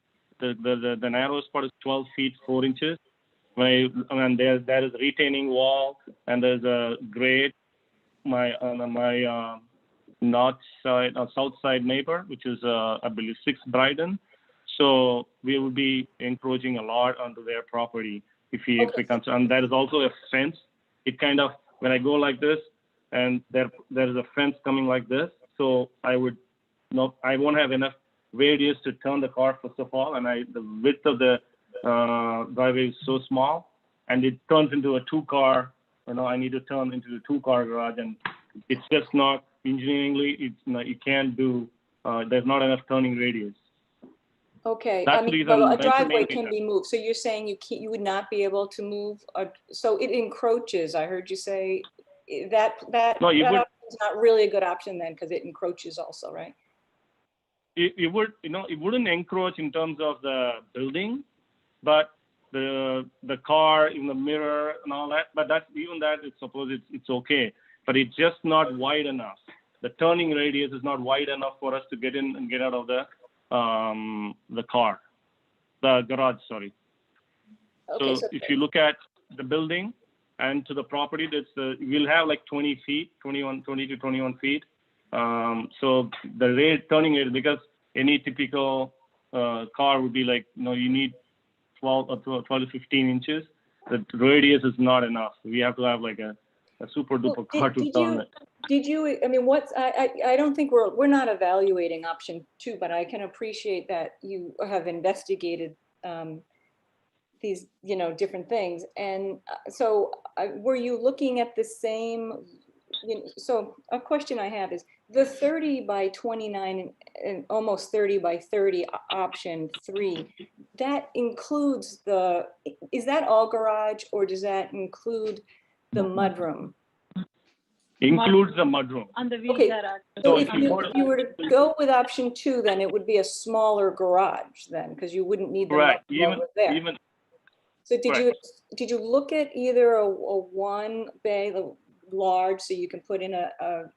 The narrow spot is 12 feet, 4 inches. When there is a retaining wall and there's a grate, my north side or south side neighbor, which is, I believe, 6 Bryden. So we will be encroaching a lot onto their property if we consider. And there is also a fence. It kind of, when I go like this, and there is a fence coming like this, so I won't have enough radius to turn the car first of all, and the width of the driveway is so small, and it turns into a 2-car. I need to turn into a 2-car garage, and it's just not engineeringly. You can't do. There's not enough turning radius. Okay, That's I mean, the but reason- a that's the driveway main can reason. be moved. So you're saying you would not be able to move, so it encroaches. I heard you say that No, you would. option's not really a good option then, because it encroaches also, right? It would, it wouldn't encroach in terms of the building, but the car in the mirror and all that. But it's okay. But it's just not wide enough. The turning radius is not wide enough for us to get in and get out of the garage. Sorry. Okay, So if you look at the building and to the property, we'll have like 20 to 21 feet. So the turning rate, because any typical car would be like, you need 12 to 15 inches. The radius is not enough. We have to have like a super duper car to turn it. Did you, I mean, I don't think we're not evaluating option 2, but I can appreciate that you have investigated these, different things. And so were you looking at the same, so a question I have is the 30 by 29 and almost 30 by 30 option 3, that includes is that all garage, or does that include the mudroom? Includes the mudroom. On the Okay, garage. so So if you were to go with option 2, then it would be a smaller garage then, because you wouldn't need the Right. mudroom over there. So did you look at either a 1 bay, large, so you can put in a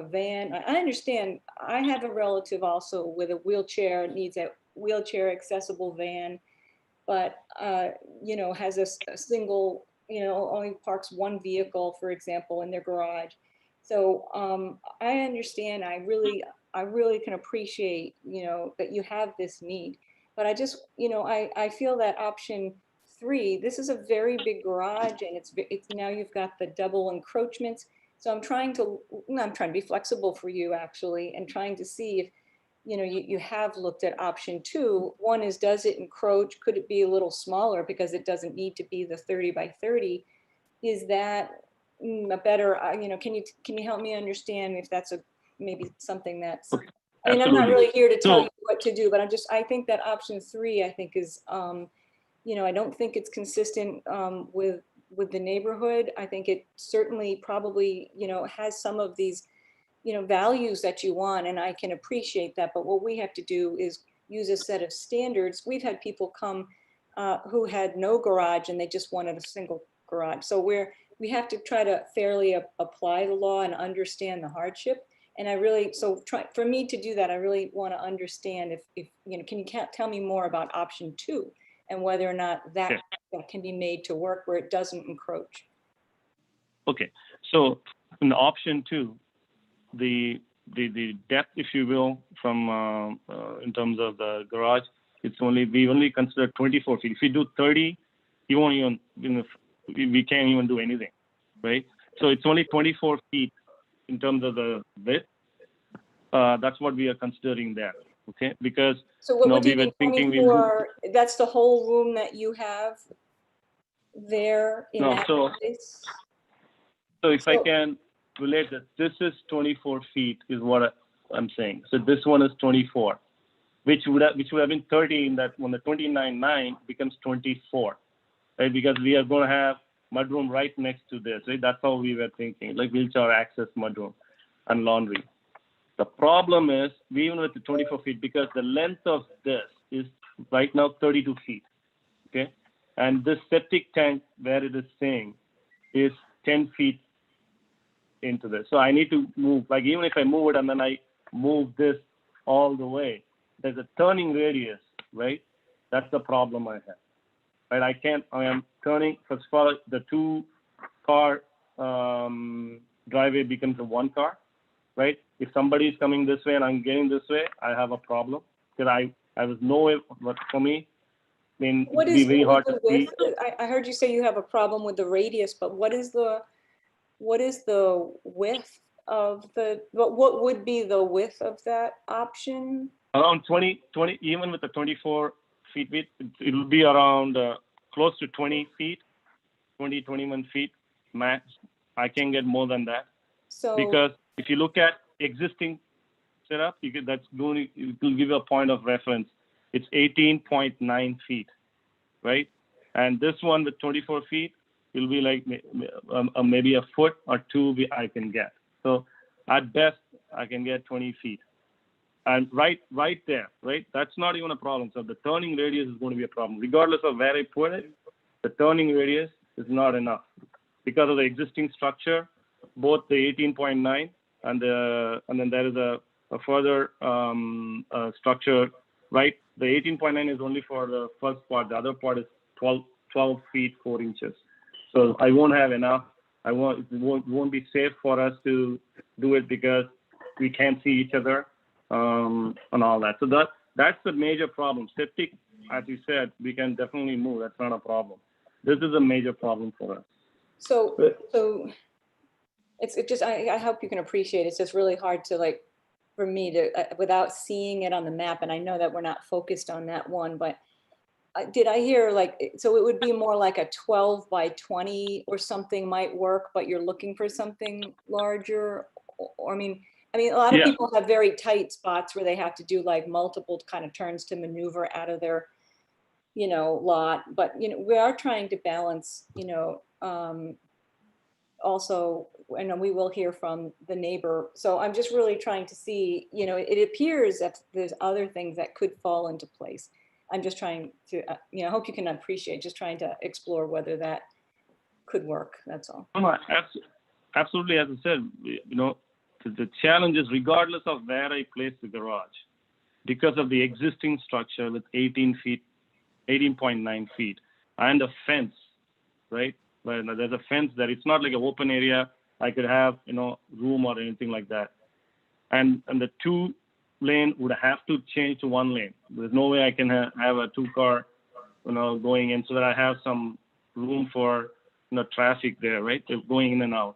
van? I understand. I have a relative also with a wheelchair, needs a wheelchair accessible van, but has a single, only parks 1 vehicle, for example, in their garage. So I understand. I really can appreciate, that you have this need. But I just, I feel that option 3, this is a very big garage, and it's now you've got the double encroachments. So I'm trying to be flexible for you, actually, and trying to see if, you have looked at option 2. One is, does it encroach? Could it be a little smaller because it doesn't need to be the 30 by 30? Is that a better, can you help me understand if that's maybe something that's, I mean, I'm not really here to tell you what to do, but I think that option 3, I think is, I don't think it's consistent with the neighborhood. I think it certainly probably, has some of these, values that you want, and I can appreciate that. But what we have to do is use a set of standards. We've had people come who had no garage and they just wanted a single garage. So we have to try to fairly apply the law and understand the hardship. And for me to do that, I really want to understand if can you tell me more about option 2 and whether or not that can be made to work where it doesn't encroach. Okay, so in option 2, the depth, if you will, from in terms of the garage, we only consider 24 feet. If you do 30, you won't even, we can't even do anything, right? So it's only 24 feet in terms of the width. That's what we are considering there, okay? Because so what we were thinking 24, that's the whole room that you have there in that place? So if I can relate that, this is 24 feet is what I'm saying. So this one is 24, which would have been 30 in that when the 29.9 becomes 24, right? Because we are going to have mudroom right next to this, right? That's how we were thinking, like wheelchair access mudroom and laundry. The problem is, even with the 24 feet, because the length of this is right now 32 feet, okay? And this septic tank where it is saying is 10 feet into this. So I need to move, like even if I move it and then I move this all the way, there's a turning radius, right? That's the problem I have. Right? I am turning, first of all, the 2-car driveway becomes a 1-car, right? If somebody is coming this way and I'm getting this way, I have a problem because I was no way, but for me, I mean, What it'd be is very hard to see. I heard you say you have a problem with the radius, but what is the width of what would be the width of that option? Around 20, even with the 24 feet width, it will be around close to 20 feet, 20, 21 feet max. I can get more than that. So because if you look at existing setup, it will give you a point of reference. It's 18.9 feet, right? And this one with 24 feet will be like maybe a foot or 2 I can get. So at best, I can get 20 feet. And right there, right? That's not even a problem. So the turning radius is going to be a problem. Regardless of where I put it, the turning radius is not enough. Because of the existing structure, both the 18.9 and then there is a further structure, right? The 18.9 is only for the first part. The other part is 12 feet 4 inches. So I won't have enough. It won't be safe for us to do it because we can't see each other and all that. So that's the major problem. Septic, as you said, we can definitely move. That's not a problem. This is a major problem for us. So it's just, I hope you can appreciate it's just really hard to for me to, without seeing it on the map, and I know that we're not focused on that one, but did I hear so it would be more like a 12 by 20 or something might work, but you're looking for something larger? Or I mean, a lot of people have very tight spots where they have to do multiple kind of turns to maneuver out of their, lot, but, we are trying to balance, also, and we will hear from the neighbor. So I'm just really trying to see, it appears that there's other things that could fall into place. I'm just trying to, I hope you can appreciate, just trying to explore whether that could work. That's all. No, absolutely. As I said, the challenge is regardless of where I place the garage, because of the existing structure with 18.9 feet and a fence, right? Where there's a fence there. It's not like an open area. I could have, room or anything like that. And the 2-lane would have to change to 1 lane. There's no way I can have a 2-car, going in so that I have some room for, traffic there, right? They're going in and out.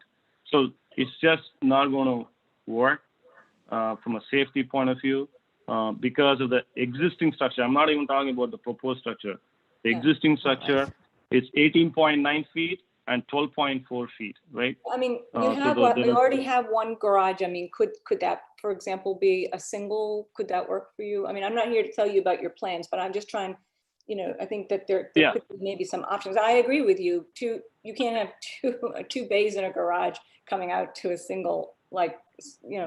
So it's just not going to work from a safety point of view because of the existing structure. I'm not even talking about the proposed structure. The existing structure is 18.9 feet and 12.4 feet, right? I mean, you already have 1 garage. I mean, could that, for example, be a single? Could that work for you? I mean, I'm not here to tell you about your plans, but I'm just trying, I think that there could be maybe some options. I agree with you. You can't have two bays in a garage coming out to a single,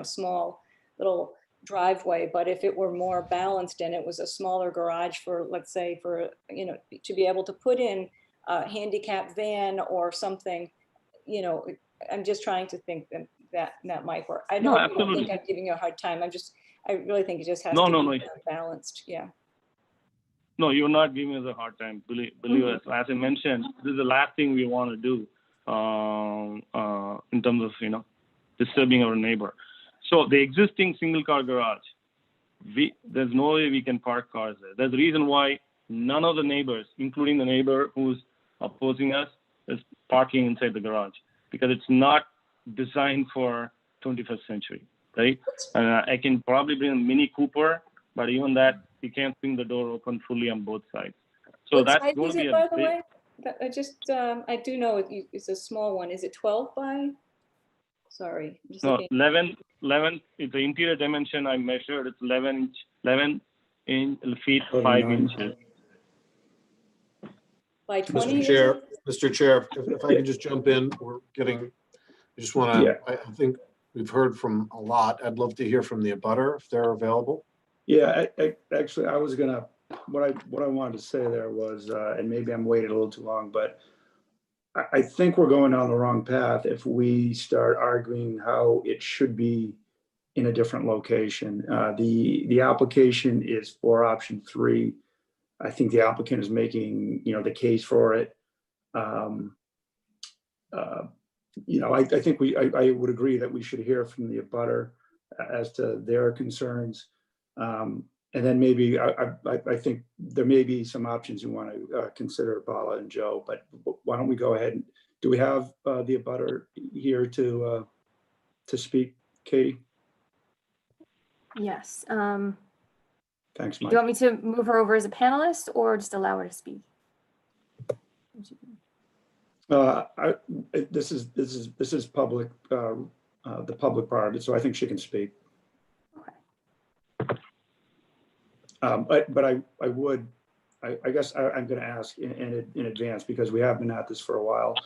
small little driveway. But if it were more balanced and it was a smaller garage for, let's say, to be able to put in a handicap van or something, I'm just trying to think that might work. I don't think I'm giving you a hard time. I really think it just has to be balanced. Yeah. No, you're not giving us a hard time. Believe us. As I mentioned, this is the last thing we want to do in terms of, disturbing our neighbor. So the existing single-car garage, there's no way we can park cars there. There's a reason why none of the neighbors, including the neighbor who's opposing us, is parking inside the garage because it's not designed for 21st century, right? I can probably bring a Mini Cooper, but even that, you can't swing the door open fully on both sides. So what that's size going is to be it, by the way? I do know it's a small one. Is it 12 by? Sorry. No, 11 is the interior dimension I measured. It's 11 feet 5 inches. By 20? Mr. Chair, if I could just jump in, I think we've heard from a lot. I'd love to hear from the abutter if they're available. Yeah, actually, I was going to what I wanted to say there was, and maybe I'm waiting a little too long, but I think we're going down the wrong path if we start arguing how it should be in a different location. The application is for option 3. I think the applicant is making, the case for it. I think I would agree that we should hear from the abutter as to their concerns. And then maybe I think there may be some options you want to consider, Bala and Joe, but why don't we go ahead? Do we have the abutter here to speak, Katie? Yes. Thanks, Do Mike. you want me to move her over as a panelist or just allow her to speak? This is public, the public part of it, so I think she can speak. Okay. But I guess I'm going to ask in advance, because we have been at this for a while,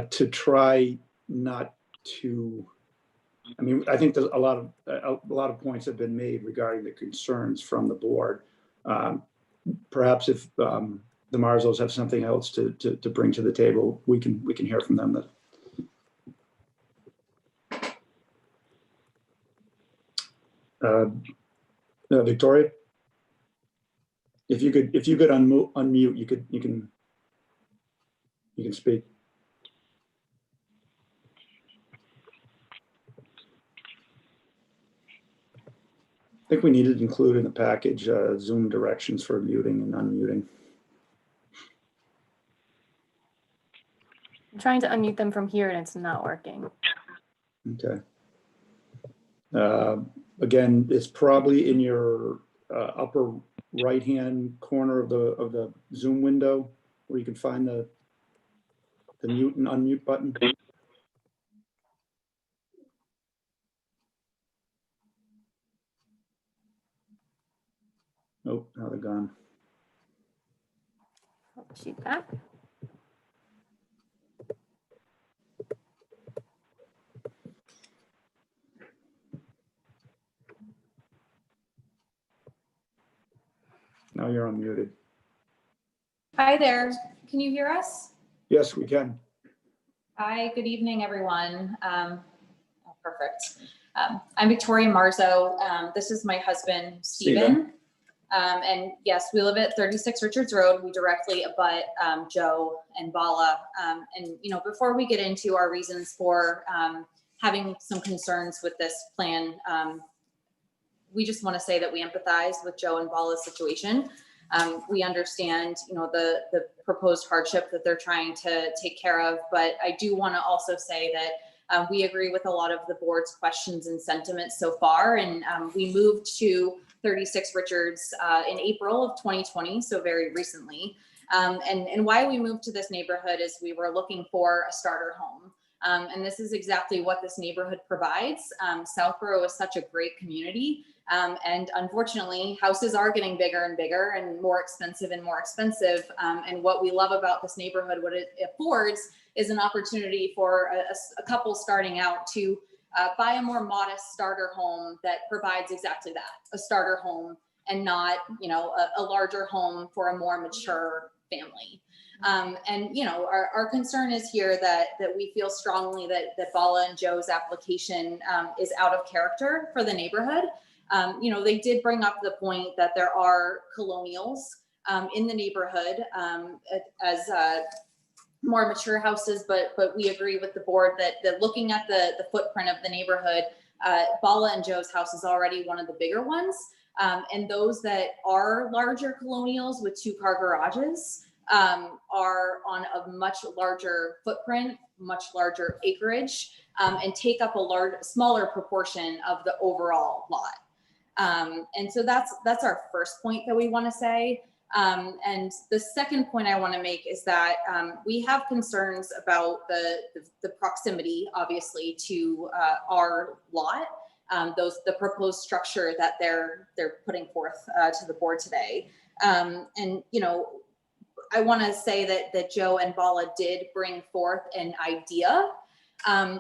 to try not to. I mean, I think there's a lot of points have been made regarding the concerns from the board. Perhaps if the Marzos have something else to bring to the table, we can hear from them. Victoria, if you could unmute, you can speak. I think we need to include in the package Zoom directions for muting and unmuting. I'm trying to unmute them from here and it's not working. Okay. Again, it's probably in your upper right-hand corner of the Zoom window where you can find the mute and unmute button. Nope, now they're gone. Sheet back. Now you're unmuted. Hi there. Can you hear us? Yes, we can. Hi, good evening, everyone. Perfect. I'm Victoria Marzo. This is my husband, Stephen. And yes, we live at 36 Richards Road. We directly abut Joe and Bala. And, before we get into our reasons for having some concerns with this plan, we just want to say that we empathize with Joe and Bala's situation. We understand, the proposed hardship that they're trying to take care of, but I do want to also say that we agree with a lot of the board's questions and sentiments so far. And we moved to 36 Richards in April of 2020, so very recently. And why we moved to this neighborhood is we were looking for a starter home. And this is exactly what this neighborhood provides. Southborough is such a great community. And unfortunately, houses are getting bigger and bigger and more expensive and more expensive. And what we love about this neighborhood, what it affords, is an opportunity for a couple starting out to buy a more modest starter home that provides exactly that, a starter home, and not, a larger home for a more mature family. And our concern is here that we feel strongly that Bala and Joe's application is out of character for the neighborhood. They did bring up the point that there are colonials in the neighborhood as more mature houses, but we agree with the board that looking at the footprint of the neighborhood, Bala and Joe's house is already one of the bigger ones. And those that are larger colonials with 2-car garages are on a much larger footprint, much larger acreage, and take up a smaller proportion of the overall lot. And so that's our first point that we want to say. And the second point I want to make is that we have concerns about the proximity, obviously, to our lot, the proposed structure that they're putting forth to the board today. And I want to say that Joe and Bala did bring forth an idea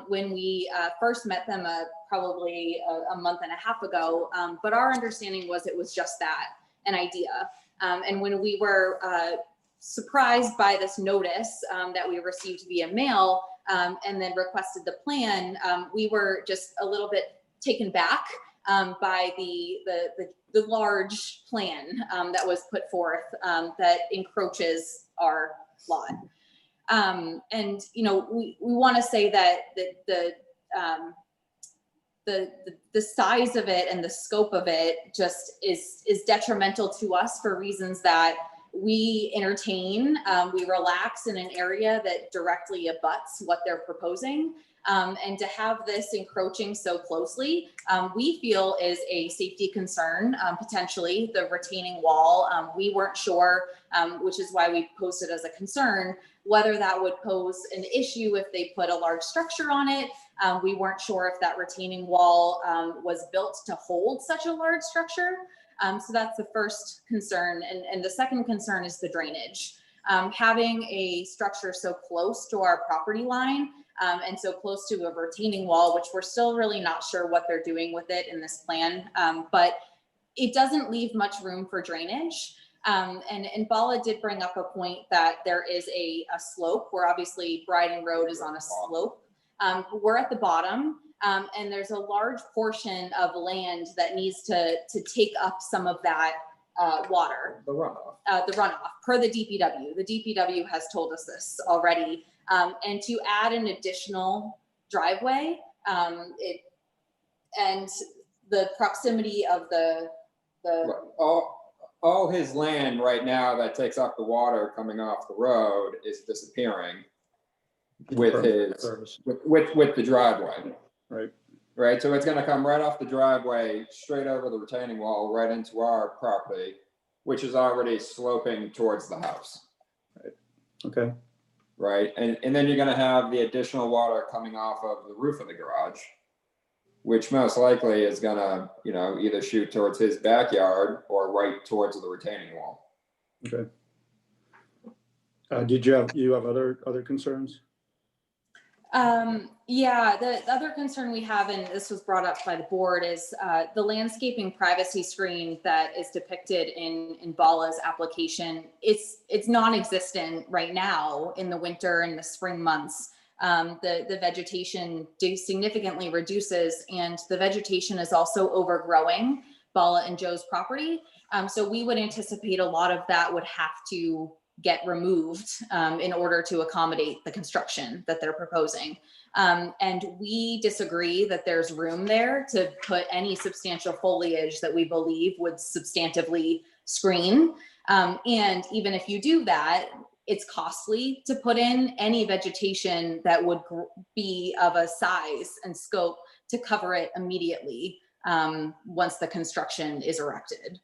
when we first met them probably a month and a half ago. But our understanding was it was just that, an idea. And when we were surprised by this notice that we received via mail and then requested the plan, we were just a little bit taken back by the large plan that was put forth that encroaches our lot. And you know, we want to say that the size of it and the scope of it just is detrimental to us for reasons that we entertain. We relax in an area that directly abuts what they're proposing. And to have this encroaching so closely, we feel is a safety concern, potentially the retaining wall. We weren't sure, which is why we posed it as a concern, whether that would pose an issue if they put a large structure on it. We weren't sure if that retaining wall was built to hold such a large structure. So that's the first concern. And the second concern is the drainage. Having a structure so close to our property line and so close to a retaining wall, which we're still really not sure what they're doing with it in this plan, but it doesn't leave much room for drainage. And Bala did bring up a point that there is a slope where obviously Bryden Road is on a slope. We're at the bottom, and there's a large portion of land that needs to take up some of that water. The runoff. The runoff per the DPW. The DPW has told us this already. And to add an additional driveway, and the proximity of the All his land right now that takes up the water coming off the road is disappearing with his with the driveway. Right. So it's going to come right off the driveway, straight over the retaining wall, right into our property, which is already sloping towards the house. Right. Okay. Right. And then you're going to have the additional water coming off of the roof of the garage, which most likely is going to, you know, either shoot towards his backyard or right towards the retaining wall. Okay. Did you have other concerns? Yeah, the other concern we have, and this was brought up by the board, is the landscaping privacy screen that is depicted in Bala's application. It's non-existent right now in the winter and the spring months. The vegetation significantly reduces, and the vegetation is also overgrowing Bala and Joe's property. So we would anticipate a lot of that would have to get removed in order to accommodate the construction that they're proposing. And we disagree that there's room there to put any substantial foliage that we believe would substantively screen. And even if you do that, it's costly to put in any vegetation that would be of a size and scope to cover it immediately once the construction is erected.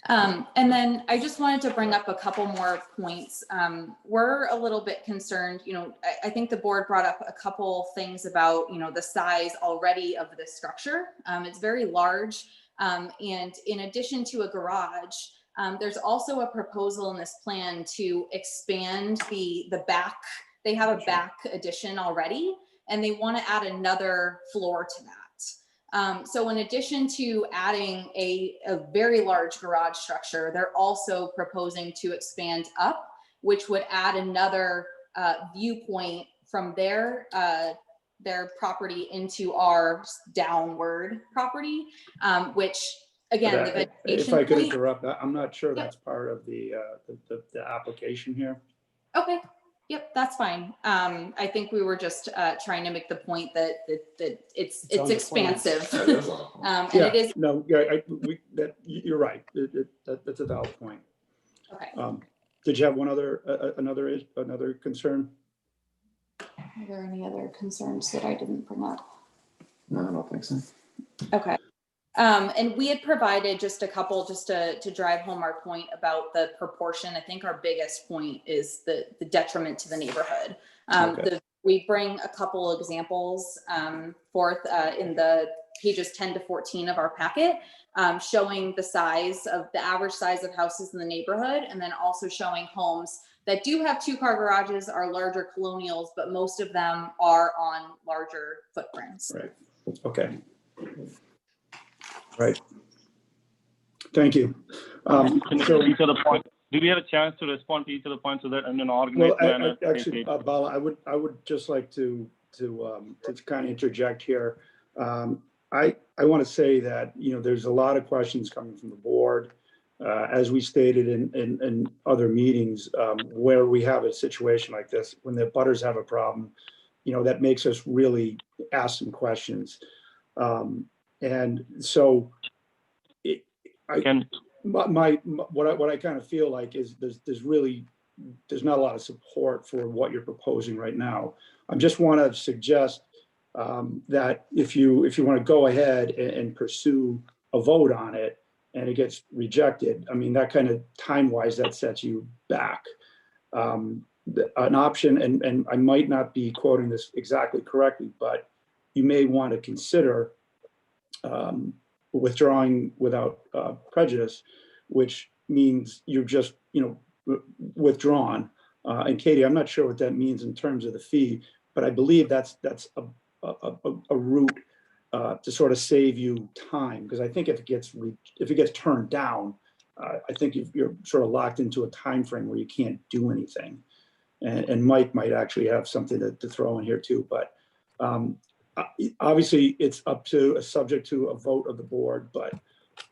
And then I just wanted to bring up a couple more points. We're a little bit concerned, you know, I think the board brought up a couple things about, you know, the size already of this structure. It's very large. And in addition to a garage, there's also a proposal in this plan to expand the back. They have a back addition already, and they want to add another floor to that. So in addition to adding a very large garage structure, they're also proposing to expand up, which would add another viewpoint from their property into our downward property, which again, the vegetation. If I could interrupt, I'm not sure that's part of the application here. Okay. Yep, that's fine. I think we were just trying to make the point that it's expansive. And yeah, it is. No, yeah, you're right. That's a valid point. Okay. Did you have one another concern? Are there any other concerns that I didn't bring up? No, I don't think so. Okay. And we had provided just a couple just to drive home our point about the proportion. I think our biggest point is the detriment to the neighborhood. We bring a couple examples forth in the pages 10 to 14 of our packet, showing the size of the average size of houses in the neighborhood, and then also showing homes that do have 2-car garages, are larger colonials, but most of them are on larger footprints. Right. Okay. Right. Thank you. Can you So, each of the points? Did we have a chance to respond to each of the points so that in an organized well, manner? actually, Bala, I would just like to kind of interject here. I want to say that, you know, there's a lot of questions coming from the board, as we stated in other meetings, where we have a situation like this, when the butters have a problem, you know, that makes us really ask some questions. And so what I kind of feel like is there's not a lot of support for what you're proposing right now. I just want to suggest that if you want to go ahead and pursue a vote on it and it gets rejected, I mean, that kind of time-wise, that sets you back. An option, and I might not be quoting this exactly correctly, but you may want to consider withdrawing without prejudice, which means you're just, you know, withdrawn. And Katie, I'm not sure what that means in terms of the fee, but I believe that's a route to sort of save you time, because I think if it gets turned down, I think you're sort of locked into a time frame where you can't do anything. And Mike might actually have something to throw in here too, but obviously it's subject to a vote of the board, but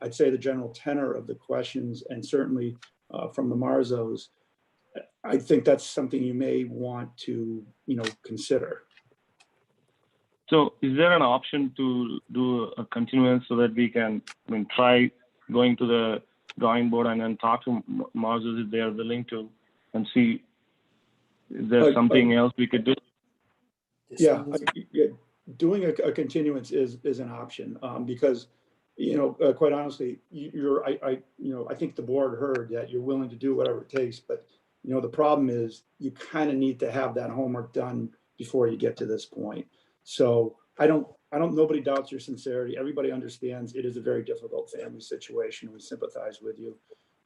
I'd say the general tenor of the questions, and certainly from the Marzos, I think that's something you may want to, you know, consider. So is there an option to do a continuance so that we can, I mean, try going to the drawing board and then talk to Marzos if they are willing to, and see is there something else we could do? Yeah, doing a continuance is an option, because, you know, quite honestly, I think the board heard that you're willing to do whatever it takes, but, you know, the problem is you kind of need to have that homework done before you get to this point. So nobody doubts your sincerity. Everybody understands it is a very difficult family situation. We sympathize with you.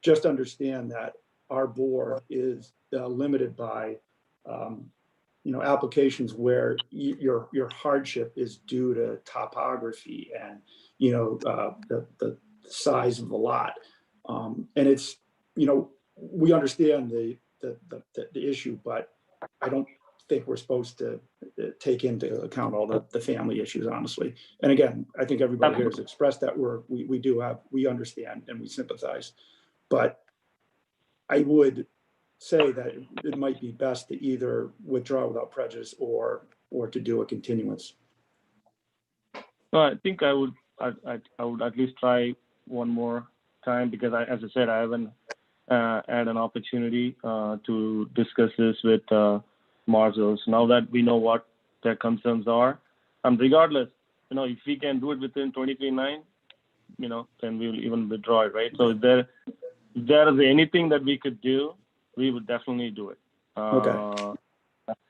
Just understand that our board is limited by, you know, applications where your hardship is due to topography and, you know, the size of the lot. And it's, you know, we understand the issue, but I don't think we're supposed to take into account all the family issues, honestly. And again, I think everybody here has expressed that we understand and we sympathize, but I would say that it might be best to either withdraw without prejudice or to do a continuance. No, I think I would at least try one more time, because as I said, I haven't had an opportunity to discuss this with Marzos. Now that we know what their concerns are, and regardless, you know, if we can do it within 23/9, you know, then we will even withdraw it, right? So if there is anything that we could do, we would definitely do it. Okay.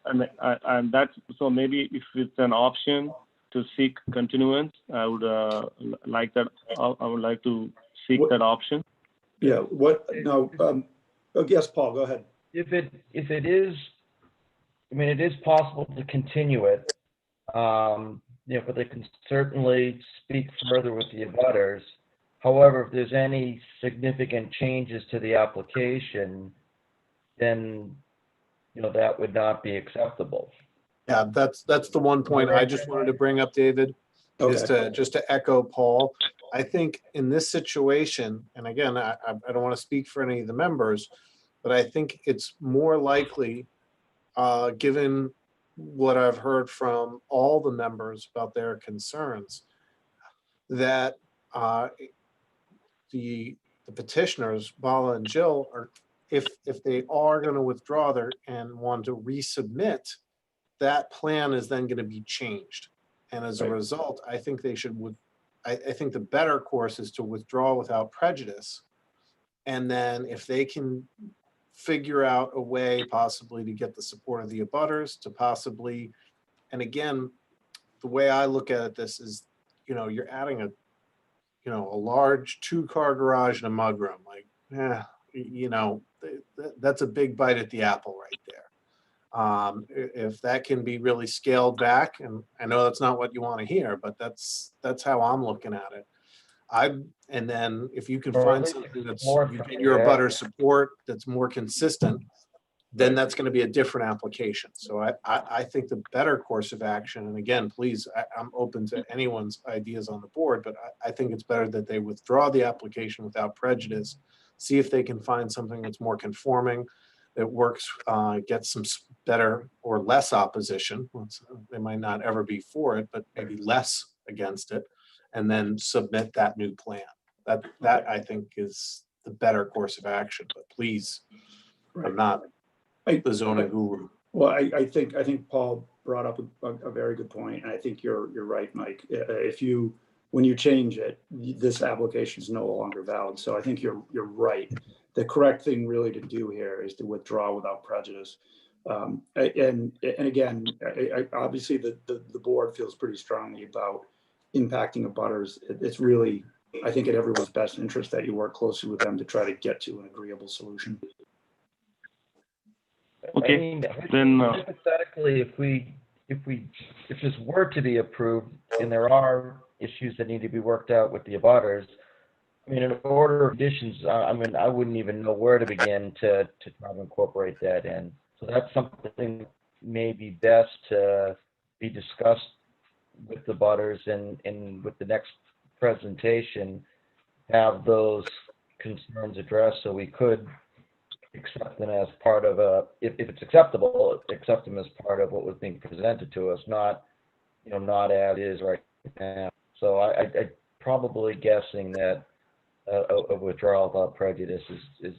And that's, so maybe if it's an option to seek continuance, I would like that. I would like to seek that option. Yeah. What? No. Yes, Paul. Go ahead. If it is, I mean, it is possible to continue it. You know, but they can certainly speak further with the abutters. However, if there's any significant changes to the application, then, you know, that would not be acceptable. Yeah, that's the one point I just wanted to bring up, David, is just to echo Paul. I think in this situation, and again, I don't want to speak for any of the members, but I think it's more likely, given what I've heard from all the members about their concerns, that the petitioners, Bala and Jill, are, if they are going to withdraw and want to resubmit, that plan is then going to be changed. And as a result, I think they should, I think the better course is to withdraw without prejudice. And then if they can figure out a way possibly to get the support of the abutters to possibly, and again, the way I look at this is, you know, you're adding a large 2-car garage and a mudroom. Like, you know, that's a big bite at the apple right there. If that can be really scaled back, and I know that's not what you want to hear, but that's how I'm looking at it. And then if you can Or at find least something that's, explore you some get of your the butter areas. support that's more consistent, then that's going to be a different application. So I think the better course of action, and again, please, I'm open to anyone's ideas on the board, but I think it's better that they withdraw the application without prejudice, see if they can find something that's more conforming, that works, get some better or less opposition. They might not ever be for it, but maybe less against it, and then submit that new plan. That I think is the better course of action, but please, I'm not the zoning guru. Well, I think Paul brought up a very good point, and I think you're right, Mike. When you change it, this application is no longer valid. So I think you're right. The correct thing really to do here is to withdraw without prejudice. And again, obviously the board feels pretty strongly about impacting abutters. It's really, I think, in everyone's best interest that you work closely with them to try to get to an agreeable solution. Okay, I mean, then hypothetically, if this were to be approved and there are issues that need to be worked out with the abutters, I mean, in order of conditions, I mean, I wouldn't even know where to begin to try to incorporate that in. So that's something maybe best to be discussed with the abutters and with the next presentation, have those concerns addressed so we could accept them as part of if it's acceptable, accept them as part of what was being presented to us, not as is right now. So I probably guessing that a withdrawal without prejudice is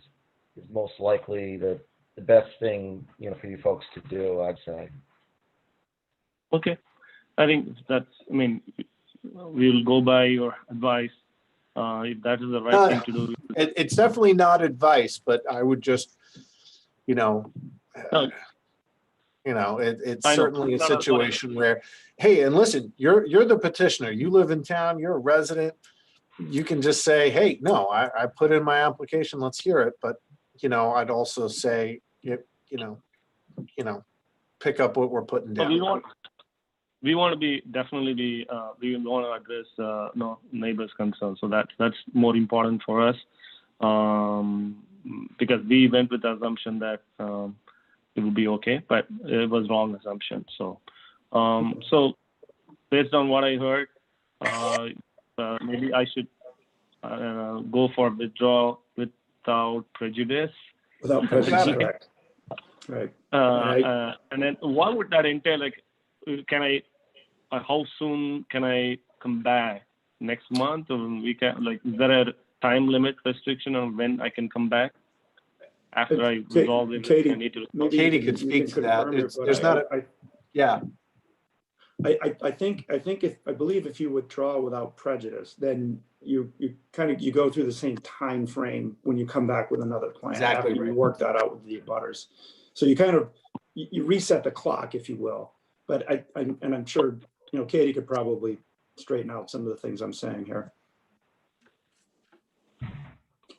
most likely the best thing, for you folks to do, I'd say. Okay, I think that's, I mean, we'll go by your advice. If that is the right thing to do. It's definitely not advice, but I would just, it's certainly a situation where, hey, and listen, you're the petitioner. You live in town. You're a resident. You can just say, hey, no, I put in my application. Let's hear it. But I'd also say, pick up what we're putting down. We want to definitely we want to address neighbors' concerns. So that's more important for us, because we went with the assumption that it would be okay, but it was wrong assumption. So so based on what I heard, maybe I should go for withdrawal without prejudice. Without prejudice, correct. Right. And then what would that entail? Like, can I? How soon can I come back? Next month, or we can? Like, is there a time limit restriction on when I can come back after I resolve it? Katie, Katie could speak to that. There's not. Yeah. I believe if you withdraw without prejudice, then you go through the same time frame when you come back with another plan. Exactly. After you work that out with the abutters. So you reset the clock, if you will. But I'm sure Katie could probably straighten out some of the things I'm saying here.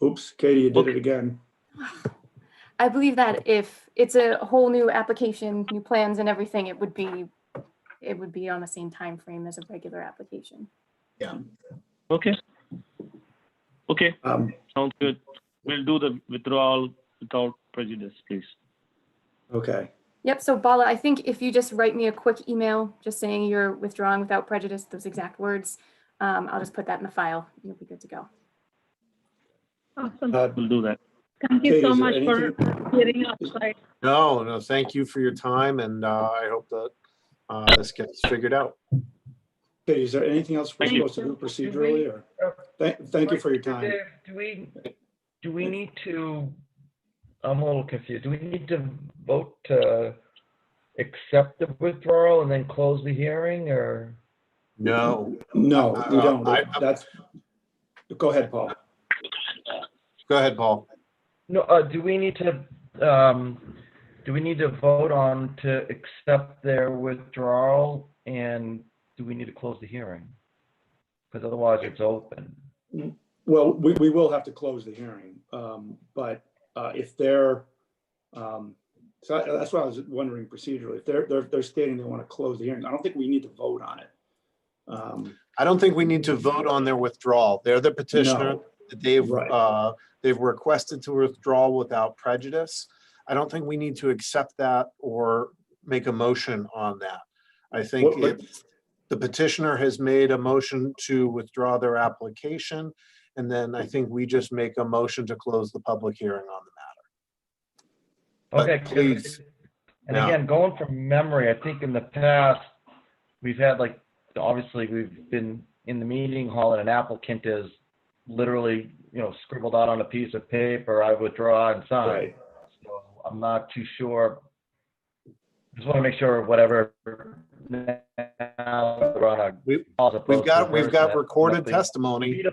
Oops, Katie, you did it again. I believe that if it's a whole new application, new plans and everything, it would be on the same time frame as a regular application. Yeah. Okay. Sounds good. We'll do the withdrawal without prejudice, please. Okay. Yep. So Bala, I think if you just write me a quick email, just saying you're withdrawing without prejudice, those exact words, I'll just put that in the file. You'll be good to go. Awesome. We'll do that. Thank you Katie, so is there much for hearing us. No, thank you for your time, and I hope that this gets figured out. Katie, is there anything else we're supposed to do procedurally? Thank you for your time. Do we need to? I'm a little confused. Do we need to vote to accept the withdrawal and then close the hearing, or? No, we don't. Go ahead, Paul. Go ahead, Paul. No. Do we need to vote on to accept their withdrawal, and do we need to close the hearing? Because otherwise, it's open. Well, we will have to close the hearing, but if they're, so that's why I was wondering procedurally, if they're stating they want to close the hearing, I don't think we need to vote on it. I don't think we need to vote on their withdrawal. They're the petitioner. No. They've requested to withdraw without prejudice. I don't think we need to accept that or make a motion on that. I think if the petitioner has made a motion to withdraw their application, and then I think we just make a motion to close the public hearing on the matter. Okay, But please. And Yeah. again, going from memory, I think in the past, we've had like, obviously, we've been in the meeting hall and an applicant is literally, scribbled out on a piece of paper, I withdraw and sign. Right. So I'm not too sure. Just want to make sure whatever. We've got recorded testimony.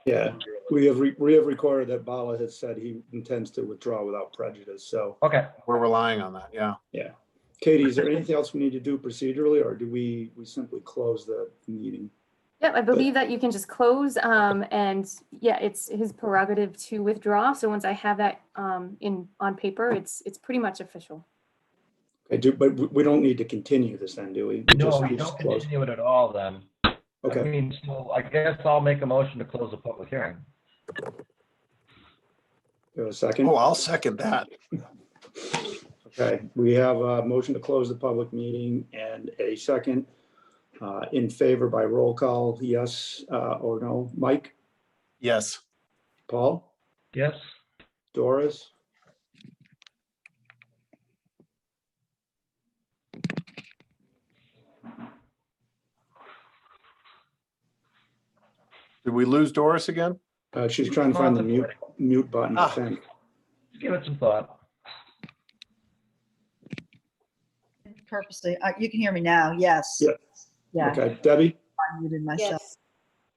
Yeah, we have recorded that Bala has said he intends to withdraw without prejudice, so. Okay. We're relying on that, yeah. Yeah. Katie, is there anything else we need to do procedurally, or do we simply close the meeting? Yeah, I believe that you can just close, and yeah, it's his prerogative to withdraw. So once I have that on paper, it's pretty much official. Okay, but we don't need to continue this then, do we? No, We you just don't close. continue it at all then. Okay. I mean, so I guess I'll make a motion to close the public hearing. You have a second? Oh, I'll second that. Okay, we have a motion to close the public meeting and a second. In favor by roll call, yes or no. Mike? Yes. Paul? Yes. Doris? Did we lose Doris again? She's trying to find the mute button, I think. Just give it some thought. Purposely, you can hear me now, yes. Yeah. Yeah. Okay, Debbie? I muted myself.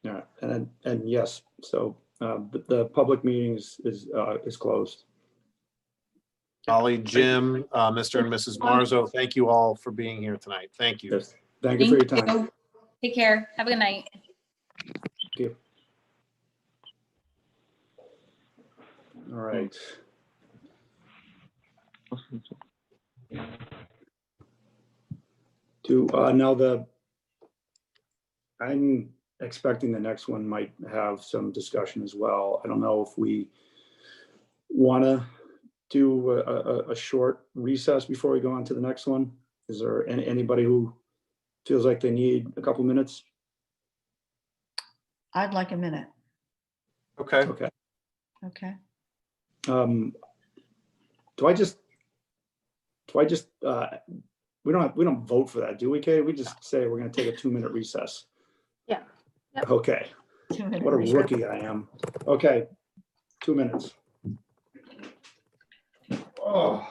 Yeah, and yes, so the public meeting is closed. Holly, Jim, Mr. and Mrs. Marzo, thank you all for being here tonight. Thank you. Yes. Thank you for your time. Take care. Have a good night. Thank you. All right. I'm expecting the next one might have some discussion as well. I don't know if we want to do a short recess before we go on to the next one. Is there anybody who feels like they need a couple minutes? I'd like a minute. Okay. Okay. Okay. We don't vote for that, do we, Kay? We just say we're going to take a 2-minute recess. Yeah. Yep. Okay. 2-minute What a recess. rookie I am. Okay, 2 minutes. Oh.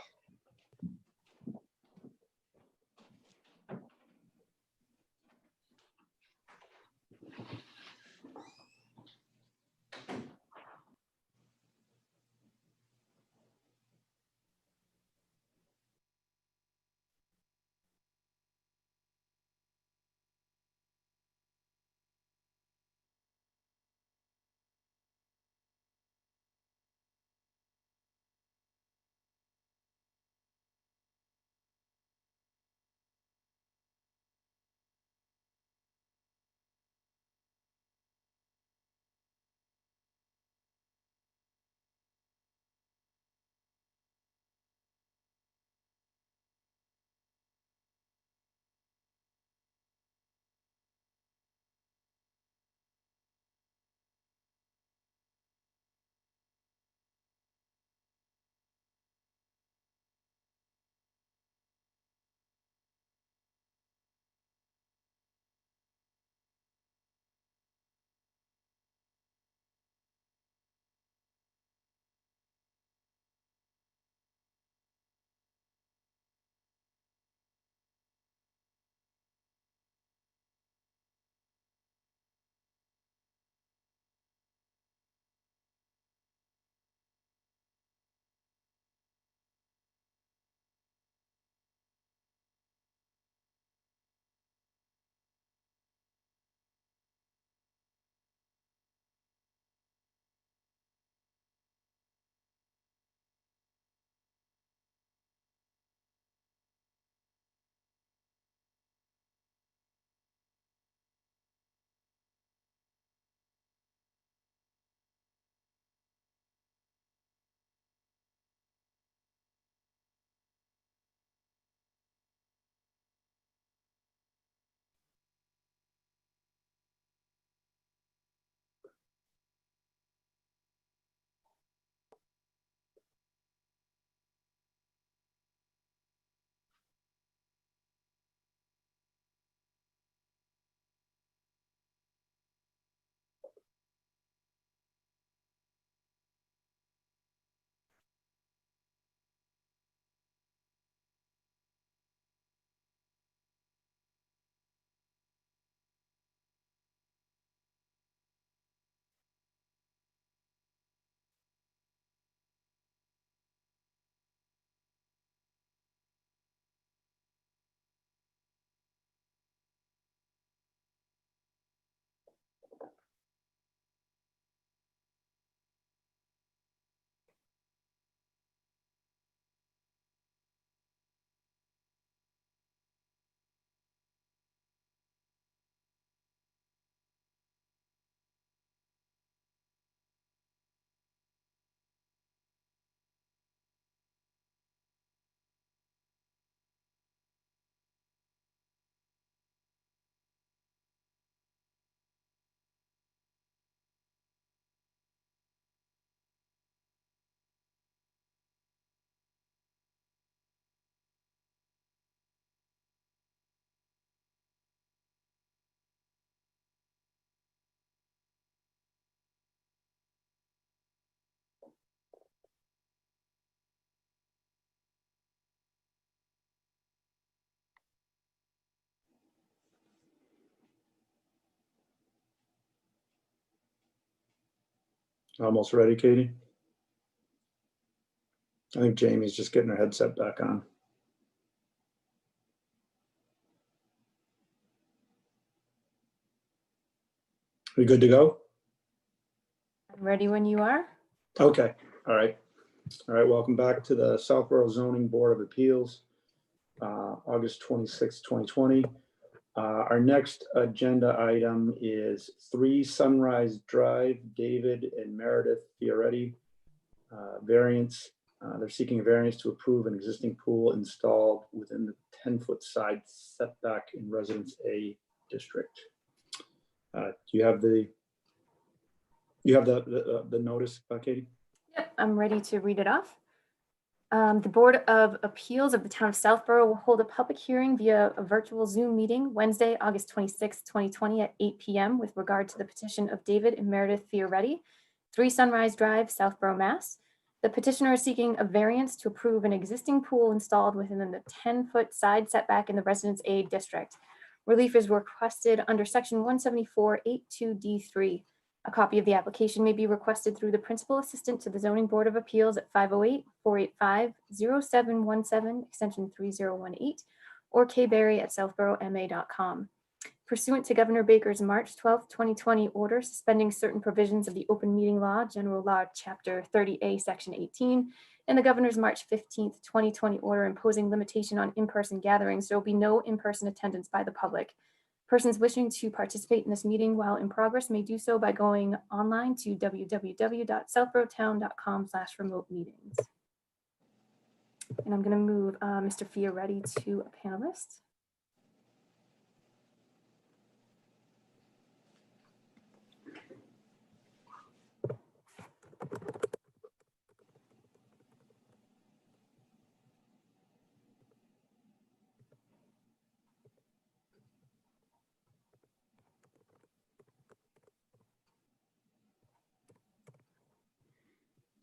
Almost ready, Katie? I think Jamie's just getting her headset back on. We good to go? I'm ready when you are. Okay, all right. All right, welcome back to the Southborough Zoning Board of Appeals, August 26, 2020. Our next agenda item is 3 Sunrise Drive, David and Meredith Fioretti. Variance. They're seeking a variance to approve an existing pool installed within the 10-foot side setback in Residence A district. Do you have the notice, Katie? Yep, I'm ready to read it off. The Board of Appeals of the Town of Southborough will hold a public hearing via a virtual Zoom meeting Wednesday, August 26, 2020 at 8 p.m. with regard to the petition of David and Meredith Fioretti, 3 Sunrise Drive, Southborough, Mass. The petitioner is seeking a variance to approve an existing pool installed within the 10-foot side setback in the Residence A district. Relief is requested under Section 174(82)(d)(3). A copy of the application may be requested through the principal assistant to the Zoning Board of Appeals at 508-485-0717, extension 3018, or kberry@southboroughma.com. Pursuant to Governor Baker's March 12, 2020 order suspending certain provisions of the Open Meeting Law, General Law, Chapter 30A, Section 18, and the Governor's March 15, 2020 order imposing limitation on in-person gatherings, there will be no in-person attendance by the public. Persons wishing to participate in this meeting while in progress may do so by going online to www.southboroughtown.com/remote meetings. And I'm going to move Mr. Fioretti to a panelist.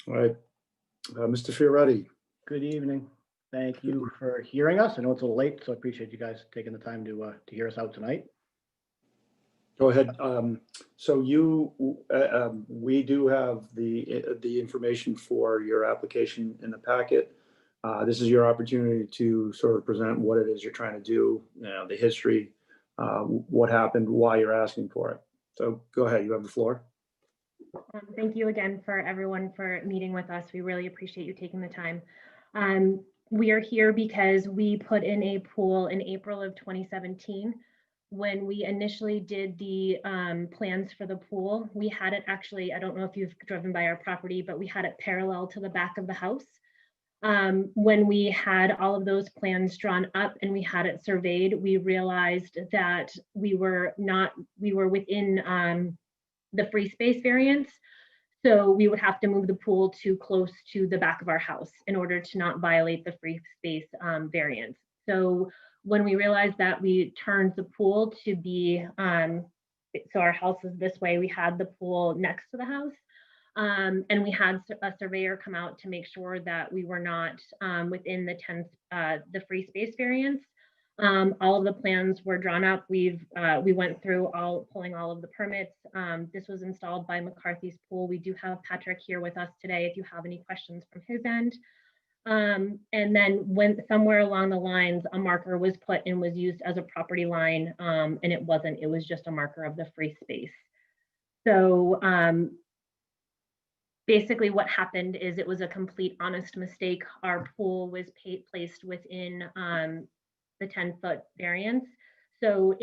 All right, Mr. Fioretti. Good evening. Thank you for hearing us. I know it's a little late, so I appreciate you guys taking the time to hear us out tonight. Go ahead. So we do have the information for your application in the packet. This is your opportunity to sort of present what it is you're trying to do, the history, what happened, why you're asking for it. So go ahead, you have the floor. Thank you again for everyone for meeting with us. We really appreciate you taking the time. We are here because we put in a pool in April of 2017. When we initially did the plans for the pool, we had it actually, I don't know if you've driven by our property, but we had it parallel to the back of the house. When we had all of those plans drawn up and we had it surveyed, we realized that we were within the free space variance. So we would have to move the pool too close to the back of our house in order to not violate the free space variance. So when we realized that, we turned the pool to be, so our house is this way, we had the pool next to the house. And we had a surveyor come out to make sure that we were not within the free space variance. All of the plans were drawn up. We went through pulling all of the permits. This was installed by McCarthy's Pool. We do have Patrick here with us today if you have any questions from his end. And then when somewhere along the lines, a marker was put and was used as a property line, and it wasn't, it was just a marker of the free space. So basically what happened is it was a complete honest mistake. Our pool was placed within the 10-foot variance. So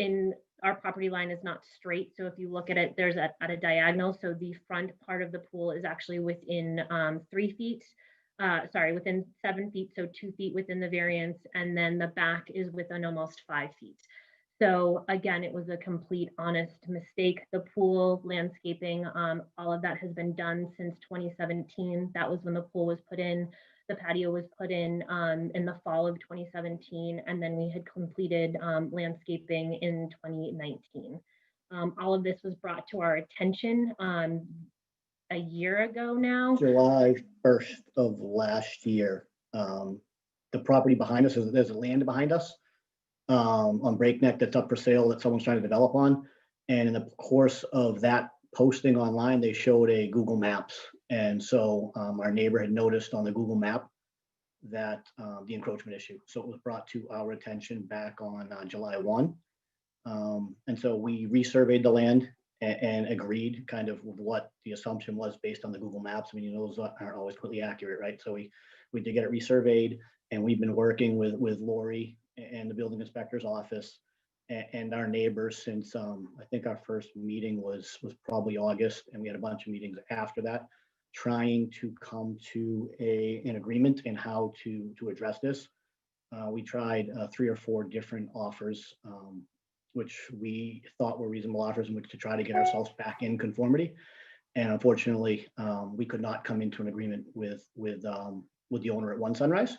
our property line is not straight. So if you look at it, there's at a diagonal. So the front part of the pool is actually within 3 feet. Within 7 feet, so 2 feet within the variance, and then the back is within almost 5 feet. So again, it was a complete honest mistake. The pool, landscaping, all of that has been done since 2017. That was when the pool was put in. The patio was put in the fall of 2017, and then we had completed landscaping in 2019. All of this was brought to our attention a year ago now. July 1st of last year. The property behind us, there's a land behind us on Breakneck that's up for sale that someone's trying to develop on. And in the course of that posting online, they showed a Google Maps. And so our neighbor had noticed on the Google map that the encroachment issue. So it was brought to our attention back on July 1. And so we resurveyed the land and agreed kind of with what the assumption was based on the Google Maps. I mean, those aren't always completely accurate, right? So we did get it resurveyed, and we've been working with Lori and the building inspector's office and our neighbors since I think our first meeting was probably August, and we had a bunch of meetings after that, trying to come to an agreement in how to address this. We tried 3 or 4 different offers, which we thought were reasonable offers in which to try to get ourselves back in conformity. And unfortunately, we could not come into an agreement with the owner at One Sunrise.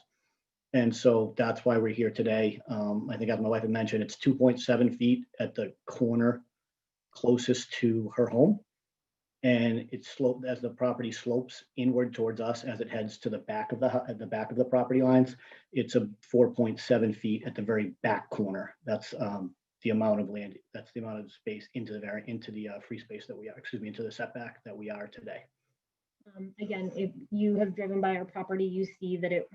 And so that's why we're here today. I think as my wife had mentioned, it's 2.7 feet at the corner closest to her home. And it's sloped as the property slopes inward towards us as it heads to the back of the property lines. It's a 4.7 feet at the very back corner. That's the amount of land. That's the amount of space into the free space that we are. Excuse me, into the setback that we are today. Again, if you have driven by our property, you see that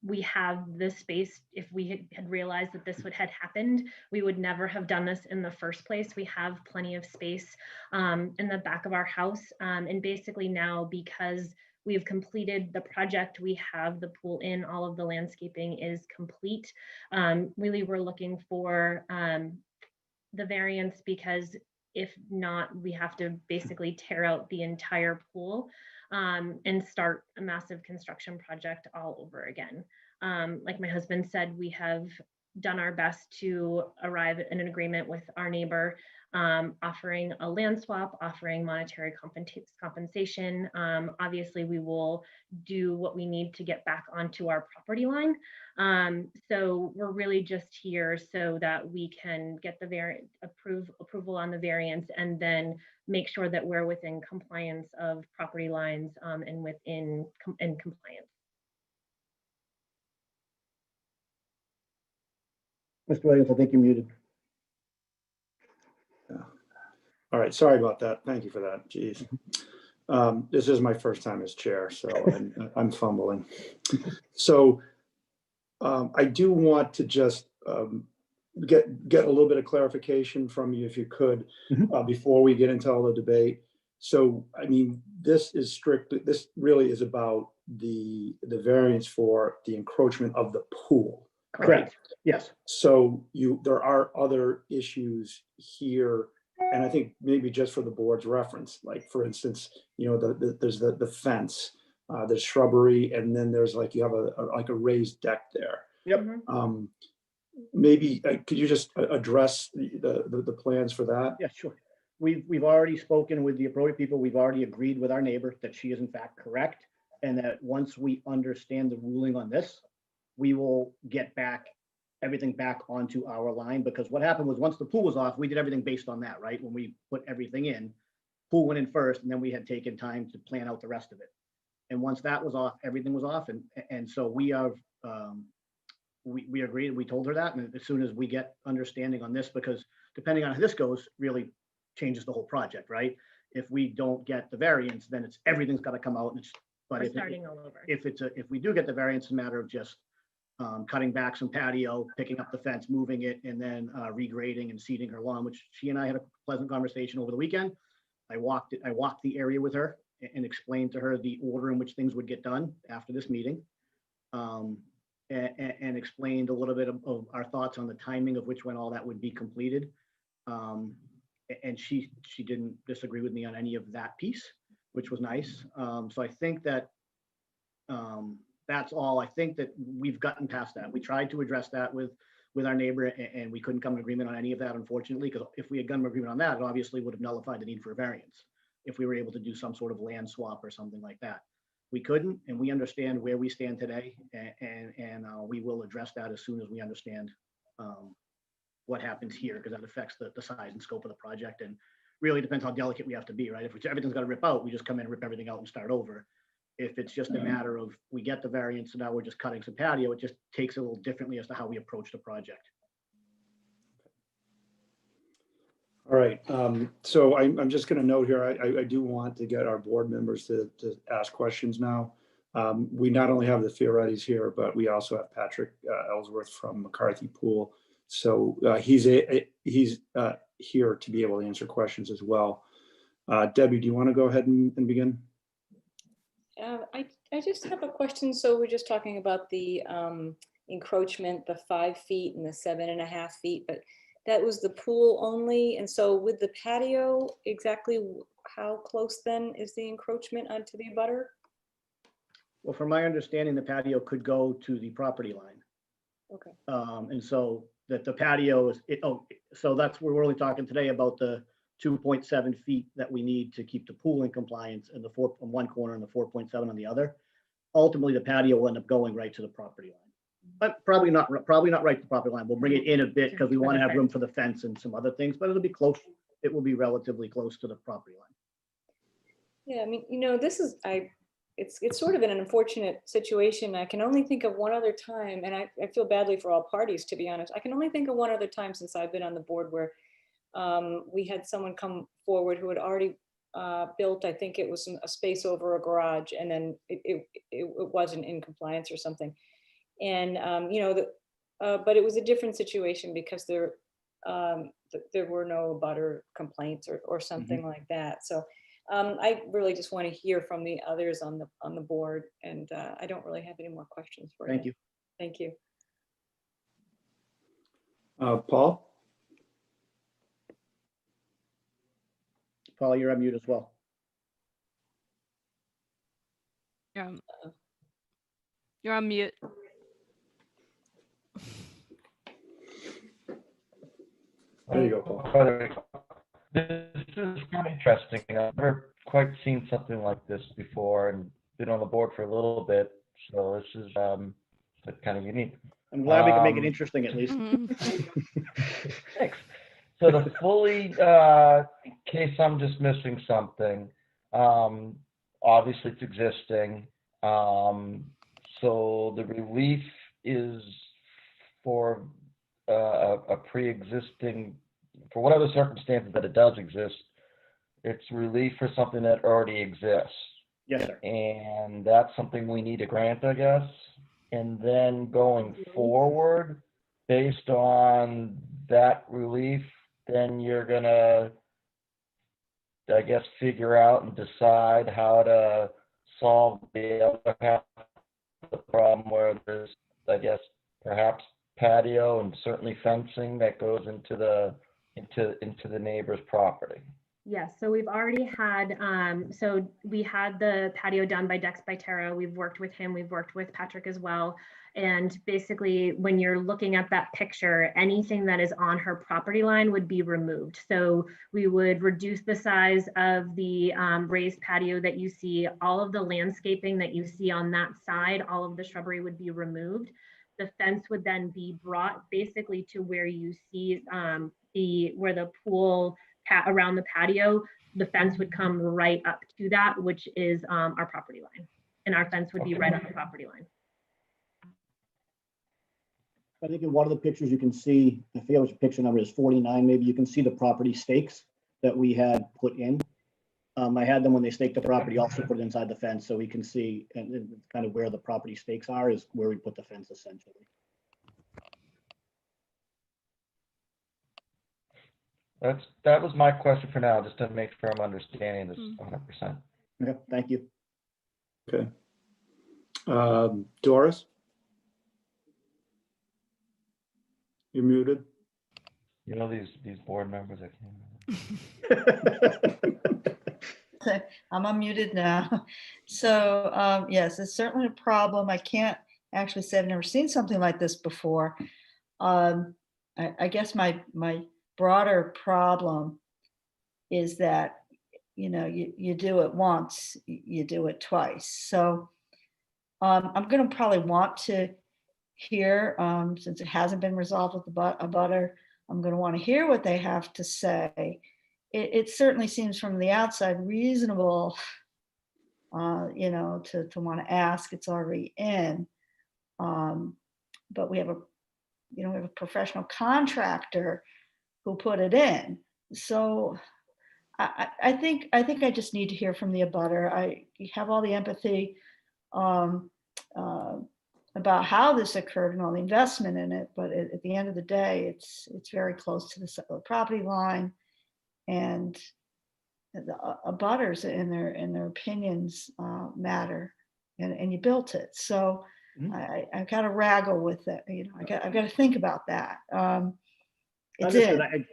we have this space. If we had realized that this had happened, we would never have done this in the first place. We have plenty of space in the back of our house. And basically now, because we've completed the project, we have the pool in, all of the landscaping is complete. Really, we're looking for the variance because if not, we have to basically tear out the entire pool and start a massive construction project all over again. Like my husband said, we have done our best to arrive at an agreement with our neighbor, offering a land swap, offering monetary compensation. Obviously, we will do what we need to get back onto our property line. So we're really just here so that we can get the approval on the variance and then make sure that we're within compliance of property lines and within compliance. Mr. Williams, I think you're muted. Yeah. All right, sorry about that. Thank you for that. Jeez. This is my first time as chair, so I'm fumbling. So I do want to just get a little bit of clarification from you, if you could, before we get into all the debate. So, I mean, this really is about the variance for the encroachment of the pool. Correct. Right? Yes. So there are other issues here, and I think maybe just for the board's reference, like for instance, there's the fence, there's shrubbery, and then there's you have a raised deck there. Yep. Maybe could you just address the plans for that? Yeah, sure. We've already spoken with the appropriate people. We've already agreed with our neighbor that she is in fact correct, and that once we understand the ruling on this, we will get everything back onto our line. Because what happened was once the pool was off, we did everything based on that, right? When we put everything in, pool went in first, and then we had taken time to plan out the rest of it. And once that was off, everything was off, and so we have. We agreed, we told her that, and as soon as we get understanding on this, because depending on how this goes, really changes the whole project, right? If we don't get the variance, then everything's got to come out, and we're starting all over. If we do get the variance, it's a matter of just cutting back some patio, picking up the fence, moving it, and then regrading and seeding her lawn, which she and I had a pleasant conversation over the weekend. I walked the area with her and explained to her the order in which things would get done after this meeting. And explained a little bit of our thoughts on the timing of when all that would be completed. And she didn't disagree with me on any of that piece, which was nice. So I think that that's all. I think that we've gotten past that. We tried to address that with our neighbor, and we couldn't come to an agreement on any of that, unfortunately, because if we had gotten an agreement on that, it obviously would have nullified the need for a variance if we were able to do some sort of land swap or something like that. We couldn't, and we understand where we stand today, and we will address that as soon as we understand what happens here, because that affects the size and scope of the project, and really depends how delicate we have to be, right? If everything's got to rip out, we just come in and rip everything out and start over. If it's just a matter of we get the variance, so now we're just cutting some patio, it just takes a little differently as to how we approach the project. All right, so I'm just going to note here, I do want to get our board members to ask questions now. We not only have the Fiorettis here, but we also have Patrick Ellsworth from McCarthy Pool. So he's here to be able to answer questions as well. Debbie, do you want to go ahead and begin? I just have a question. So we're just talking about the encroachment, the 5 feet and the 7.5 feet, but that was the pool only. And so with the patio, exactly how close then is the encroachment onto the abutter? Well, from my understanding, the patio could go to the property line. Okay. And so that the patio is, so that's where we're only talking today about the 2.7 feet that we need to keep the pool in compliance, and the 4 on one corner and the 4.7 on the other. Ultimately, the patio will end up going right to the property line, but probably not right to the property line. We'll bring it in a bit because we want to have room for the fence and some other things, but it'll be close. It will be relatively close to the property line. Yeah, I mean, this is, it's sort of an unfortunate situation. I can only think of one other time, and I feel badly for all parties, to be honest. I can only think of one other time since I've been on the board where we had someone come forward who had already built, I think it was a space over a garage, and then it wasn't in compliance or something. And, but it was a different situation because there were no abutter complaints or something like that. So I really just want to hear from the others on the board, and I don't really have any more questions for you. Thank you. Thank you. Paul? Paul, you're on mute as well. You're on mute. There you go, Paul. This is kind of interesting. I've never quite seen something like this before, and been on the board for a little bit. So this is kind of unique. I'm glad we can make it interesting at least. Thanks. So the fully, in case I'm just missing something, obviously it's existing. So the relief is for a pre-existing, for whatever circumstances that it does exist, it's relief for something that already exists. Yes, sir. And that's something we need to grant, I guess. And then going forward, based on that relief, then you're gonna, I guess, figure out and decide how to solve the other half of the problem where there's, I guess, perhaps patio and certainly fencing that goes into the neighbor's property. Yes, so we've already had, so we had the patio done by Dex by Terra. We've worked with him, we've worked with Patrick as well. And basically, when you're looking at that picture, anything that is on her property line would be removed. So we would reduce the size of the raised patio that you see. All of the landscaping that you see on that side, all of the shrubbery would be removed. The fence would then be brought basically to where you see where the pool around the patio, the fence would come right up to that, which is our property line. And our fence would be right on the property line. I think in one of the pictures you can see, I forget which picture number is, 49 maybe, you can see the property stakes that we had put in. I had them when they staked the property, also put it inside the fence so we can see and kind of where the property stakes are is where we put the fence essentially. That was my question for now, just to make sure I'm understanding this 100%. Okay, thank you. Okay. Doris? You're muted. You know these board members, I can't. I'm unmuted now. So yes, it's certainly a problem. I can't actually say I've never seen something like this before. I guess my broader problem is that, you do it once, you do it twice. So I'm going to probably want to hear, since it hasn't been resolved with the abutter, I'm going to want to hear what they have to say. It certainly seems from the outside reasonable, to want to ask. It's already in, but we have a professional contractor who put it in. So I think I just need to hear from the abutter. I have all the empathy um, about how this occurred and all the investment in it, but at the end of the day, it's very close to the property line, and the abutters and their opinions matter, and you built it. So I've got to wrangle with it. You know, I've got to think about that. It's Understood. it.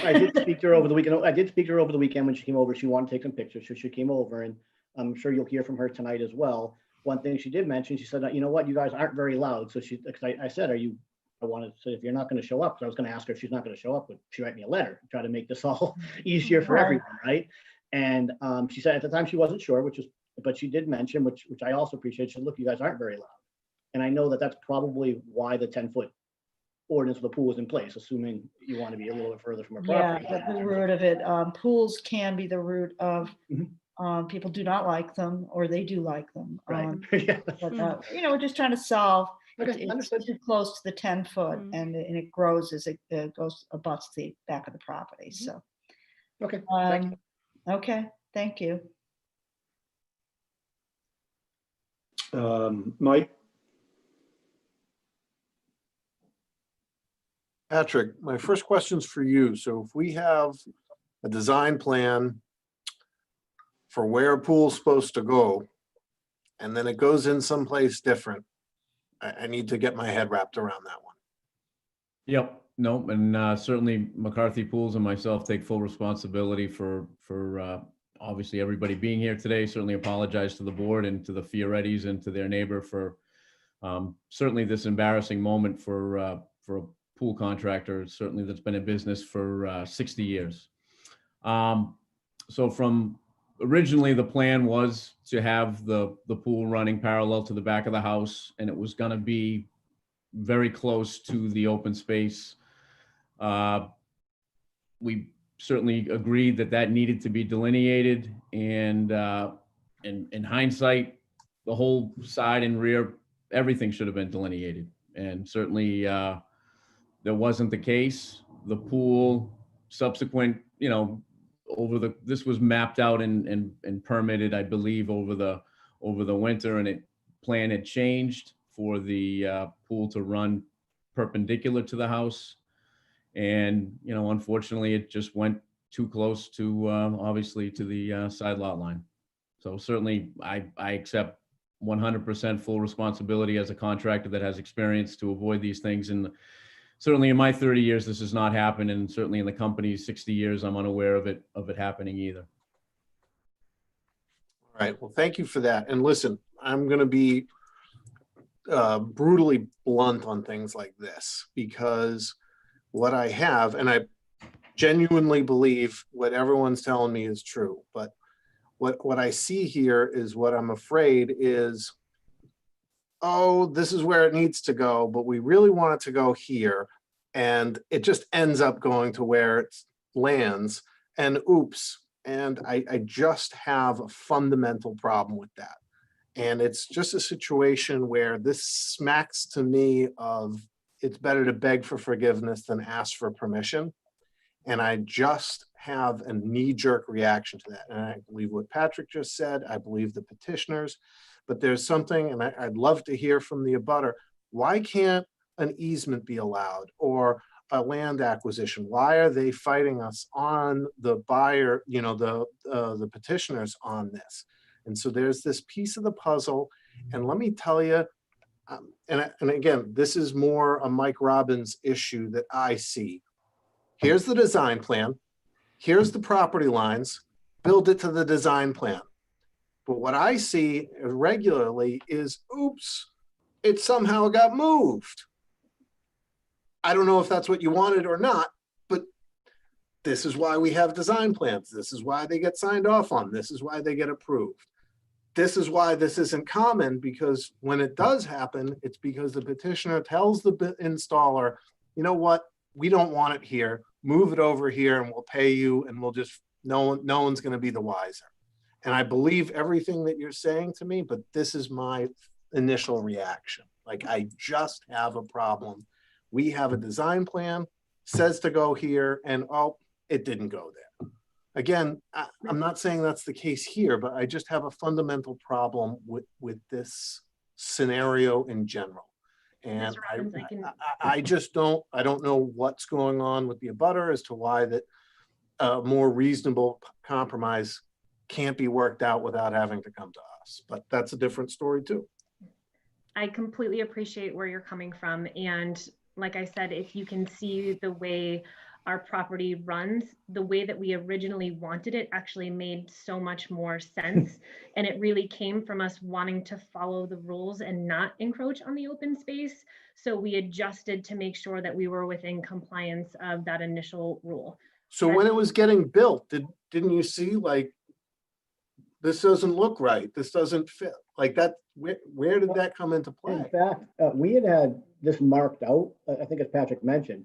I did speak to her over the weekend. I did speak to her over the weekend when she came over. She wanted to take some pictures, so she came over, and I'm sure you'll hear from her tonight as well. One thing she did mention, she said, you know what, you guys aren't very loud. So I said, I wanted to say, if you're not going to show up, because I was going to ask her if she's not going to show up, would she write me a letter, try to make this all easier for everyone, right? And she said at the time she wasn't sure, but she did mention, which I also appreciate. She said, look, you guys aren't very loud. And I know that that's probably why the 10-foot ordinance for the pool is in place, assuming you want to be a little bit further from a property. Yeah, the root of it. Pools can be the root of people do not like them, or they do like them. Right. But you know, we're just trying to solve. Okay, It's too close to the 10-foot, and it grows as it goes abuts the back of the property. So okay, thank you. Okay, thank you. Mike? Patrick, my first question's for you. So if we have a design plan for where a pool's supposed to go, and then it goes in someplace different, I need to get my head wrapped around that one. Yep. Nope. And certainly McCarthy Pools and myself take full responsibility for obviously everybody being here today. Certainly apologize to the board and to the Fiorettis and to their neighbor for certainly this embarrassing moment for a pool contractor, certainly that's been in business for 60 years. So from originally the plan was to have the pool running parallel to the back of the house, and it was going to be very close to the open space. We certainly agreed that needed to be delineated, and in hindsight, the whole side and rear, everything should have been delineated, and certainly that wasn't the case. The pool subsequent, you know, this was mapped out and permitted, I believe, over the winter, and plan had changed for the pool to run perpendicular to the house. And, you know, unfortunately, it just went too close to, obviously, to the side lot line. So certainly I accept 100% full responsibility as a contractor that has experience to avoid these things. And certainly in my 30 years, this has not happened. And certainly in the company's 60 years, I'm unaware of it happening either. All right. Well, thank you for that. And listen, I'm going to be brutally blunt on things like this, because what I have, and I genuinely believe what everyone's telling me is true, but what I see here is what I'm afraid is, oh, this is where it needs to go, but we really want it to go here. And it just ends up going to where it lands, and oops. And I just have a fundamental problem with that. And it's just a situation where this smacks to me of, it's better to beg for forgiveness than ask for permission. And I just have a knee-jerk reaction to that. And I believe what Patrick just said, I believe the petitioners, but there's something, and I'd love to hear from the abutter, why can't an easement be allowed, or a land acquisition? Why are they fighting us on the buyer, you know, the petitioners on this? And so there's this piece of the puzzle. And let me tell you, and again, this is more a Mike Robbins issue that I see. Here's the design plan. Here's the property lines. Build it to the design plan. But what I see regularly is, oops, it somehow got moved. I don't know if that's what you wanted or not, but this is why we have design plans. This is why they get signed off on. This is why they get approved. This is why this isn't common, because when it does happen, it's because the petitioner tells the installer, you know what, we don't want it here. Move it over here and we'll pay you, and we'll just, no one's going to be the wiser. And I believe everything that you're saying to me, but this is my initial reaction. Like, I just have a problem. We have a design plan, says to go here, and oh, it didn't go there. Again, I'm not saying that's the case here, but I just have a fundamental problem with this scenario in general. And I just don't know what's going on with the abutter as to why that more reasonable compromise can't be worked out without having to come to us. But that's a different story too. I completely appreciate where you're coming from. And like I said, if you can see the way our property runs, the way that we originally wanted it actually made so much more sense. And it really came from us wanting to follow the rules and not encroach on the open space. So we adjusted to make sure that we were within compliance of that initial rule. So when it was getting built, didn't you see like, this doesn't look right, this doesn't fit, like that, where did that come into play? In fact, we had this marked out, I think as Patrick mentioned.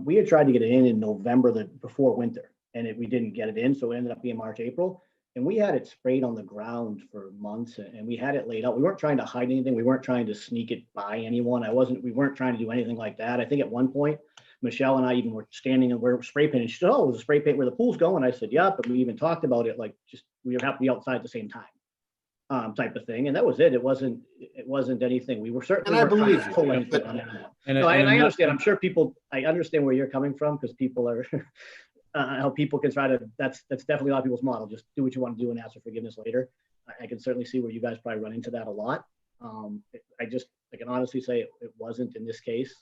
We had tried to get it in November before winter, and we didn't get it in, so it ended up being March, April. And we had it sprayed on the ground for months, and we had it laid out. We weren't trying to hide anything. We weren't trying to sneak it by anyone. We weren't trying to do anything like that. I think at one point, Michelle and I even were standing and we're spray painting. She said, "Oh, it was a spray paint where the pool's going." I said, "Yeah," but we even talked about it, like just we would have to be outside at the same time, type of thing. And that was it. It wasn't anything. We were certainly. And I believe you. Pull anything on anyone. I understand. I'm sure I understand where you're coming from, because people are. How people can try to. That's definitely a lot of people's model. Just do what you want to do and ask for forgiveness later. I can certainly see where you guys probably run into that a lot. I can honestly say it wasn't in this case.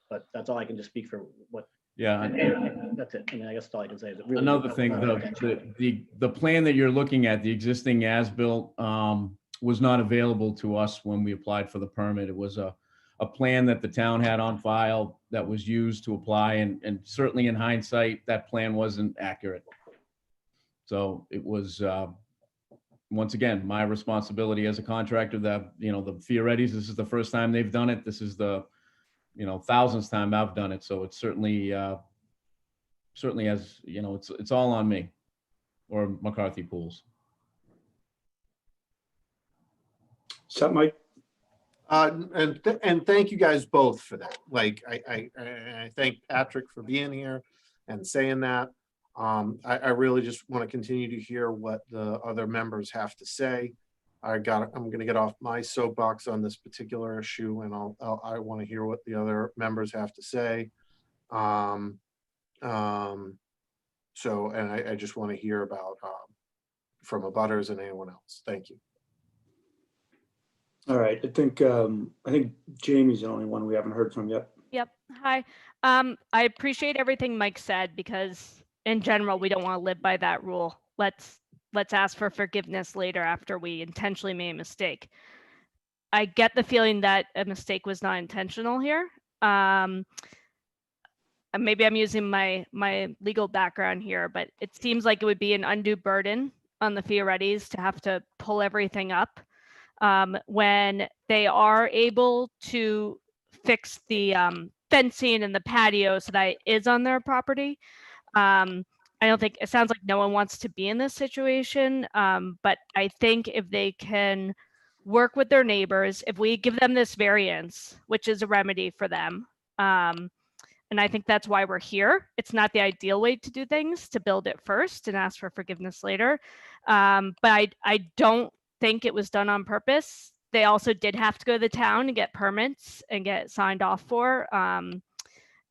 But that's all I can just speak for what. Yeah. And that's it. I mean, I guess that's all I can say. Is really another thing, the plan that you're looking at, the existing as-built, was not available to us when we applied for the permit. It was a plan that the town had on file that was used to apply, and certainly in hindsight, that plan wasn't accurate. So it was, once again, my responsibility as a contractor that, the Fiorettis, this is the first time they've done it. This is the, thousandth time I've done it. So it's certainly has, it's all on me, or McCarthy Pools. What's up, Mike? And thank you guys both for that. Like, I thank Patrick for being here and saying that. I really just want to continue to hear what the other members have to say. I'm going to get off my soapbox on this particular issue, and I want to hear what the other members have to say. So, and I just want to hear about from abutters and anyone else. Thank you. All right, I think Jamie's the only one we haven't heard from yet. Yep. Hi. I appreciate everything Mike said, because in general, we don't want to live by that rule. Let's ask for forgiveness later after we intentionally made a mistake. I get the feeling that a mistake was not intentional here. Maybe I'm using my legal background here, but it seems like it would be an undue burden on the Fiorettis to have to pull everything up when they are able to fix the fencing and the patio so that it is on their property. I don't think, it sounds like no one wants to be in this situation, but I think if they can work with their neighbors, if we give them this variance, which is a remedy for them, and I think that's why we're here. It's not the ideal way to do things, to build it first and ask for forgiveness later. But I don't think it was done on purpose. They also did have to go to the town and get permits and get signed off for. And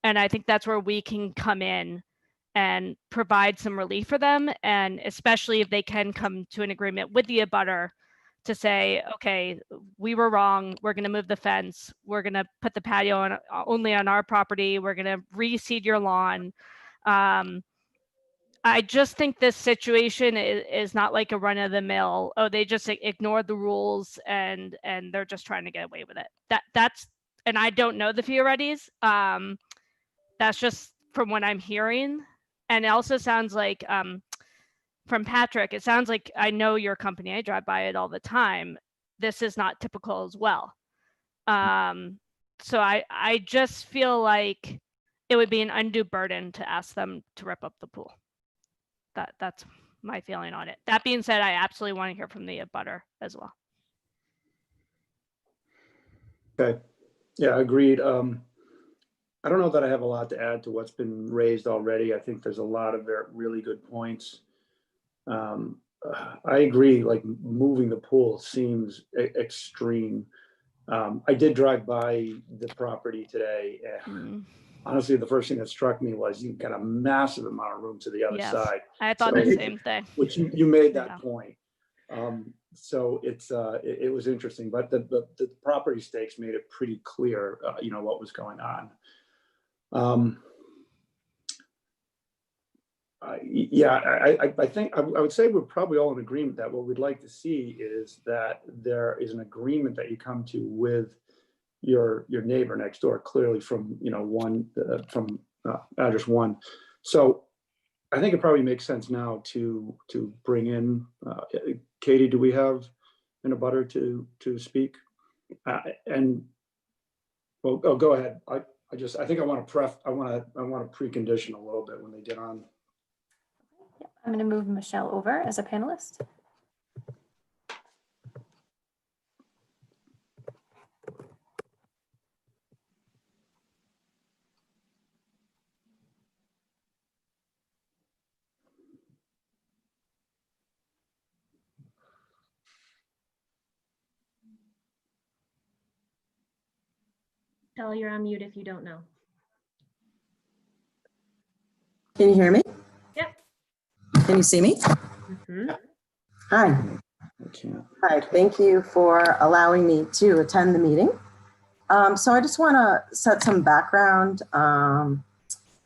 I think that's where we can come in and provide some relief for them. And especially if they can come to an agreement with the abutter to say, okay, we were wrong. We're going to move the fence. We're going to put the patio on only on our property. We're going to reseed your lawn. I just think this situation is not like a run of the mill. Oh, they just ignored the rules and they're just trying to get away with it. That's, and I don't know the Fiorettis. That's just from what I'm hearing. And it also sounds like from Patrick, it sounds like, I know your company, I drive by it all the time. This is not typical as well. So I just feel like it would be an undue burden to ask them to rip up the pool. That's my feeling on it. That being said, I absolutely want to hear from the abutter as well. Okay. Yeah, agreed. I don't know that I have a lot to add to what's been raised already. I think there's a lot of really good points. I agree, like moving the pool seems extreme. I did drive by the property today. Honestly, the first thing that struck me was you've got a massive amount of room to the other Yes, side. I thought the same thing. Which you made that Yeah. point. So it was interesting, but the property stakes made it pretty clear, what was going on. I think I would say we're probably all in agreement that what we'd like to see is that there is an agreement that you come to with your neighbor next door, clearly from from address 1. So I think it probably makes sense now to bring in Katie. Do we have an abutter to speak? And well, go ahead. I think I want to precondition a little bit when they get on. I'm going to move Michelle over as a panelist. Michelle, you're on mute if you don't know. Can you hear me? Yep. Can you see me? Hi. Hi, thank you for allowing me to attend the meeting. So I just want to set some background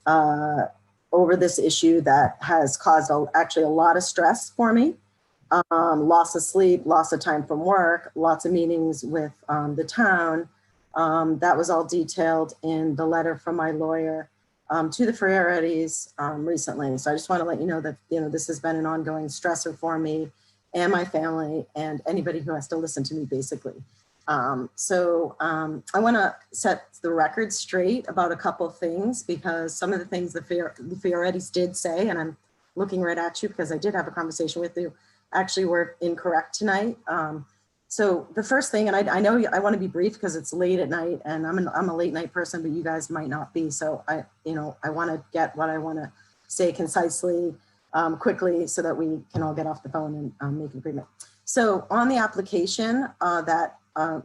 over this issue that has caused actually a lot of stress for me. Loss of sleep, loss of time from work, lots of meetings with the town. That was all detailed in the letter from my lawyer to the Ferrettis recently. So I just want to let you know that this has been an ongoing stressor for me and my family and anybody who has to listen to me, basically. So I want to set the record straight about a couple of things, because some of the things the Ferrettis did say, and I'm looking right at you because I did have a conversation with you, actually were incorrect tonight. So the first thing, and I know I want to be brief because it's late at night and I'm a late night person, but you guys might not be. So I want to get what I want to say concisely, quickly, so that we can all get off the phone and make an agreement. So on the application that the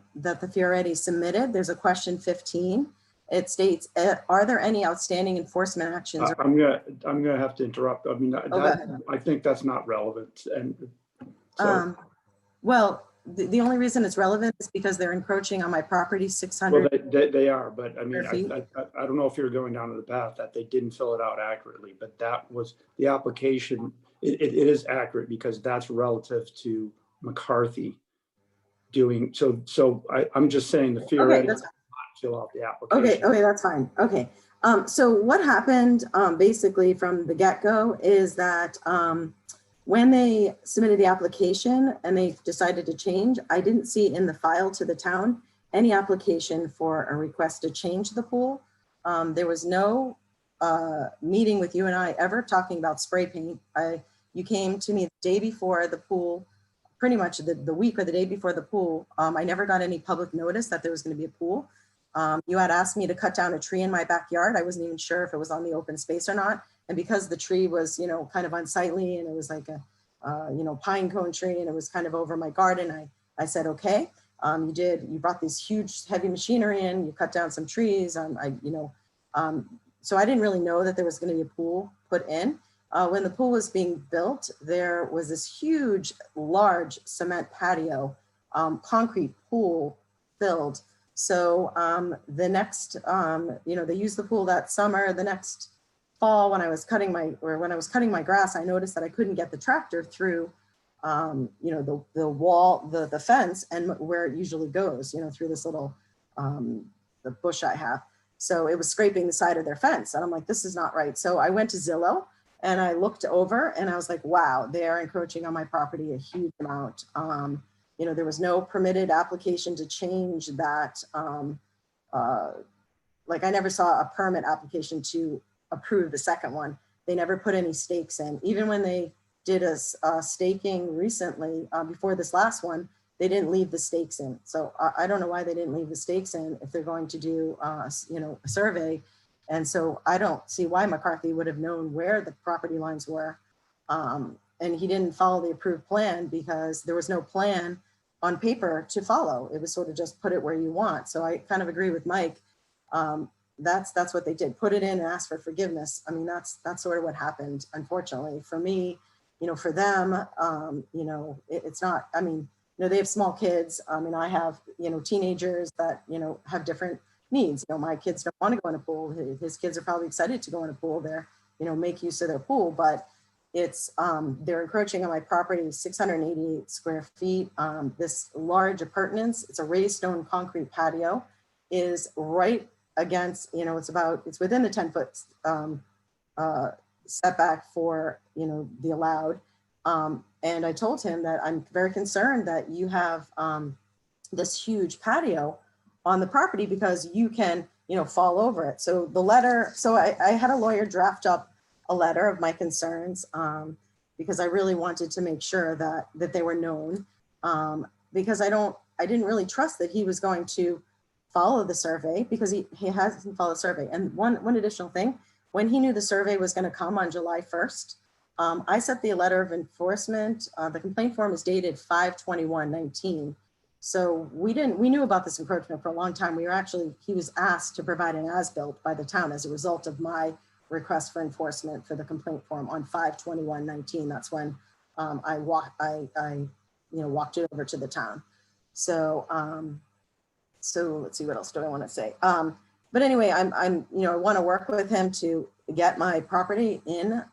Fioretti submitted, there's a question 15. It states, are there any outstanding enforcement actions? I'm gonna have to interrupt. I mean, I think that's not relevant. And so, well, the only reason it's relevant is because they're encroaching on my property 600. Well, they are, but I mean, I don't know if you're going down to the path that they didn't fill it out accurately, but that was the application. It is accurate because that's relative to McCarthy doing so. I'm just saying the Fioretti did not fill out the application. Okay, that's fine. Okay. So what happened basically from the get-go is that when they submitted the application and they decided to change, I didn't see in the file to the town any application for a request to change the pool. There was no meeting with you and I ever talking about spray paint. You came to me the day before the pool, pretty much the week or the day before the pool. I never got any public notice that there was going to be a pool. You had asked me to cut down a tree in my backyard. I wasn't even sure if it was on the open space or not. And because the tree was, kind of unsightly and it was like a, pine cone tree and it was kind of over my garden, I said, okay. You brought these huge heavy machinery in, you cut down some trees. So I didn't really know that there was going to be a pool put in. When the pool was being built, there was this huge, large cement patio, concrete pool filled. So the next, they used the pool that summer. The next fall, when I was cutting my grass, I noticed that I couldn't get the tractor through, the wall, the fence, and where it usually goes, through this little the bush I have. So it was scraping the side of their fence, and I'm like, this is not right. So I went to Zillow and I looked over, and I was like, wow, they are encroaching on my property a huge amount. There was no permitted application to change that. I never saw a permit application to approve the second one. They never put any stakes in. Even when they did a staking recently, before this last one, they didn't leave the stakes in. So I don't know why they didn't leave the stakes in if they're going to do, a survey And so I don't see why McCarthy would have known where the property lines were. And he didn't follow the approved plan because there was no plan on paper to follow. It was sort of just put it where you want. So I kind of agree with Mike. That's what they did. Put it in and ask for forgiveness. I mean, that's sort of what happened, unfortunately. For me, you know, for them, you know, it's not, I mean, you know, they have small kids. I mean, I have, you know, teenagers that, you know, have different needs. You know, my kids don't want to go in a pool. His kids are probably excited to go in a pool there, you know, make use of their pool, but it's, they're encroaching on my property, 688 square feet. This large appurtenance, it's a raised stone concrete patio, is right against, you know, it's within the 10-foot setback for, you know, the allowed. And I told him that I'm very concerned that you have this huge patio on the property because you can, you know, fall over it. So the letter, so I had a lawyer draft up a letter of my concerns because I really wanted to make sure that they were known because I didn't really trust that he was going to follow the survey because he hasn't followed the survey. And one additional thing, when he knew the survey was going to come on July 1st, I sent the letter of enforcement. The complaint form is dated 5/21/19. So we knew about this encroachment for a long time. He was asked to provide an as-built by the town as a result of my request for enforcement for the complaint form on 5/21/19. That's when I walked it over to the town. So let's see, what else do I want to say? But anyway, I want to work with him to get my property in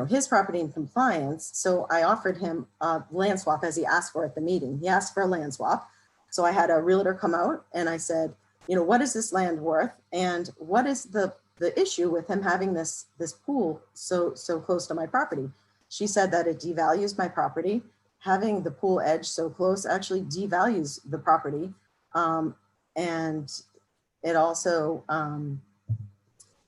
his property in compliance. So I offered him a land swap as he asked for at the meeting. He asked for a land swap. So I had a realtor come out and I said, you know, what is this land worth? And what is the issue with him having this pool so close to my property? She said that it devalues my property. Having the pool edge so close actually devalues the property. And it also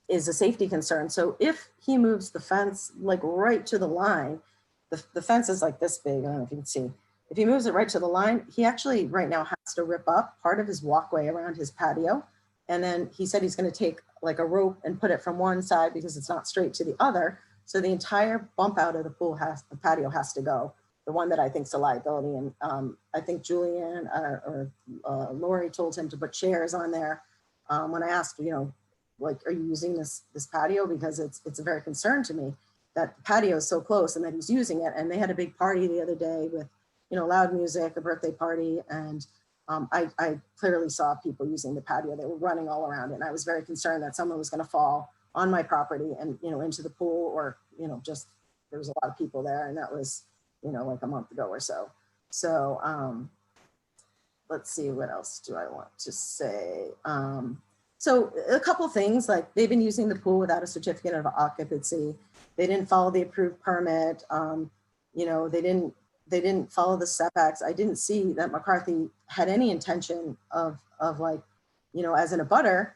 is a safety concern. So if he moves the fence like right to the line, the fence is like this big, I don't know if you can see. If he moves it right to the line, he actually right now has to rip up part of his walkway around his patio. And then he said he's going to take like a rope and put it from one side because it's not straight to the other. So the entire bump out of the patio has to go. The one that I think is a liability. And I think Julian or Lori told him to put chairs on there. When I asked, you know, like, are you using this patio? Because it's a very concern to me that the patio is so close and that he's using it. And they had a big party the other day with, you know, loud music, a birthday party. And I clearly saw people using the patio. They were running all around it. And I was very concerned that someone was going to fall on my property and, you know, into the pool or, you know, just there was a lot of people there. And that was, you know, like a month ago or so. So let's see, what else do I want to say? So a couple things, like they've been using the pool without a certificate of occupancy. They didn't follow the approved permit. You know, they didn't follow the setbacks. I didn't see that McCarthy had any intention of like, you know, as in a butter.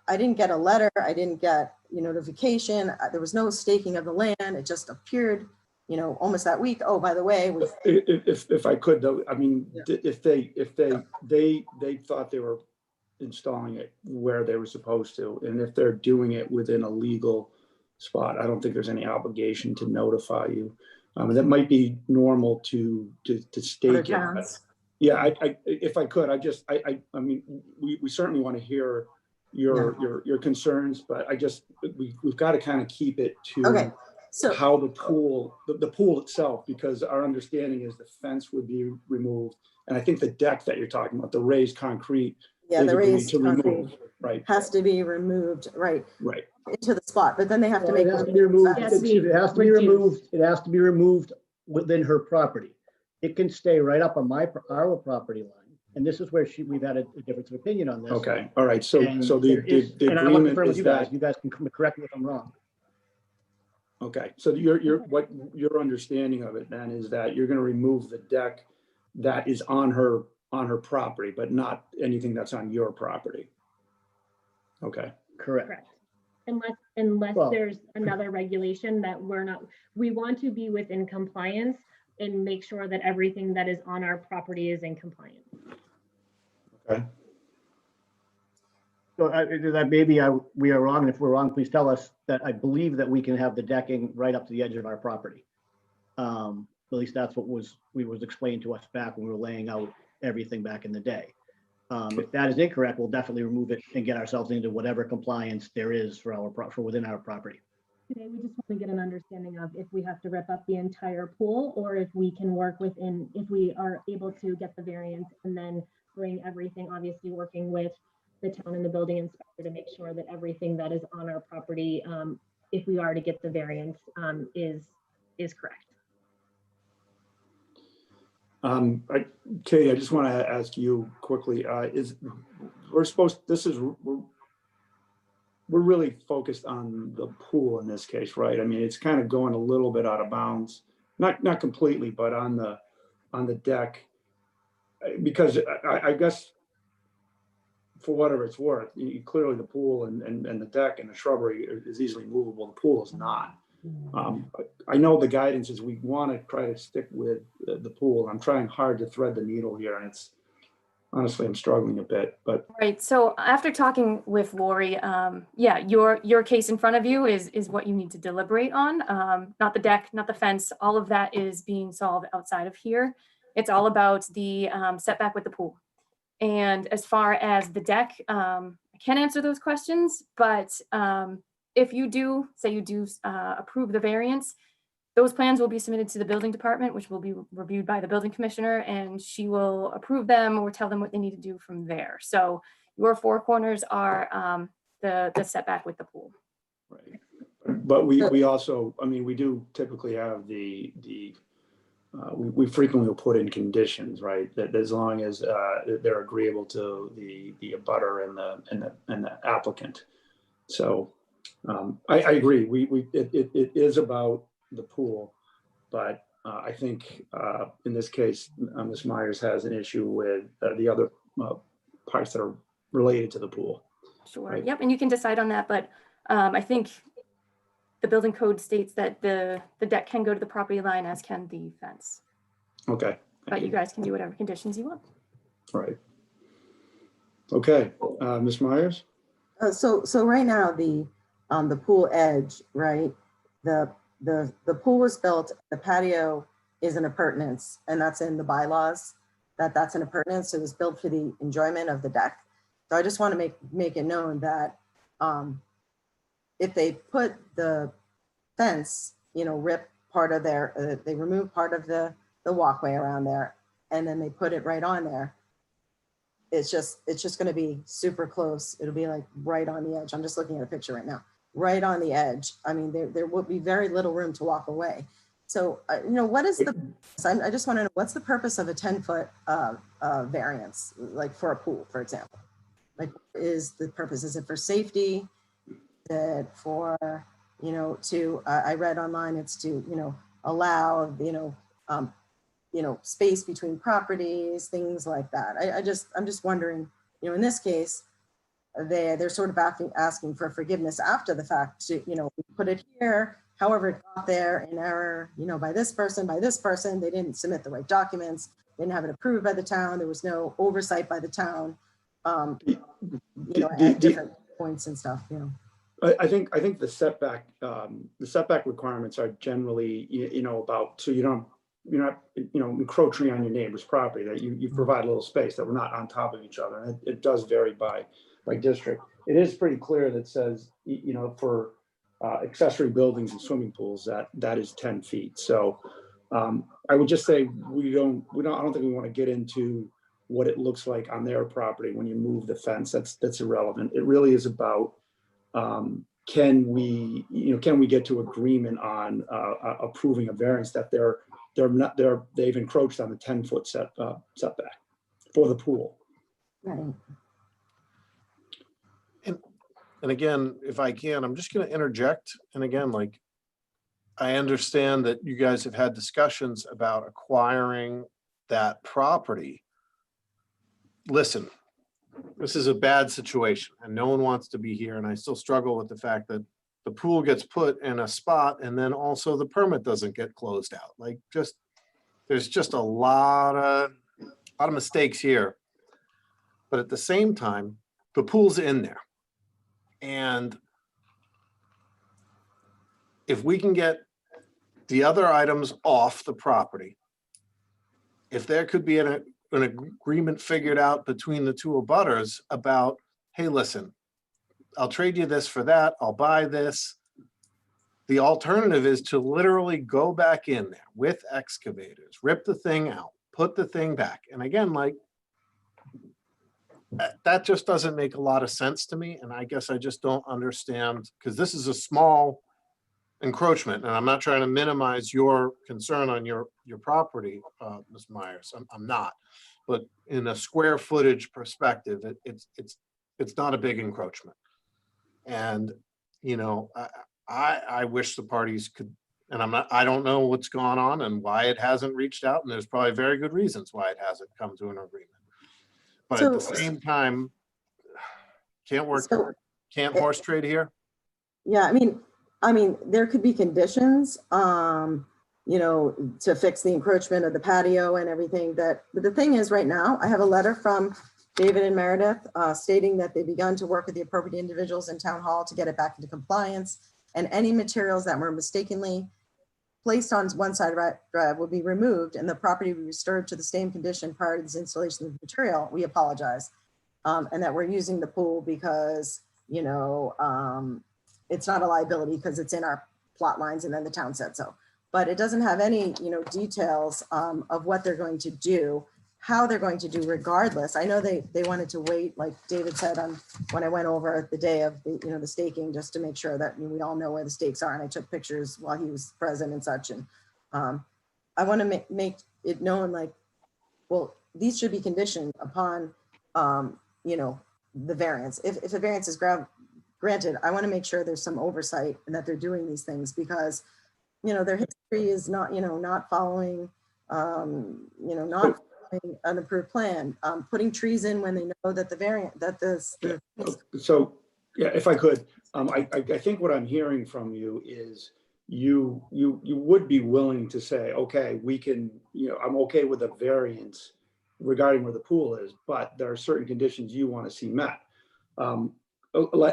I didn't get a letter. I didn't get, you know, notification. There was no staking of the land. It just appeared, you know, almost that week. Oh, by the way, if I could though, I mean, yeah. if they thought they were installing it where they were supposed to, and if they're doing it within a legal spot, I don't think there's any obligation to notify you. That might be normal to stake it. But yeah, if I could, I mean, we certainly want to hear your concerns, but we've got to kind of keep it to how the pool itself, because our understanding is the fence would be removed, and I think the deck that you're talking about, the raised concrete, the raised concrete right, has to be removed right into the spot, but then they have to make it has to be removed. It has to be removed. It has to be removed within her property. It can stay right up on our property line, and this is where we've had a difference of opinion on this. Okay, all right. So and so the agreement is that you guys can correct me if I'm wrong. Okay, so your understanding of it then is that you're going to remove the deck that is on her property, but not anything that's on your property. Okay. Correct. Unless there's another regulation that we want to be within compliance and make sure that everything that is on our property is in compliance. Okay. So that maybe we are wrong, and if we're wrong, please tell us. That I believe that we can have the decking right up to the edge of our property. At least that's what was explained to us back when we were laying out everything back in the day. If that is incorrect, we'll definitely remove it and get ourselves into whatever compliance there is for within our property. Today, we just want to get an understanding of if we have to rip up the entire pool or if we can work within, if we are able to get the variance and then bring everything, obviously working with the town and the building inspector to make sure that everything that is on our property, if we are to get the variance, is correct. Katie, I just want to ask you quickly, we're really focused on the pool in this case, right? I mean, it's kind of going a little bit out of bounds, not completely, but on the deck, because I guess for whatever it's worth, clearly the pool and the deck and the shrubbery is easily movable. The pool is not. I know the guidance is we want to try to stick with the pool. I'm trying hard to thread the needle here, and it's honestly, I'm struggling a bit, but. Right, so after talking with Lori, yeah, your case in front of you is what you need to deliberate on. Not the deck, not the fence, all of that is being solved outside of here. It's all about the setback with the pool. And as far as the deck, I can't answer those questions, but if you do, say you do approve the variance, those plans will be submitted to the building department, which will be reviewed by the building commissioner, and she will approve them or tell them what they need to do from there. So your four corners are the setback with the pool. Right. But we also, I mean, we do typically have we frequently will put in conditions, right? That as long as they're agreeable to the abutter and the applicant. So I agree. It is about the pool, but I think in this case, Ms. Myers has an issue with the other parts that are related to the pool. Sure. Right? Yep. And you can decide on that, but I think the building code states that the deck can go to the property line, as can the fence. Okay. But you guys can do whatever conditions you want. Right. Okay, Ms. Myers. So right now the pool edge, right? The pool was built, the patio is an appurtenance, and that's in the bylaws, that's an appurtenance. It was built for the enjoyment of the deck. So I just want to make it known that if they put the fence, rip part of they remove part of the walkway around there, and then they put it right on there, it's just going to be super close. It'll be like right on the edge. I'm just looking at a picture right now. Right on the edge. I mean, there will be very little room to walk away. So, what is I just want to know, what's the purpose of a 10-foot variance, like for a pool, for example? Like, is the purpose, is it for safety? Is it for, I read online, it's to, allow, space between properties, things like that. I'm just wondering, in this case, they're sort of asking for forgiveness after the fact to, we put it here, however it got there in error, by this person, they didn't submit the right documents, didn't have it approved by the town, there was no oversight by the town, at different points and stuff, I think the setback requirements are generally, about, so you're not encroaching on your neighbor's property, that you provide a little space, that we're not on top of each other. And it does vary by district. It is pretty clear that says, for accessory buildings and swimming pools, that is 10 feet. So I would just say I don't think we want to get into what it looks like on their property when you move the fence. That's irrelevant. It really is about can we get to agreement on approving a variance that they've encroached on the 10-foot setback for the pool. Right. And again, if I can, I'm just going to interject. And again, I understand that you guys have had discussions about acquiring that property. Listen, this is a bad situation and no one wants to be here. And I still struggle with the fact that the pool gets put in a spot and then also the permit doesn't get closed out. There's just a lot of mistakes here. But at the same time, the pool's in there. And if we can get the other items off the property, if there could be an agreement figured out between the two abutters about, hey, listen, I'll trade you this for that, I'll buy this. The alternative is to literally go back in there with excavators, rip the thing out, put the thing back. And again, like, that just doesn't make a lot of sense to me. And I guess I just don't understand, because this is a small encroachment, and I'm not trying to minimize your concern on your property, Ms. Myers. I'm not. But in a square footage perspective, it's not a big encroachment. And, you know, I wish the parties could, and I don't know what's gone on and why it hasn't reached out, and there's probably very good reasons why it hasn't come to an agreement. But at the same time, can't horse trade here? Yeah, I mean, there could be conditions, you know, to fix the encroachment of the patio and everything but the thing is right now, I have a letter from David and Meredith stating that they've begun to work with the appropriate individuals in town hall to get it back into compliance, and any materials that were mistakenly placed on one side of the drive will be removed and the property will be restored to the same condition prior to this installation of the material. We apologize. And that we're using the pool because, you know, it's not a liability because it's in our plot lines and then the town said so. But it doesn't have any, you know, details of what they're going to do, how they're going to do regardless. I know they wanted to wait, like David said, when I went over the day of the, you know, the staking, just to make sure that we all know where the stakes are. And I took pictures while he was present and such. And I want to make it known, like, well, these should be conditioned upon, you know, the variance. If a variance is granted, I want to make sure there's some oversight and that they're doing these things because, you know, their history is not, you know, not following, you know, not following an approved plan, putting trees in when they know that the variant, that this. So, yeah, if I could, I think what I'm hearing from you is you would be willing to say, okay, we can, you know, I'm okay with the variance regarding where the pool is, but there are certain conditions you want to see met.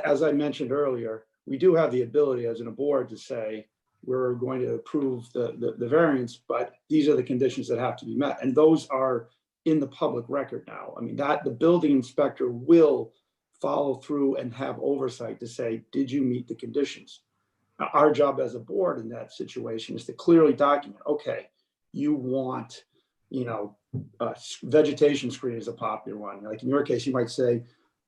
As I mentioned earlier, we do have the ability as a board to say, we're going to approve the variance, but these are the conditions that have to be met. And those are in the public record now. I mean, that the building inspector will follow through and have oversight to say, did you meet the conditions? Our job as a board in that situation is to clearly document, okay, you want, you know, vegetation screen is a popular one. Like in your case, you might say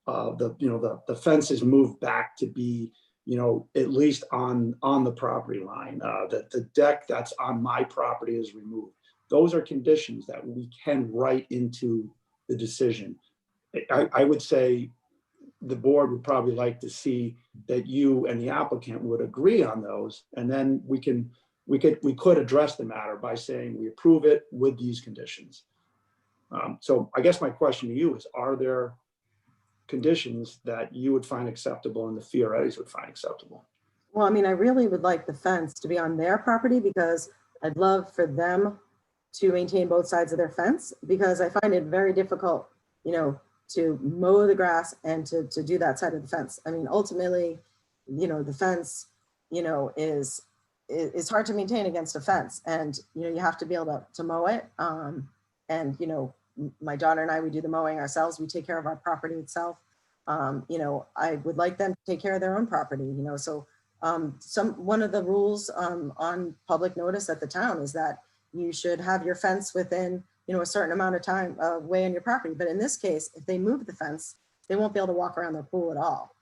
the fence is moved back to be, you know, at least on the property line. That the deck that's on my property is removed. Those are conditions that we can write into the decision. I would say the board would probably like to see that you and the applicant would agree on those, and then we could address the matter by saying we approve it with these conditions. So I guess my question to you is, are there conditions that you would find acceptable and the Fiorettis would find acceptable? Well, I mean, I really would like the fence to be on their property because I'd love for them to maintain both sides of their fence because I find it very difficult, you know, to mow the grass and to do that side of the fence. I mean, ultimately, you know, the fence, you know, is hard to maintain against a fence, and you know, you have to be able to mow it. And you know, my daughter and I, we do the mowing ourselves. We take care of our property itself. You know, I would like them to take care of their own property. You know, so one of the rules on public notice at the town is that you should have your fence within, you know, a certain amount of time away on your property. But in this case, if they move the fence, they won't be able to walk around their pool at all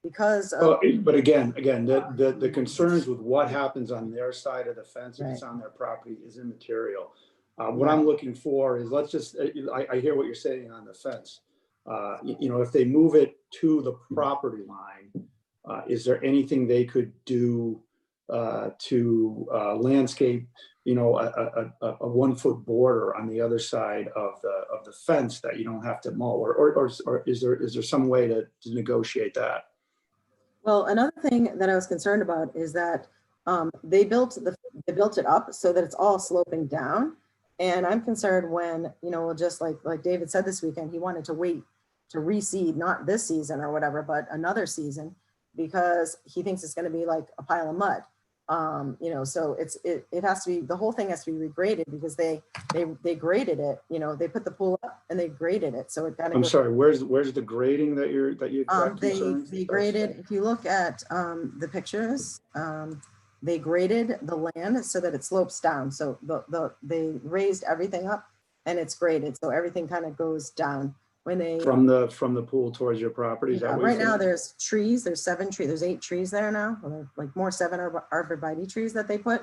because of, but again, the concerns with what happens on their side of the fence if it's on their property is immaterial. What I'm looking for is, let's just, I hear what you're saying on the fence. You know, if they move it to the property line, is there anything they could do to landscape, you know, a 1 foot border on the other side of the fence that you don't have to mow, or is there some way to negotiate that? Well, another thing that I was concerned about is that they built it up so that it's all sloping down, and I'm concerned when, you know, just like David said this weekend, he wanted to wait to reseed, not this season or whatever, but another season. because he thinks it's gonna be like a pile of mud. You know, so it has to be, the whole thing has to be regraded because they graded it, you know, they put the pool up and they graded it. So it kind of. I'm sorry, where's the grading that you've got They concerns? graded, if you look at the pictures, they graded the land so that it slopes down. So they raised everything up and it's graded. So everything kind of goes down when they. From the pool towards your property, is that what you're Right now saying? there's trees, there's 7 trees, there's 8 trees there now, like more 7 arborvitae trees that they put.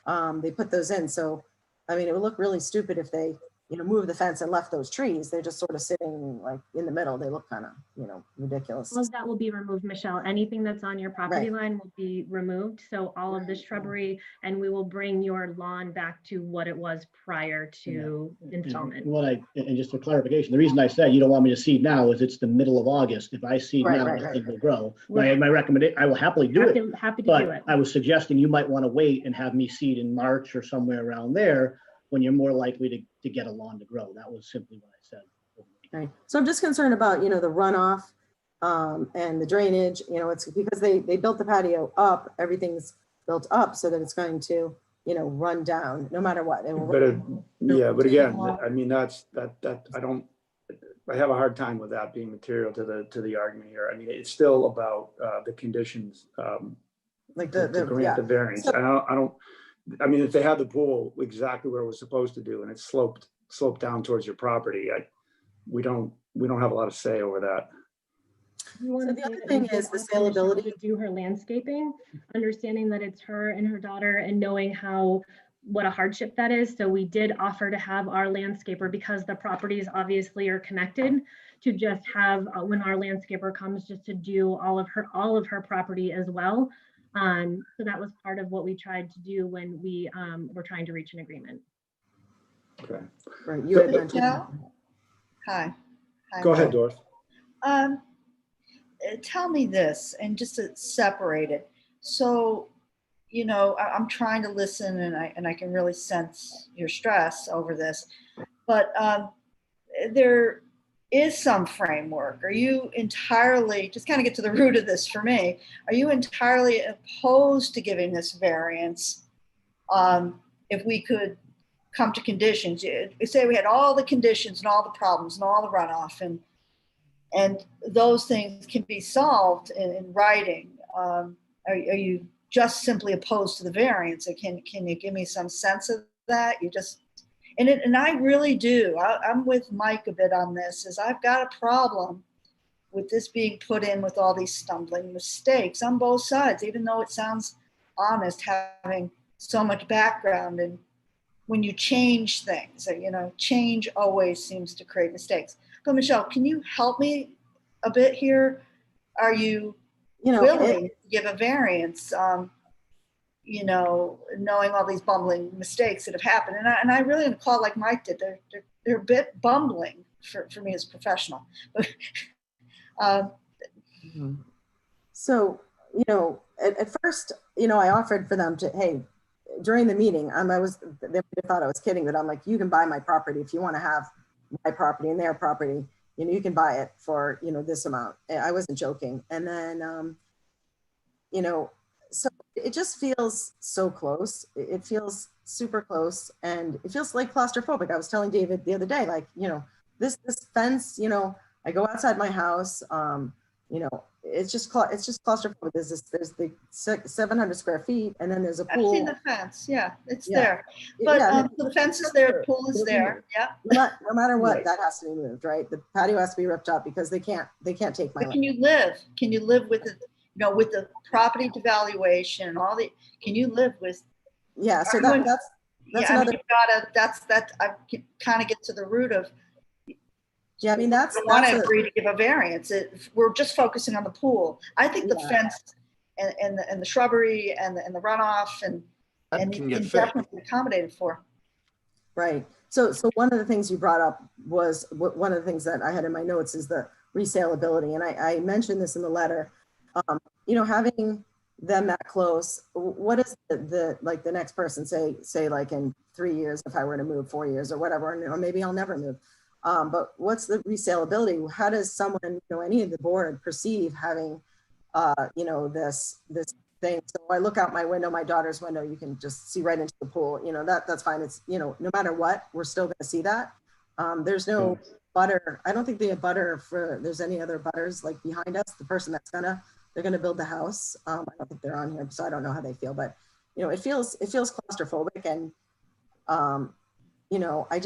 They put those in. So, I mean, it would look really stupid if they, you know, moved the fence and left those trees. They're just sort of sitting like in the middle. They look kind of, you know, ridiculous. All of that will be removed, Michelle. Anything that's on your property line will be removed. So all of the shrubbery, and we will bring your lawn back to what it was prior to installment. And just for clarification, the reason I said you don't want me to seed now is it's the middle of August. If I seed now, I think will grow. My recommendation, I will happily do it. Happy to do it. I was suggesting you might want to wait and have me seed in March or somewhere around there when you're more likely to get a lawn to grow. That was simply what I said. Right. So I'm just concerned about, you know, the runoff and the drainage, you know, it's because they built the patio up, everything's built up so that it's going to, you know, run down no matter what. But again, I mean, I have a hard time with that being material to the argument here. I mean, it's still about the conditions like to grant the variance. So, I mean, if they had the pool exactly where it was supposed to do and it's sloped down towards your property, we don't have a lot of say over that. So the other thing is the saleability to do her landscaping, understanding that it's her and her daughter and knowing what a hardship that is. So we did offer to have our landscaper, because the properties obviously are connected, to just have when our landscaper comes, just to do all of her property as well. So that was part of what we tried to do when we were trying to reach an agreement. Okay. Right. You had mentioned. Hi. Go ahead, Dorothy. Tell me this, and just to separate it. So, you know, I'm trying to listen, and I can really sense your stress over this, but there is some framework. Are you entirely, just kind of get to the root of this for me, are you entirely opposed to giving this variance if we could come to conditions? Say we had all the conditions and all the problems and all the runoff, and those things can be solved in writing. Are you just simply opposed to the variance? Or can you give me some sense of that? You just, and I really do. I'm with Mike a bit on this, is I've got a problem with this being put in with all these stumbling mistakes on both sides, even though it sounds honest having so much background. And when you change things, you know, change always seems to create mistakes. But Michelle, can you help me a bit here? Are you willing to give a variance, you know, knowing all these bumbling mistakes that have happened? And I really want to call like Mike did. They're a bit bumbling for me as a professional. So, you know, at first, you know, I offered for them to, hey, during the meeting, they thought I was kidding, but I'm like, you can buy my property if you want to have my property and their property, you know, you can buy it for, you know, this amount. I wasn't joking. And then, you know, so it just feels so close. It feels super close, and it feels like claustrophobic. I was telling David the other day, like, you know, this fence, you know, I go outside my house, you know, it's just claustrophobic. There's the 700 square feet, and then there's a pool. I've seen the fence. Yeah, it's there. But the fence is there, the pool is there. Yeah. No matter what, that has to be moved, right? The patio has to be ripped up because they can't take my land. Can you live with it? You know, with the property devaluation and all the, can you live with? Yeah. So that's yeah, another. I mean, I kind of get to the root of. Yeah, I mean, I want to agree to give a variance. We're just focusing on the pool. I think the fence and the shrubbery and the runoff and can get definitely accommodated for. Right. So one of the things you brought up was one of the things that I had in my notes is the resaleability, and I mentioned this in the letter. You know, having them that close, what is the next person say like in 3 years if I were to move, 4 years or whatever, or maybe I'll never move. But what's the resaleability? How does someone, you know, any of the board perceive having you know, this thing. So I look out my window, my daughter's window, you can just see right into the pool, you know, that's fine. It's, you know, no matter what, we're still gonna see that. There's no butter. I don't think they have butter for, there's any other butters like behind us, the person that's they're gonna build the house. I don't think they're on here, so I don't know how they feel, but you know, it feels claustrophobic, and you know, I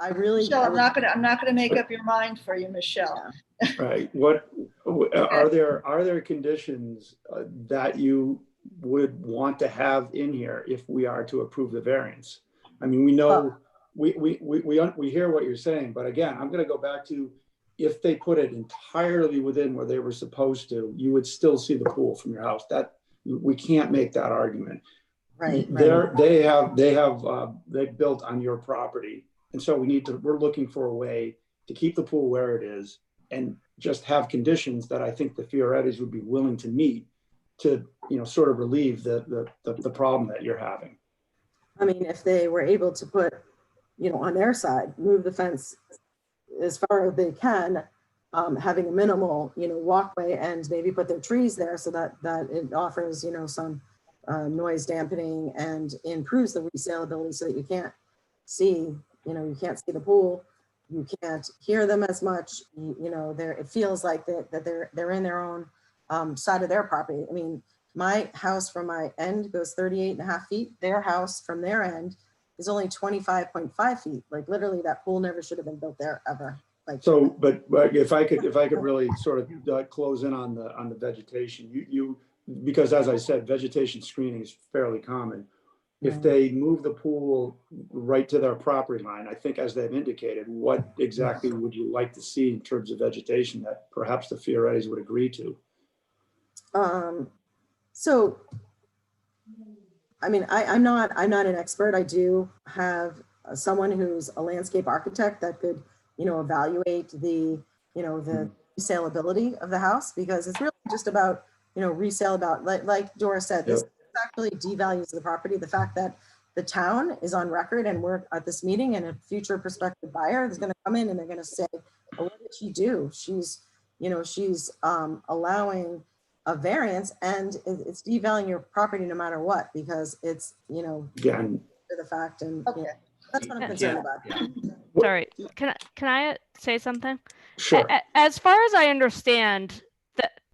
really. Michelle, I'm not gonna make up your mind for you, Michelle. Right. What are there conditions that you would want to have in here if we are to approve the variance? I mean, we know we hear what you're saying, but again, I'm going to go back to, if they put it entirely within where they were supposed to, you would still see the pool from your house. That we can't make that argument. Right. They built on your property, and so we're looking for a way to keep the pool where it is and just have conditions that I think the Fiorettis would be willing to meet to, you know, sort of relieve the problem that you're having. I mean, if they were able to put, you know, on their side, move the fence as far as they can, having a minimal, you know, walkway, and maybe put their trees there so that it offers, you know, some noise dampening and improves the resaleability so that you can't see, you know, you can't see the pool, you can't hear them as much, you know, it feels like that they're in their own side of their property. I mean, my house from my end goes 38.5 feet. Their house from their end is only 25.5 feet. Like literally that pool never should have been built there ever. Like, so, but if I could really sort of close in on the vegetation, you because as I said, vegetation screening is fairly common. If they move the pool right to their property line, I think as they've indicated, what exactly would you like to see in terms of vegetation that perhaps the Fiorettis would agree to? So, I mean, I'm not an expert. I do have someone who's a landscape architect that could, you know, evaluate the, you know, the resaleability of the house, because it's really just about, you know, resale, about like Dora said, this actually devalues the property. The fact that the town is on record and we're at this meeting, and a future prospective buyer is going to come in and they're going to say, oh, what did she do? She's, you know, she's allowing a variance, and it's devaluing your property no matter what, because it's, you know, the fact, and you know, that's what I'm concerned about. Sorry, can I say something? Sure. As far as I understand,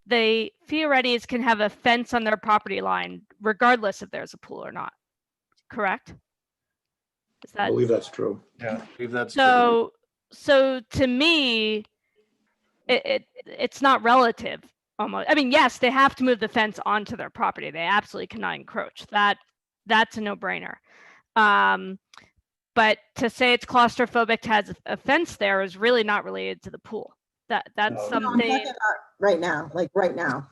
the Fiorettis can have a fence on their property line regardless if there's a pool or not. Correct? I believe that's true. Yeah, I believe that's true. So to me, it's not relative. Almost. I mean, yes, they have to move the fence onto their property. They absolutely cannot encroach. That's a no-brainer. But to say it's claustrophobic to have a fence there is really not related to the pool. That's something. Right now, like right now.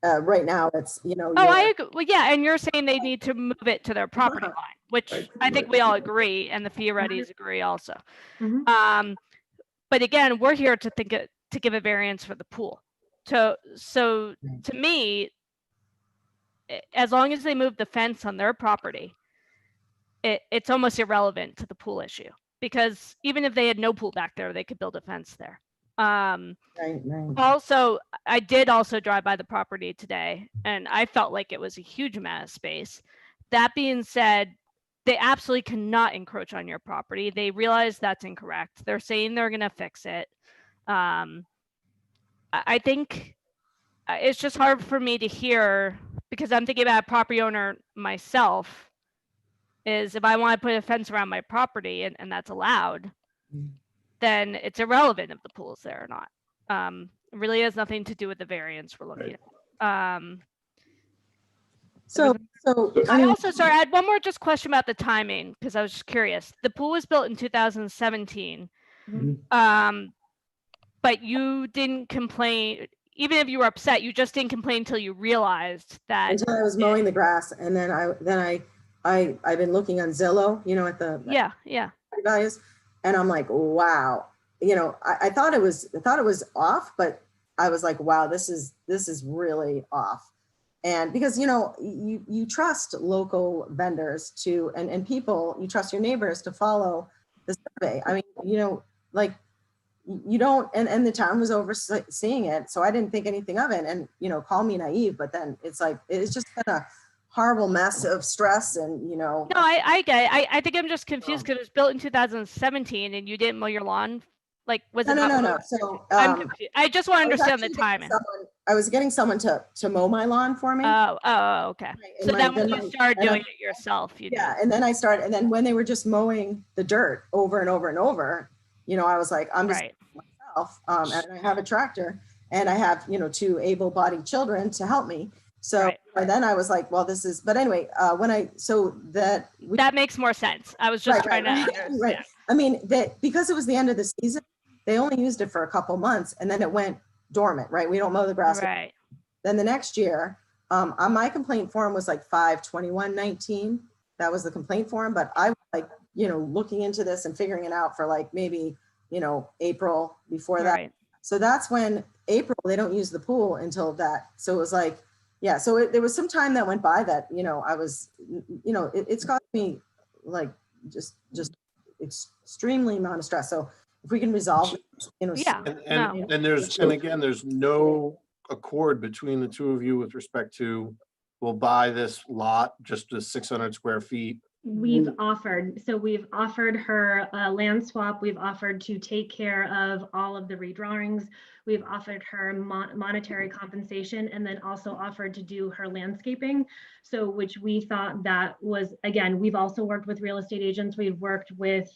Right now, it's, you know. Oh, I agree. Well, yeah, and you're saying they need to move it to their property line, which I think we all agree, and the Fiorettis agree also. But again, we're here to give a variance for the pool. So to me, as long as they move the fence on their property, it's almost irrelevant to the pool issue, because even if they had no pool back there, they could build a fence there. Also, I did also drive by the property today, and I felt like it was a huge amount of space. That being said, they absolutely cannot encroach on your property. They realize that's incorrect. They're saying they're going to fix it. I think it's just hard for me to hear, because I'm thinking about a property owner myself, is if I want to put a fence around my property and that's allowed, then it's irrelevant if the pool is there or not. It really has nothing to do with the variance we're looking at. I also, sorry, I had one more just question about the timing, because I was just curious. The pool was built in 2017. But you didn't complain, even if you were upset, you just didn't complain until you realized that. Until I was mowing the grass, and then I've been looking on Zillow, you know, at the values, and I'm like, wow, you know, I thought it was off, but I was like, wow, this is really off. And because, you know, you trust local vendors to, and people, you trust your neighbors to follow the survey. I mean, you know, like you don't, and the town was overseeing it. So I didn't think anything of it, and, you know, call me naive, but then it's like, it's just been a horrible mess of stress and, you know. No, I get it. I think I'm just confused because it was built in 2017 and you didn't mow your lawn. Like, was it No. not? So I'm confused. I just want to I was understand the actually getting timing. I was getting someone to mow my lawn for me. Oh, okay. And So then then when you started doing it yourself, you yeah, and then I started, and then when they were just mowing the dirt over and over and over, you know, I was like, I'm just right. myself, and I have a tractor, and I have, you know, 2 able-bodied children to help me. So and then I was like, well, this is, but anyway, that makes more sense. I was just trying to understand. Right. I mean, because it was the end of the season, they only used it for a couple months, and then it went dormant, right? We don't mow the grass. Right. Then the next year, on my complaint form was like 5/21/19. That was the complaint form, but I was like, you know, looking into this and figuring it out for like maybe, you know, April before that. Right. So that's when April, they don't use the pool until that. So it was like, yeah, so there was some time that went by that, you know, I was, you know, it's got me like just extremely amount of stress. So if we can resolve, you know, yeah, and again, there's no accord between the two of you with respect to, we'll buy this lot, just the 600 square feet. We've offered her a land swap. We've offered to take care of all of the redrawings. We've offered her monetary compensation, and then also offered to do her landscaping. So, which we thought that was, again, we've also worked with real estate agents. We've worked with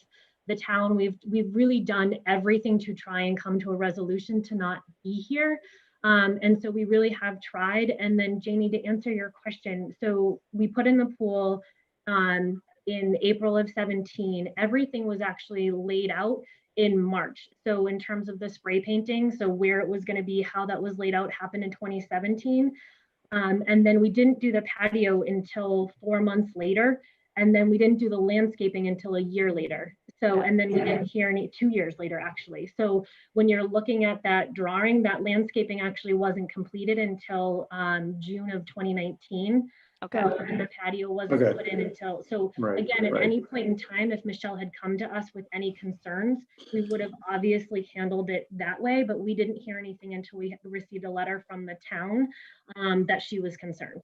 the town. We've really done everything to try and come to a resolution to not be here. And so we really have tried. And then Janie, to answer your question, so we put in the pool in April of 17. Everything was actually laid out in March. So in terms of the spray painting, so where it was going to be, how that was laid out happened in 2017. And then we didn't do the patio until 4 months later. And then we didn't do the landscaping until a year later. So, and then we didn't hear any 2 years later, actually. So when you're looking at that drawing, that landscaping actually wasn't completed until June of 2019. Okay. So, and the patio wasn't put in until, so again, at any point in time, if Michelle had come to us with any concerns, we would have obviously handled it that way, but we didn't hear anything until we received a letter from the town that she was concerned.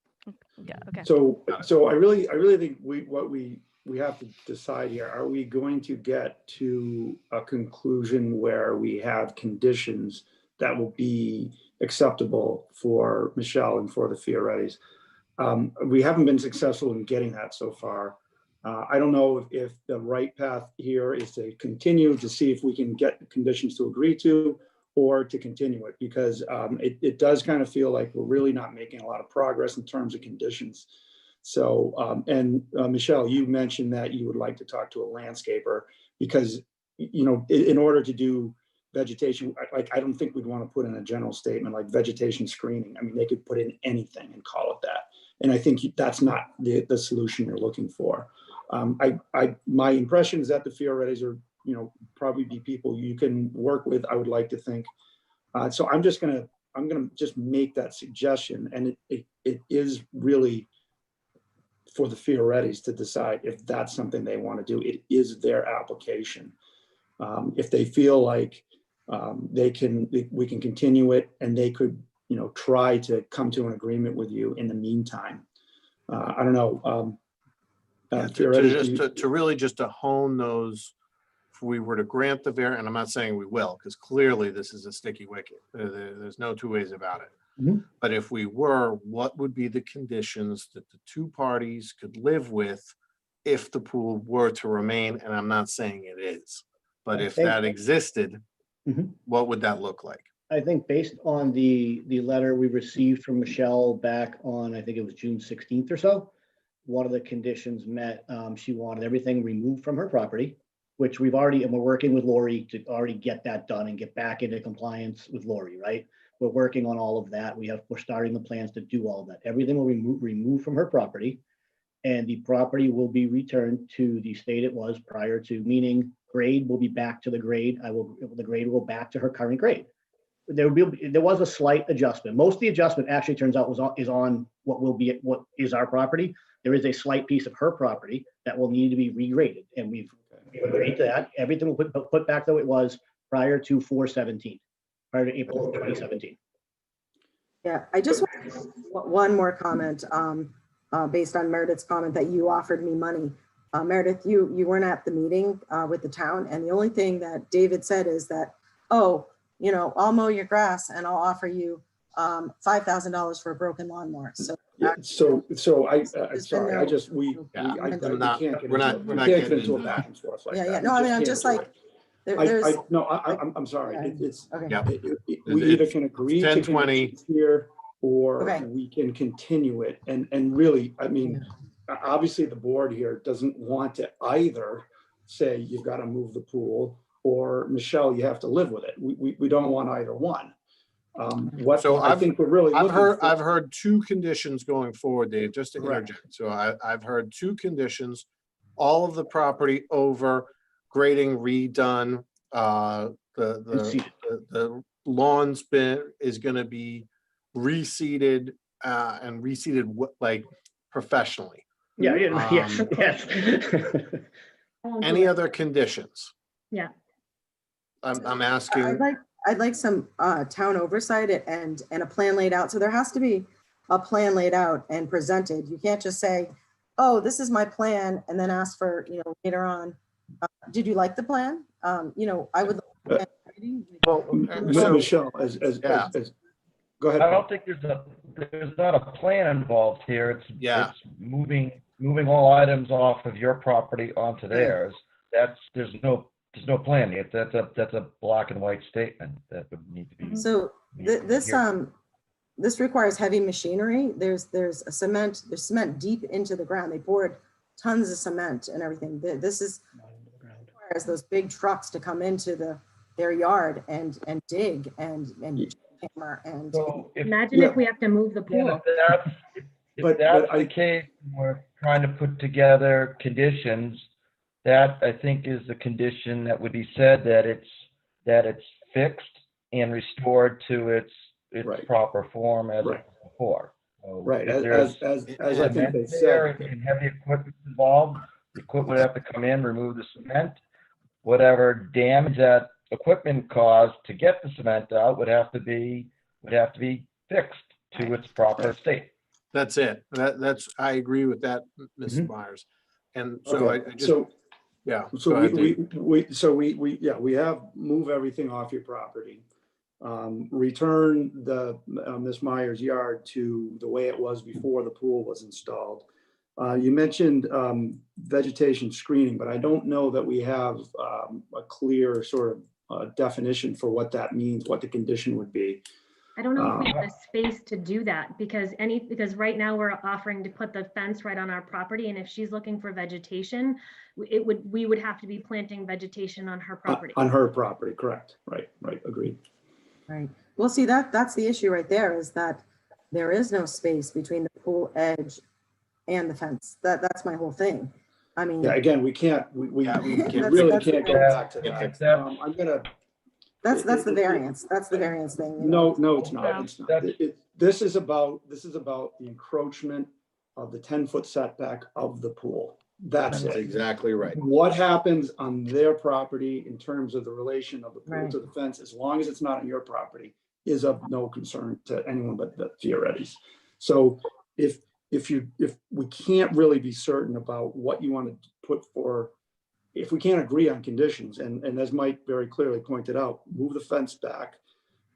Yeah, okay. So I really think what we have to decide here, are we going to get to a conclusion where we have conditions that will be acceptable for Michelle and for the Fiorettis? We haven't been successful in getting that so far. I don't know if the right path here is to continue to see if we can get the conditions to agree to, or to continue it, because it does kind of feel like we're really not making a lot of progress in terms of conditions. So, Michelle, you mentioned that you would like to talk to a landscaper because, you know, in order to do vegetation, like, I don't think we'd want to put in a general statement like vegetation screening. I mean, they could put in anything and call it that. And I think that's not the solution you're looking for. My impression is that the Fiorettis are, you know, probably be people you can work with, I would like to think. So I'm gonna just make that suggestion, and it is really for the Fiorettis to decide if that's something they want to do. It is their application. If they feel like we can continue it, and they could, you know, try to come to an agreement with you in the meantime. I don't know. To really just to hone those, if we were to grant the variance, and I'm not saying we will, because clearly this is a sticky wicket. There's no two ways about it. Mm-hmm. But if we were, what would be the conditions that the two parties could live with if the pool were to remain? And I'm not saying it is, but if that existed, what would that look like? I think based on the letter we received from Michelle back on, I think it was June 16th or so, one of the conditions met, she wanted everything removed from her property, which we've already, and we're working with Lori to already get that done and get back into compliance with Lori, right? We're working on all of that. We're starting the plans to do all of that. Everything will be removed from her property, and the property will be returned to the state it was prior to, meaning grade will be back to the grade. The grade will go back to her current grade. There was a slight adjustment. Most of the adjustment actually turns out is on what is our property. There is a slight piece of her property that will need to be regraded, and we've agreed to that. Everything will put back though it was prior to 4/17, prior to April 2017. Yeah, I just want one more comment based on Meredith's comment that you offered me money. Meredith, you weren't at the meeting with the town, and the only thing that David said is that, oh, you know, I'll mow your grass and I'll offer you $5,000 for a broken lawnmower. So yeah, so I'm sorry, I just, we can't get into a back and forth like that. Yeah, no, I mean, I'm just like, there's. No, I'm sorry. It's, Okay. we either can agree to 10:20 here or Okay. we can continue it. And really, I mean, obviously the board here doesn't want to either say you've got to move the pool or Michelle, you have to live with it. We don't want either one. So I think we're really I've heard two conditions going forward, Dave, just to Correct. interject. So I've heard two conditions, all of the property over grading redone, the lawn's is going to be reseeded and reseeded like professionally. Yeah, yes. Any other conditions? Yeah. I'm asking. I'd like some town oversight and a plan laid out. So there has to be a plan laid out and presented. You can't just say, oh, this is my plan, and then ask for, you know, later on, did you like the plan? You know, I would. Michelle, as go ahead. I don't think there's not a plan involved here. It's moving all items off of your property onto theirs. There's no plan yet. That's a black and white statement that would need to be. So this requires heavy machinery. There's cement deep into the ground. They poured tons of cement and everything. This requires those big trucks to come into their yard and dig and hammer and. So Imagine if we have to move the pool. If that's the case, we're trying to put together conditions. That I think is the condition that would be said, that it's fixed and restored to its proper form as it was before. So right, if as I think they said, and heavy equipment involved, the equipment would have to come in, remove the cement. Whatever damage that equipment caused to get the cement out would have to be fixed to its proper state. That's it. I agree with that, Ms. Myers. And so okay. I just. Yeah. So we have move everything off your property, return the Ms. Myers' yard to the way it was before the pool was installed. You mentioned vegetation screening, but I don't know that we have a clear sort of definition for what that means, what the condition would be. I don't know if we have the space to do that because right now we're offering to put the fence right on our property, and if she's looking for vegetation, we would have to be planting vegetation on her property. On her property, correct? Right, agreed. Right. Well, see, that's the issue right there, is that there is no space between the pool edge and the fence. That's my whole thing. I mean, yeah. Again, we really can't go back to that. I'm gonna. That's the variance. That's the variance thing. No, it's not. It's not. This is about the encroachment of the 10-foot setback of the pool. That's it. Exactly right. What happens on their property in terms of the relation of the pool to the fence, as long as it's not on your property, is of no concern to anyone but the Fiorettis. So if we can't really be certain about what you want to put for, if we can't agree on conditions, and as Mike very clearly pointed out, move the fence back,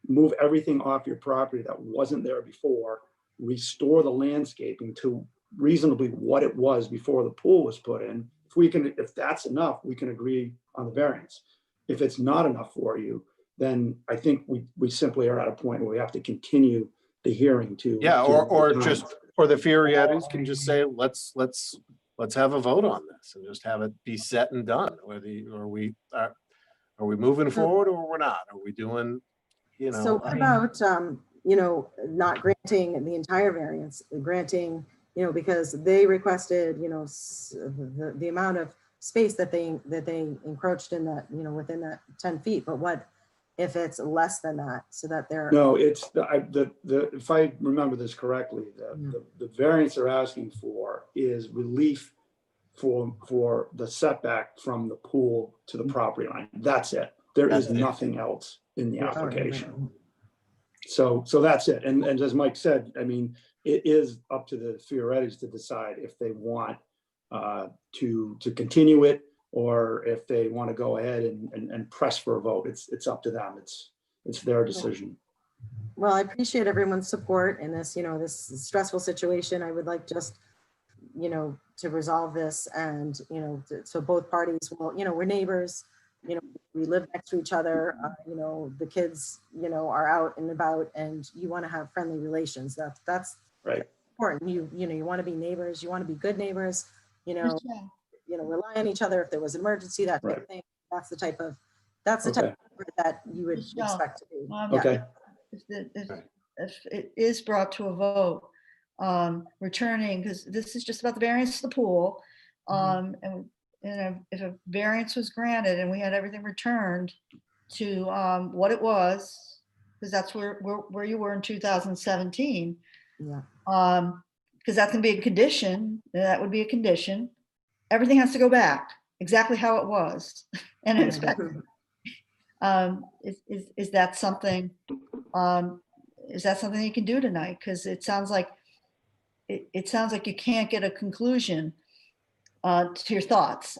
move everything off your property that wasn't there before, restore the landscaping to reasonably what it was before the pool was put in. If that's enough, we can agree on the variance. If it's not enough for you, then I think we simply are at a point where we have to continue the hearing to. Yeah, or the Fiorettis can just say, let's have a vote on this and just have it be set and done. Are we moving forward or we're not? Are we doing, So what about, not granting the entire variance, granting, because they requested, the amount of space that they encroached in that, within that 10 feet, but what if it's less than that, so that they're. No, it's if I remember this correctly, the variance they're asking for is relief for the setback from the pool to the property line. That's it. There is That's it. nothing else in the All right, application. So that's it. And as Mike said, I mean, it is up to the Fiorettis to decide if they want to continue it, or if they want to go ahead and press for a vote. It's up to them. It's their decision. Well, I appreciate everyone's support in this, this stressful situation. I would like just, to resolve this and, so both parties will, we're neighbors, we live next to each other, the kids, are out and about, and you want to have friendly relations. That's right. Important. You want to be neighbors, you want to be good neighbors, rely on each other if there was an emergency, that type of thing. That's the type of support that you would expect to be. Okay. If it is brought to a vote, returning, because this is just about the variance to the pool, and if a variance was granted and we had everything returned to what it was, because that's where you were in 2017. Yeah. Because that can be a condition. That would be a condition. Everything has to go back exactly how it was and inspected. Is that something? Is that something you can do tonight? Because it sounds like you can't get a conclusion to your thoughts.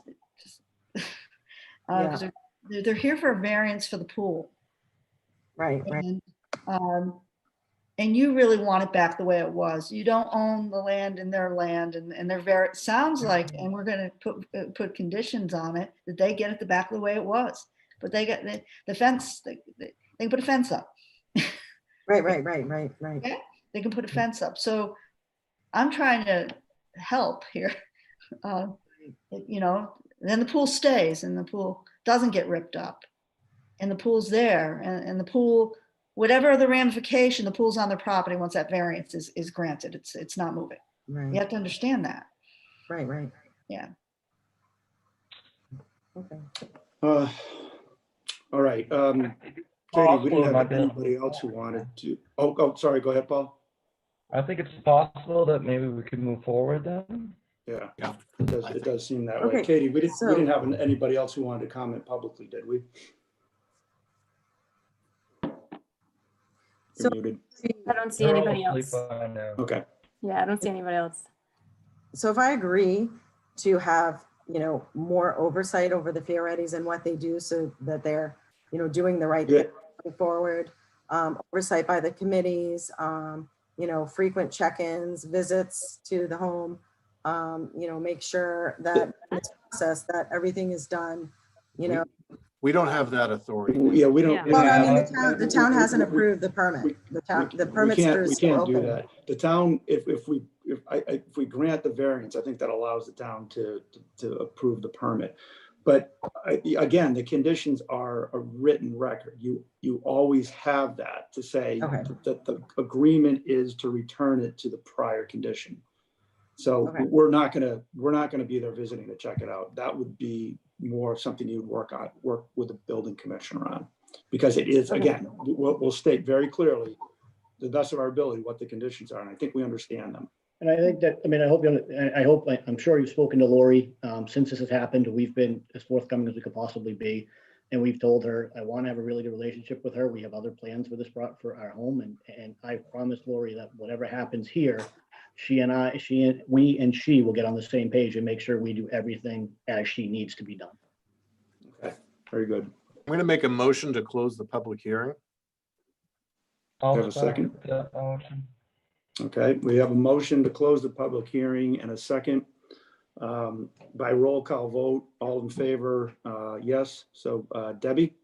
They're here for a variance for the pool, right? And you really want it back the way it was. You don't own the land in their land, and they're very. It sounds like, and we're going to put conditions on it that they get it the back the way it was. But they got the fence. They can put a fence up. Right. Yeah, they can put a fence up. So I'm trying to help here. Then the pool stays and the pool doesn't get ripped up, and the pool's there, and the pool, whatever the ramification, the pool's on their property once that variance is granted. It's not moving. Right. You have to understand that. Right. Yeah. Okay. All right. Katie, we didn't have anybody else who wanted to. Oh, sorry. Go ahead, Paul. I think it's possible that maybe we could move forward then. Yeah. It does seem that way. Okay, Katie, we didn't have anybody else who wanted to comment publicly, did we? You're muted. I don't see anybody else. Okay. Yeah, I don't see anybody else. So if I agree to have, more oversight over the Fiorettis and what they do so that they're, doing the right thing going forward, oversight by the committees, frequent check-ins, visits to the home, make sure that in this process that everything is done, We don't have that authority. Yeah, we don't. Well, I mean, the town hasn't approved the permit. The permit's we can't do that. The town, if we grant the variance, I think that allows the town to approve the permit. But again, the conditions are a written record. You always have that to say that the agreement is to return it to the prior condition. So we're not gonna be there visiting to check it out. That would be more something you'd work with the building commissioner on, because it is, again, we'll state very clearly, to the best of our ability, what the conditions are, and I think we understand them. And I think that, I'm sure you've spoken to Lori since this has happened. We've been as forthcoming as we could possibly be. And we've told her, I want to have a really good relationship with her. We have other plans for our home. And I promised Lori that whatever happens here, we and she will get on the same page and make sure we do everything as she needs to be done. Okay, very good. I'm going to make a motion to close the public hearing. Have a second? Okay, we have a motion to close the public hearing and a second. By roll call vote, all in favor, yes. So Debbie?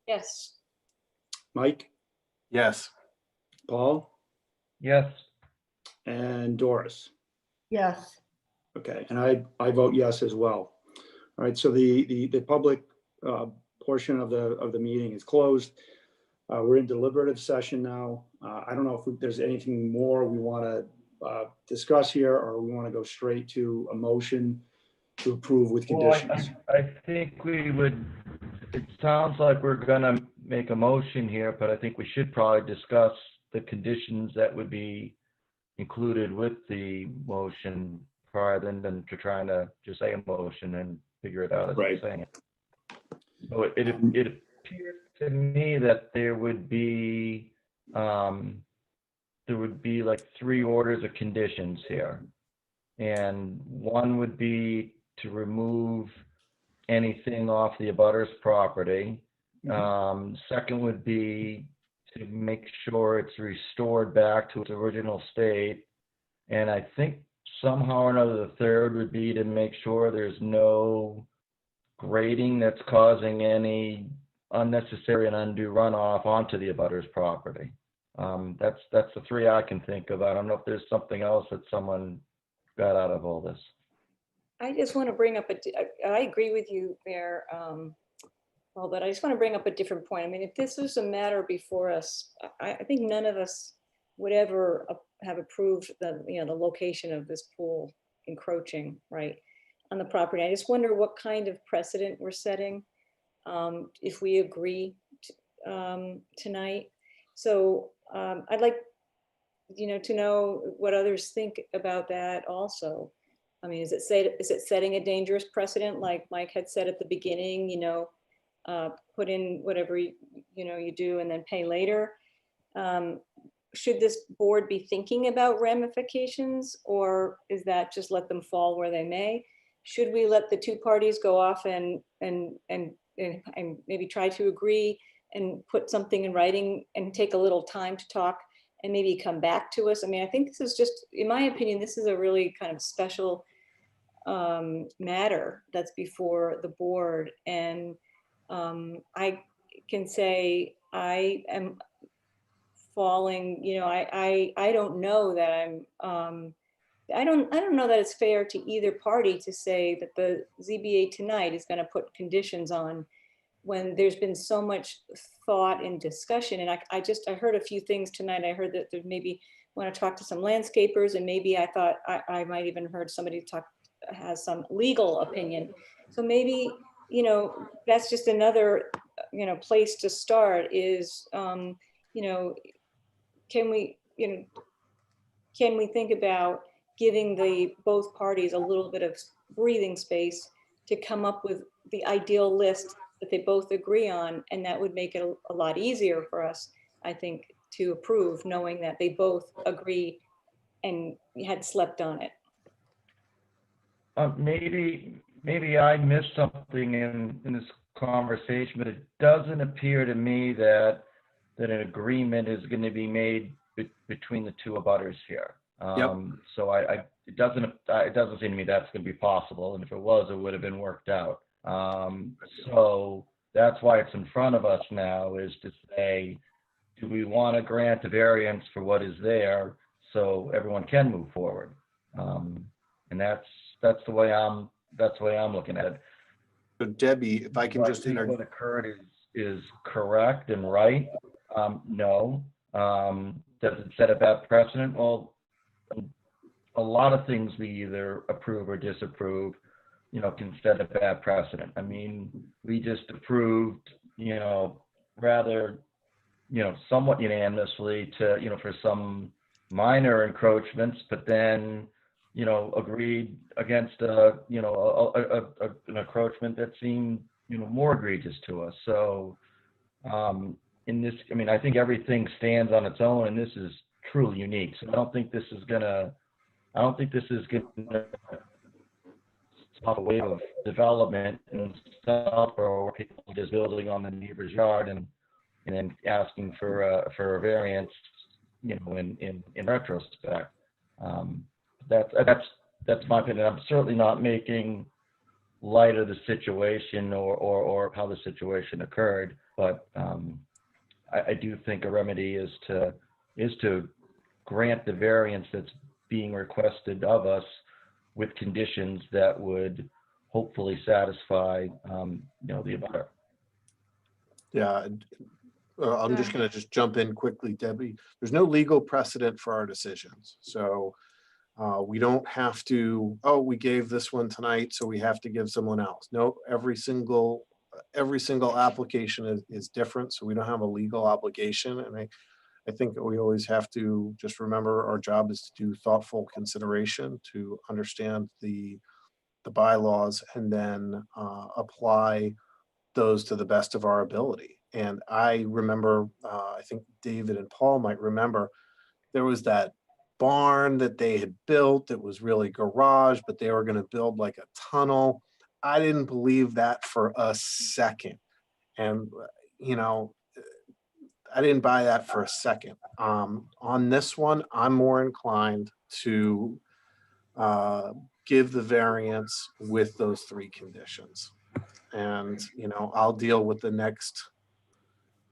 Yes. Mike? Yes. Paul? Yes. And Doris? Yes. Okay, and I vote yes as well. All right, so the public portion of the meeting is closed. We're in deliberative session now. I don't know if there's anything more we want to discuss here, or we want to go straight to a motion to approve with conditions. Well, I think we would, it sounds like we're gonna make a motion here, but I think we should probably discuss the conditions that would be included with the motion prior than to trying to just say a motion and figure it out as we're saying it. So appeared to me that there would be like 3 orders of conditions here. And one would be to remove anything off the abutters property. Second would be to make sure it's restored back to its original state. And I think somehow or another, the third would be to make sure there's no grading that's causing any unnecessary and undue runoff onto the abutters property. That's the 3 I can think of. I don't know if there's something else that someone got out of all this. I just want to bring up I agree with you there, well, but I just want to bring up a different point. I mean, if this was a matter before us, I think none of us would ever have approved the location of this pool encroaching right on the property. I just wonder what kind of precedent we're setting if we agree tonight. So I'd like to know what others think about that also. I mean, is it setting a dangerous precedent, like Mike had said at the beginning, put in whatever you do and then pay later? Should this board be thinking about ramifications, or is that just let them fall where they may? Should we let the 2 parties go off and maybe try to agree and put something in writing and take a little time to talk and maybe come back to us? I mean, I think this is just, in my opinion, this is a really kind of special matter that's before the board. And I can say I am falling, I don't know that I don't know that it's fair to either party to say that the ZBA tonight is going to put conditions on when there's been so much thought and discussion. And I heard a few things tonight. I heard that there maybe want to talk to some landscapers, and maybe I thought I might even heard somebody has some legal opinion. So maybe, that's just another, place to start is, can we think about giving both parties a little bit of breathing space to come up with the ideal list that they both agree on? And that would make it a lot easier for us, I think, to approve, knowing that they both agree and had slept on it. Maybe I missed something in this conversation, but it doesn't appear to me that an agreement is going to be made between the 2 abutters here. So it doesn't seem to me that's going to be possible. And if it was, it would have been worked out. So that's why it's in front of us now, is to say, do we want to grant a variance for what is there so everyone can move forward? And that's the way I'm looking at it. So Debbie, if I can just interject, what occurred is correct and right. No. Does it set a bad precedent? Well, a lot of things we either approve or disapprove, can set a bad precedent. I mean, we just approved, rather, somewhat unanimously to, for some minor encroachments, but then, agreed against an encroachment that seemed, more egregious to us. So in this, I mean, I think everything stands on its own, and this is truly unique. So I don't think this is gonna stop a wave of development in Southborough, where people are just building on the neighbor's yard and then asking for a variance, in retrospect. That's my opinion. I'm certainly not making light of the situation or how the situation occurred, but I do think a remedy is to grant the variance that's being requested of us with conditions that would hopefully satisfy the abutter. Yeah, I'm just going to jump in quickly, Debbie. There's no legal precedent for our decisions. So we don't have to, we gave this one tonight, so we have to give someone else. No, every single application is different. So we don't have a legal obligation. And I think we always have to just remember our job is to do thoughtful consideration, to understand the bylaws, and then apply those to the best of our ability. And I remember, I think David and Paul might remember, there was that barn that they had built. It was really garage, but they were going to build like a tunnel. I didn't believe that for a second. And, you know, I didn't buy that for a second. On this one, I'm more inclined to give the variance with those 3 conditions. And, you know, I'll deal with the next,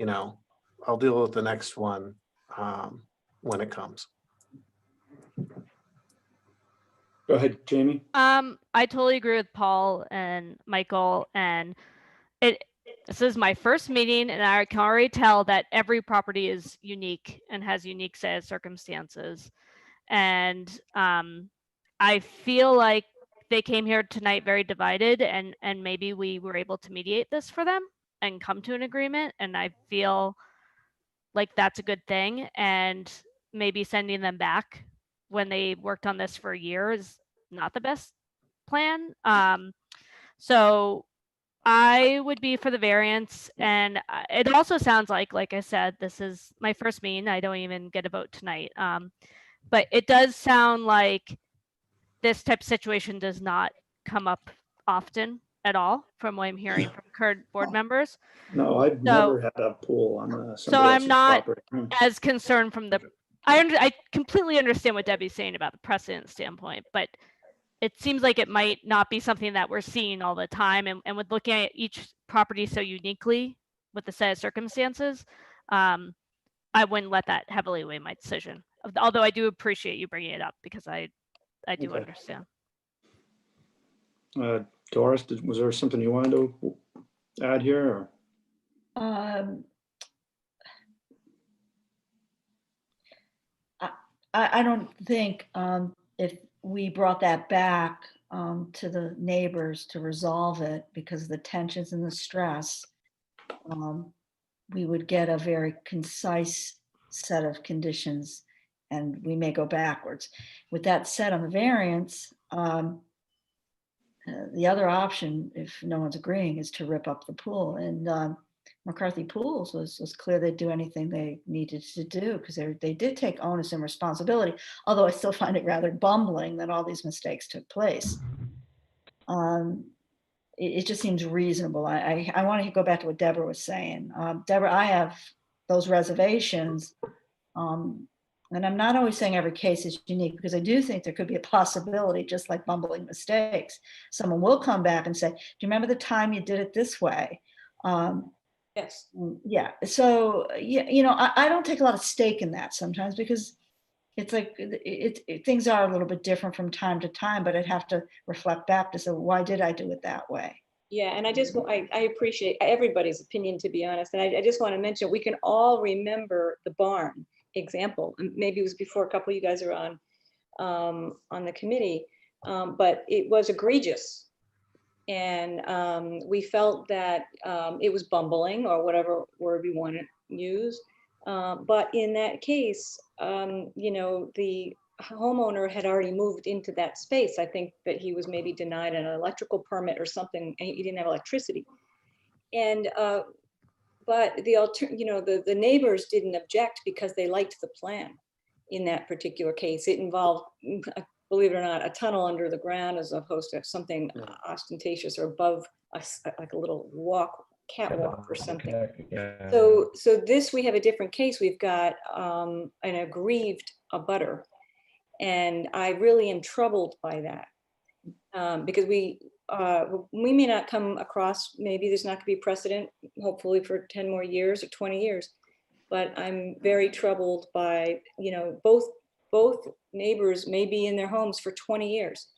I'll deal with the next one when it comes. Go ahead, Jamie. I totally agree with Paul and Michael, and this is my first meeting, and I can already tell that every property is unique and has unique set of circumstances. And I feel like they came here tonight very divided, and maybe we were able to mediate this for them and come to an agreement. And I feel like that's a good thing. And maybe sending them back when they worked on this for a year is not the best plan. So I would be for the variance. And it also sounds like I said, this is my first meeting. I don't even get a vote tonight. But it does sound like this type of situation does not come up often at all from what I'm hearing from current board members. No, I've never had a pool on somebody So I'm else's not property. as concerned from the, I completely understand what Debbie's saying about the precedent standpoint, but it seems like it might not be something that we're seeing all the time. And with looking at each property so uniquely with the set of circumstances, I wouldn't let that heavily weigh my decision. Although I do appreciate you bringing it up because I do Okay. understand. Doris, was there something you wanted to add here? Or? I don't think if we brought that back to the neighbors to resolve it because of the tensions and the stress, we would get a very concise set of conditions and we may go backwards. With that said, on the variance, the other option, if no one's agreeing, is to rip up the pool. And McCarthy Pools was clear they'd do anything they needed to do because they did take onus and responsibility, although I still find it rather bumbling that all these mistakes took place. It just seems reasonable. I want to go back to what Deborah was saying. Deborah, I have those reservations. And I'm not always saying every case is unique because I do think there could be a possibility, just like bumbling mistakes. Someone will come back and say, do you remember the time you did it this way? Yes. Yeah. So, I don't take a lot of stake in that sometimes because it's like things are a little bit different from time to time, but I'd have to reflect back to say, why did I do it that way? Yeah, and I appreciate everybody's opinion, to be honest. And I just want to mention, we can all remember the barn example. Maybe it was before a couple of you guys are on the committee, but it was egregious. And we felt that it was bumbling, or whatever word we want to use. But in that case, the homeowner had already moved into that space. I think that he was maybe denied an electrical permit or something, and he didn't have electricity. And but the neighbors didn't object because they liked the plan. In that particular case, it involved, believe it or not, a tunnel under the ground as opposed to something ostentatious or above us, like a little catwalk or something. Yeah. So this, we have a different case. We've got an aggrieved abutter, and I really am troubled by that because we may not come across, maybe there's not going to be precedent, hopefully for 10 more years or 20 years, but I'm very troubled by, both neighbors may be in their homes for 20 years.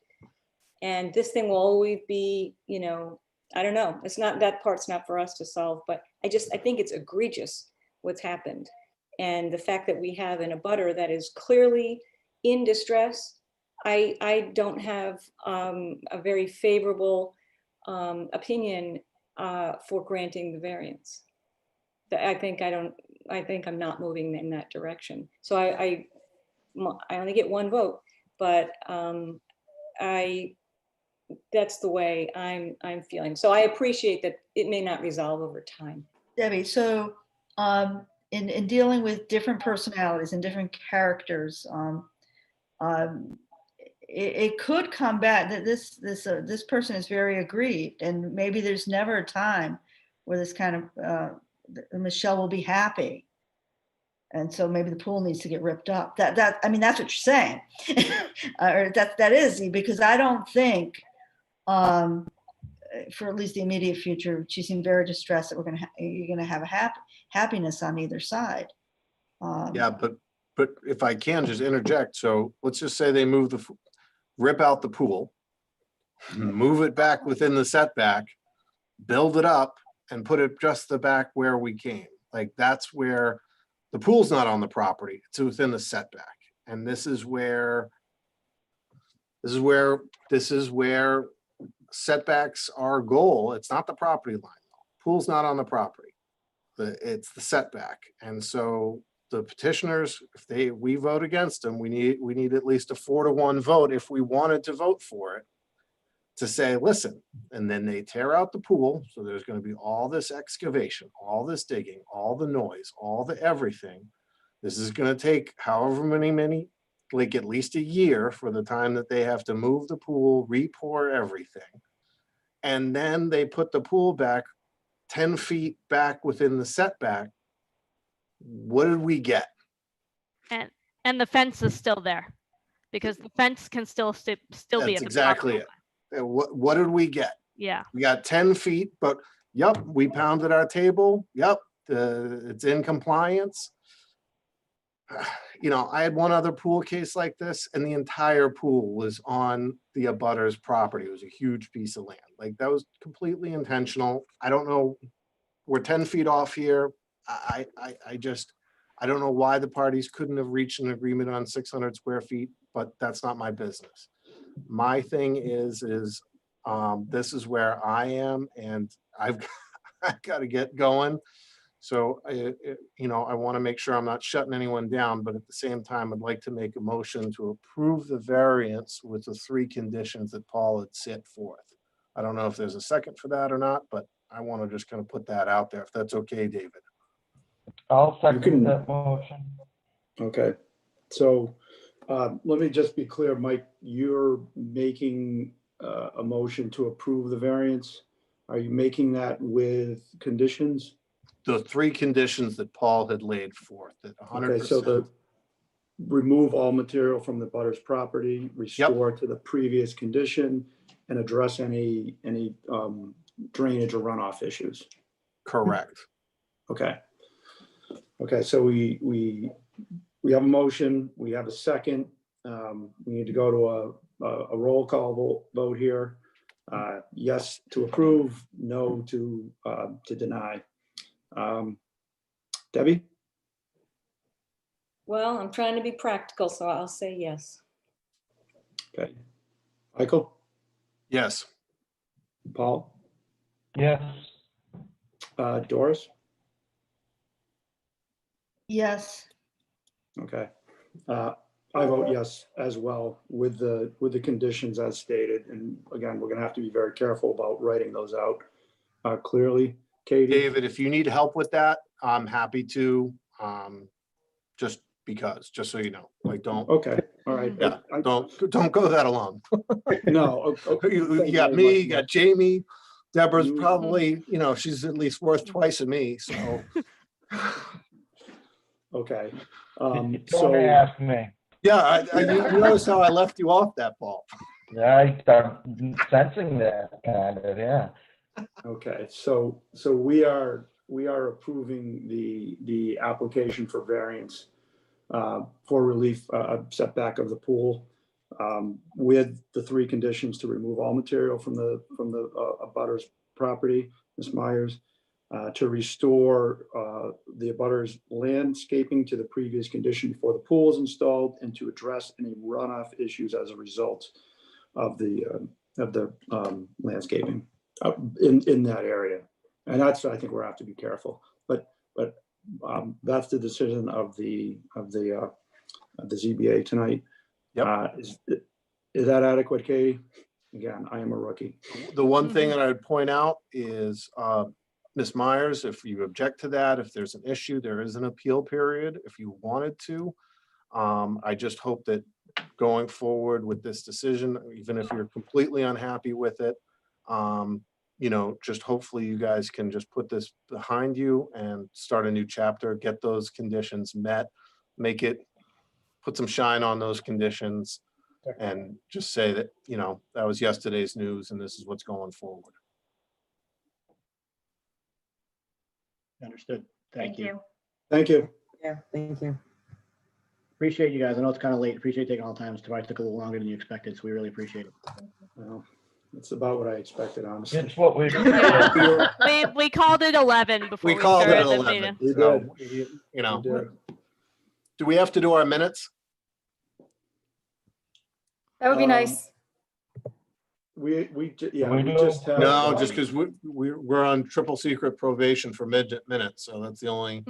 And this thing will always be, I don't know, it's not, that part's not for us to solve, but I think it's egregious what's happened. And the fact that we have an abutter that is clearly in distress, I don't have a very favorable opinion for granting the variance. I think I'm not moving in that direction. So I only get one vote, but I that's the way I'm feeling. So I appreciate that it may not resolve over time. Debbie, so in dealing with different personalities and different characters, it could come back that this person is very aggrieved, and maybe there's never a time where this kind of Michelle will be happy, and so maybe the pool needs to get ripped up. I mean, that's what you're saying, or that is, because I don't think for at least the immediate future, she seemed very distressed that you're gonna have a happiness on either side. Yeah, but if I can just interject, so let's just say they rip out the pool, move it back within the setback, build it up, and put it just the back where we came. Like, that's where the pool's not on the property, it's within the setback. And this is where setbacks are goal. It's not the property line though. Pool's not on the property. It's the setback. And so the petitioners, if we vote against them, we need at least a 4-to-1 vote if we wanted to vote for it, to say, listen, and then they tear out the pool. So there's going to be all this excavation, all this digging, all the noise, all the everything. This is going to take however many, like at least a year for the time that they have to move the pool, re-pour everything. And then they put the pool back 10 feet back within the setback. What did we get? And the fence is still there, because the fence can still be at the exactly property it. What did we get? Yeah. We got 10 feet, but yep, we pounded our table. Yep, it's in compliance. You know, I had one other pool case like this, and the entire pool was on the abutter's property. It was a huge piece of land. Like, that was completely intentional. I don't know. We're 10 feet off here. I don't know why the parties couldn't have reached an agreement on 600 square feet, but that's not my business. My thing is this is where I am, and I've got to get going. So, you know, I want to make sure I'm not shutting anyone down, but at the same time, I'd like to make a motion to approve the variance with the 3 conditions that Paul had set forth. I don't know if there's a second for that or not, but I want to just kind of put that out there, if that's okay, David. I'll second that motion. Okay, so let me just be clear, Mike, you're making a motion to approve the variance. Are you making that with conditions? The 3 conditions that Paul had laid forth, that 100%. Okay, so remove all material from the butter's property, restore to the previous condition, and address any drainage or runoff issues. Correct. Okay. Okay, so we have a motion, we have a second. We need to go to a roll call vote here. Yes to approve, no to deny. Debbie? Well, I'm trying to be practical, so I'll say yes. Okay. Michael? Yes. Paul? Yes. Doris? Yes. Okay. I vote yes as well with the conditions as stated. And again, we're gonna have to be very careful about writing those out clearly. Katie? David, if you need help with that, I'm happy to, just so you know, like, don't. Okay, all right. Yeah, don't go that alone. No. You got me, you got Jamie. Deborah's probably, you know, she's at least worth twice of me, so. Okay. Don't ask me. Yeah, you notice how I left you off that, Paul. Yeah, I'm sensing that kind of, yeah. Okay, so we are approving the application for variance for relief setback of the pool with the 3 conditions to remove all material from the abutter's property, Ms. Myers, to restore the abutter's landscaping to the previous condition before the pool is installed, and to address any runoff issues as a result of the landscaping in that area. And that's, I think we're have to be careful, but that's the decision of the ZBA tonight. Yep. Is that adequate, Katie? again, I am a rookie. The one thing that I would point out is, Ms. Myers, if you object to that, if there's an issue, there is an appeal period if you wanted to. I just hope that going forward with this decision, even if you're completely unhappy with it, you know, just hopefully you guys can just put this behind you and start a new chapter, get those conditions met, make it, put some shine on those conditions, and just say that, you know, that was yesterday's news and this is what's going forward. Understood. Thank you. Thank you. Yeah, thank you. Appreciate you guys. I know it's kind of late. Appreciate taking all the time. It probably took a little longer than you expected, so we really appreciate it. Well, it's about what I expected, honestly. It's what we. We called it 11 before We we called it started the 11. meeting. So, you know, do we have to do our minutes? That would be nice. We We just have. No, just because we're on triple secret probation for minutes, so that's the only.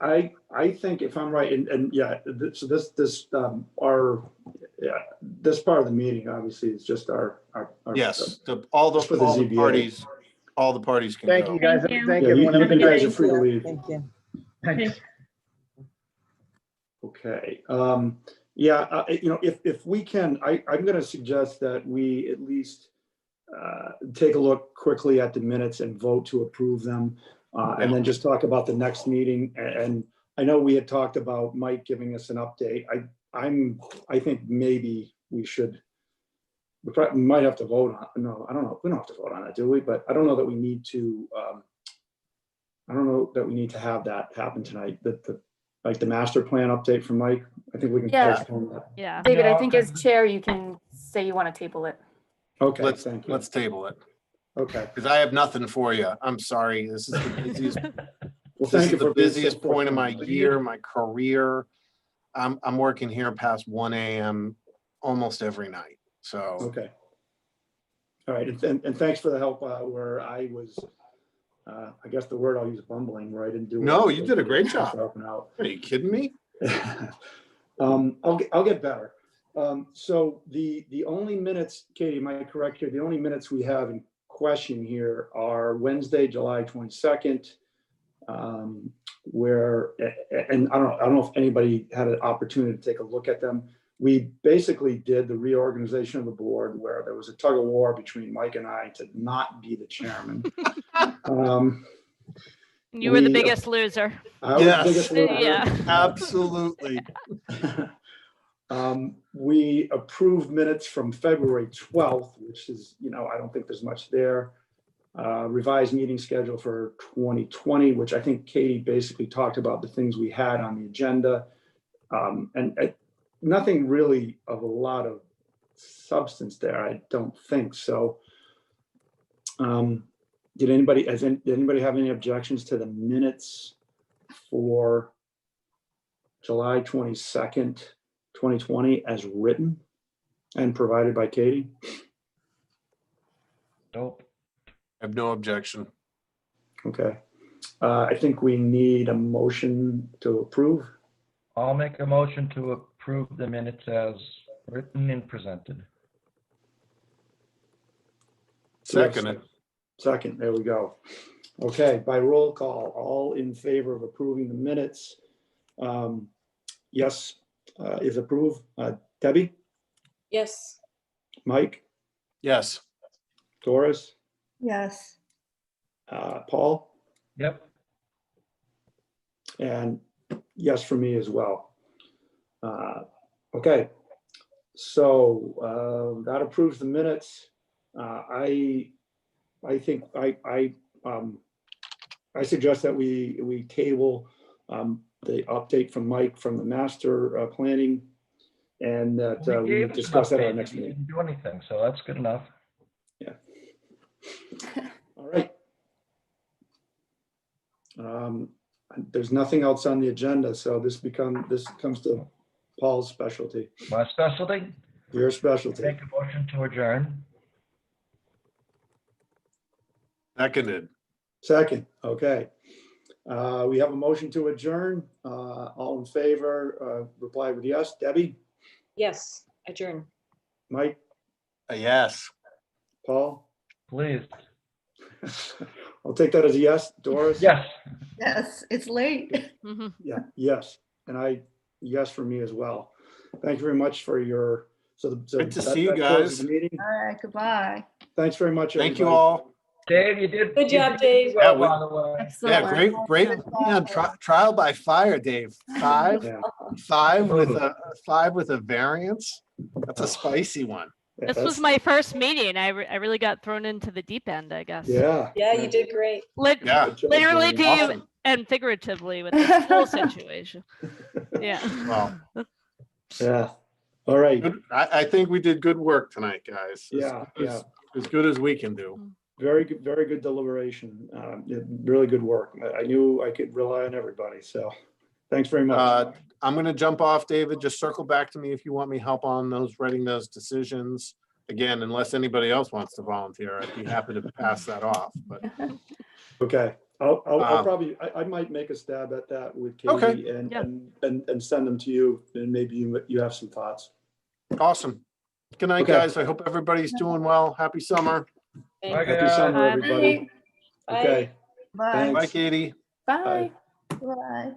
I think if I'm right, and yeah, so this this part of the meeting obviously is just our Yes, all the ZBA. parties, all the parties can Thank go. you guys. Thank you. Thank Yeah, you everyone. Have a good you guys day. are free to leave. Thank you. Thanks. Okay. Yeah, you know, if we can, I'm going to suggest that we at least take a look quickly at the minutes and vote to approve them, and then just talk about the next meeting. And I know we had talked about Mike giving us an update. I think maybe we should. We probably might have to vote on. No, I don't know. We don't have to vote on it, do we? But I don't know that we need to. I don't know that we need to have that happen tonight. Like the master plan update from Mike. I think we can postpone that. Yeah. David, I think as chair, you can say you want to table it. Okay, Thank you. Let's table it. Okay. Because I have nothing for you. I'm sorry. This is the busiest. Well, thank you the for being so busiest point of my forthcoming. year, my career. I'm working here past 1 a.m. almost every night. So. Okay. All right, and thanks for the help where I was. I guess the word I'll use, bumbling, where I didn't do. No, you did a great job. Helping out. Are you kidding me? I'll get better. So the only minutes, Katie, am I correct here? The only minutes we have in question here are Wednesday, July 22nd, where, and I don't know if anybody had an opportunity to take a look at them. We basically did the reorganization of the board where there was a tug of war between Mike and I to not be the chairman. You were the biggest loser. I was the biggest loser. Yeah. Absolutely. We approved minutes from February 12th, which is, you know, I don't think there's much there. Revised meeting schedule for 2020, which I think Katie basically talked about the things we had on the agenda. And nothing really of a lot of substance there, I don't think so. Did anybody have any objections to the minutes for July 22nd, 2020 as written and provided by Katie? Nope. I have no objection. Okay. I think we need a motion to approve. I'll make a motion to approve the minutes as written and presented. Second. Second, there we go. Okay, by roll call, all in favor of approving the minutes. Yes, is approved. Debbie? Yes. Mike? Yes. Doris? Yes. Paul? Yep. And yes for me as well. Okay, so that approves the minutes. I think I suggest that we table the update from Mike from the master planning, and that we discuss at our next meeting. Didn't do anything, so that's good enough. Yeah. All right. There's nothing else on the agenda, so this comes to Paul's specialty. My specialty? Your specialty. Make a motion to adjourn. Seconded. Second, okay. We have a motion to adjourn. All in favor, reply with yes. Debbie? Yes, adjourn. Mike? Yes. Paul? Please. I'll take that as a yes. Doris? Yes. Yes, it's late. Yeah, yes. And yes for me as well. Thank you very much for your, Good to see you that closes guys. the meeting. All right, goodbye. Thanks very much, Thank you everybody. all. Dave, you did. Good job, Dave. Yeah, By the way. Excellent. great. Yeah, trial by fire, Dave. Five with a variance. That's a spicy one. This was my first meeting. I really got thrown into the deep end, I guess. Yeah. Yeah, you did great. Yeah. Literally Awesome. and figuratively with the whole situation. Yeah. Well, yeah. All right. I think we did good work tonight, guys. As good as we can do. Very good deliberation. Really good work. I knew I could rely on everybody. So thanks very much. I'm going to jump off, David. Just circle back to me if you want me help on writing those decisions. Again, unless anybody else wants to volunteer, I'd be happy to pass that off. But okay. I'll probably, I might make a stab at that with Katie and send them to you, and maybe you have some thoughts. Awesome. Good night, guys. I hope everybody's doing well. Happy summer. Happy summer, everybody. Bye. Okay. Bye. Thanks. Bye, Katie. Bye. Bye.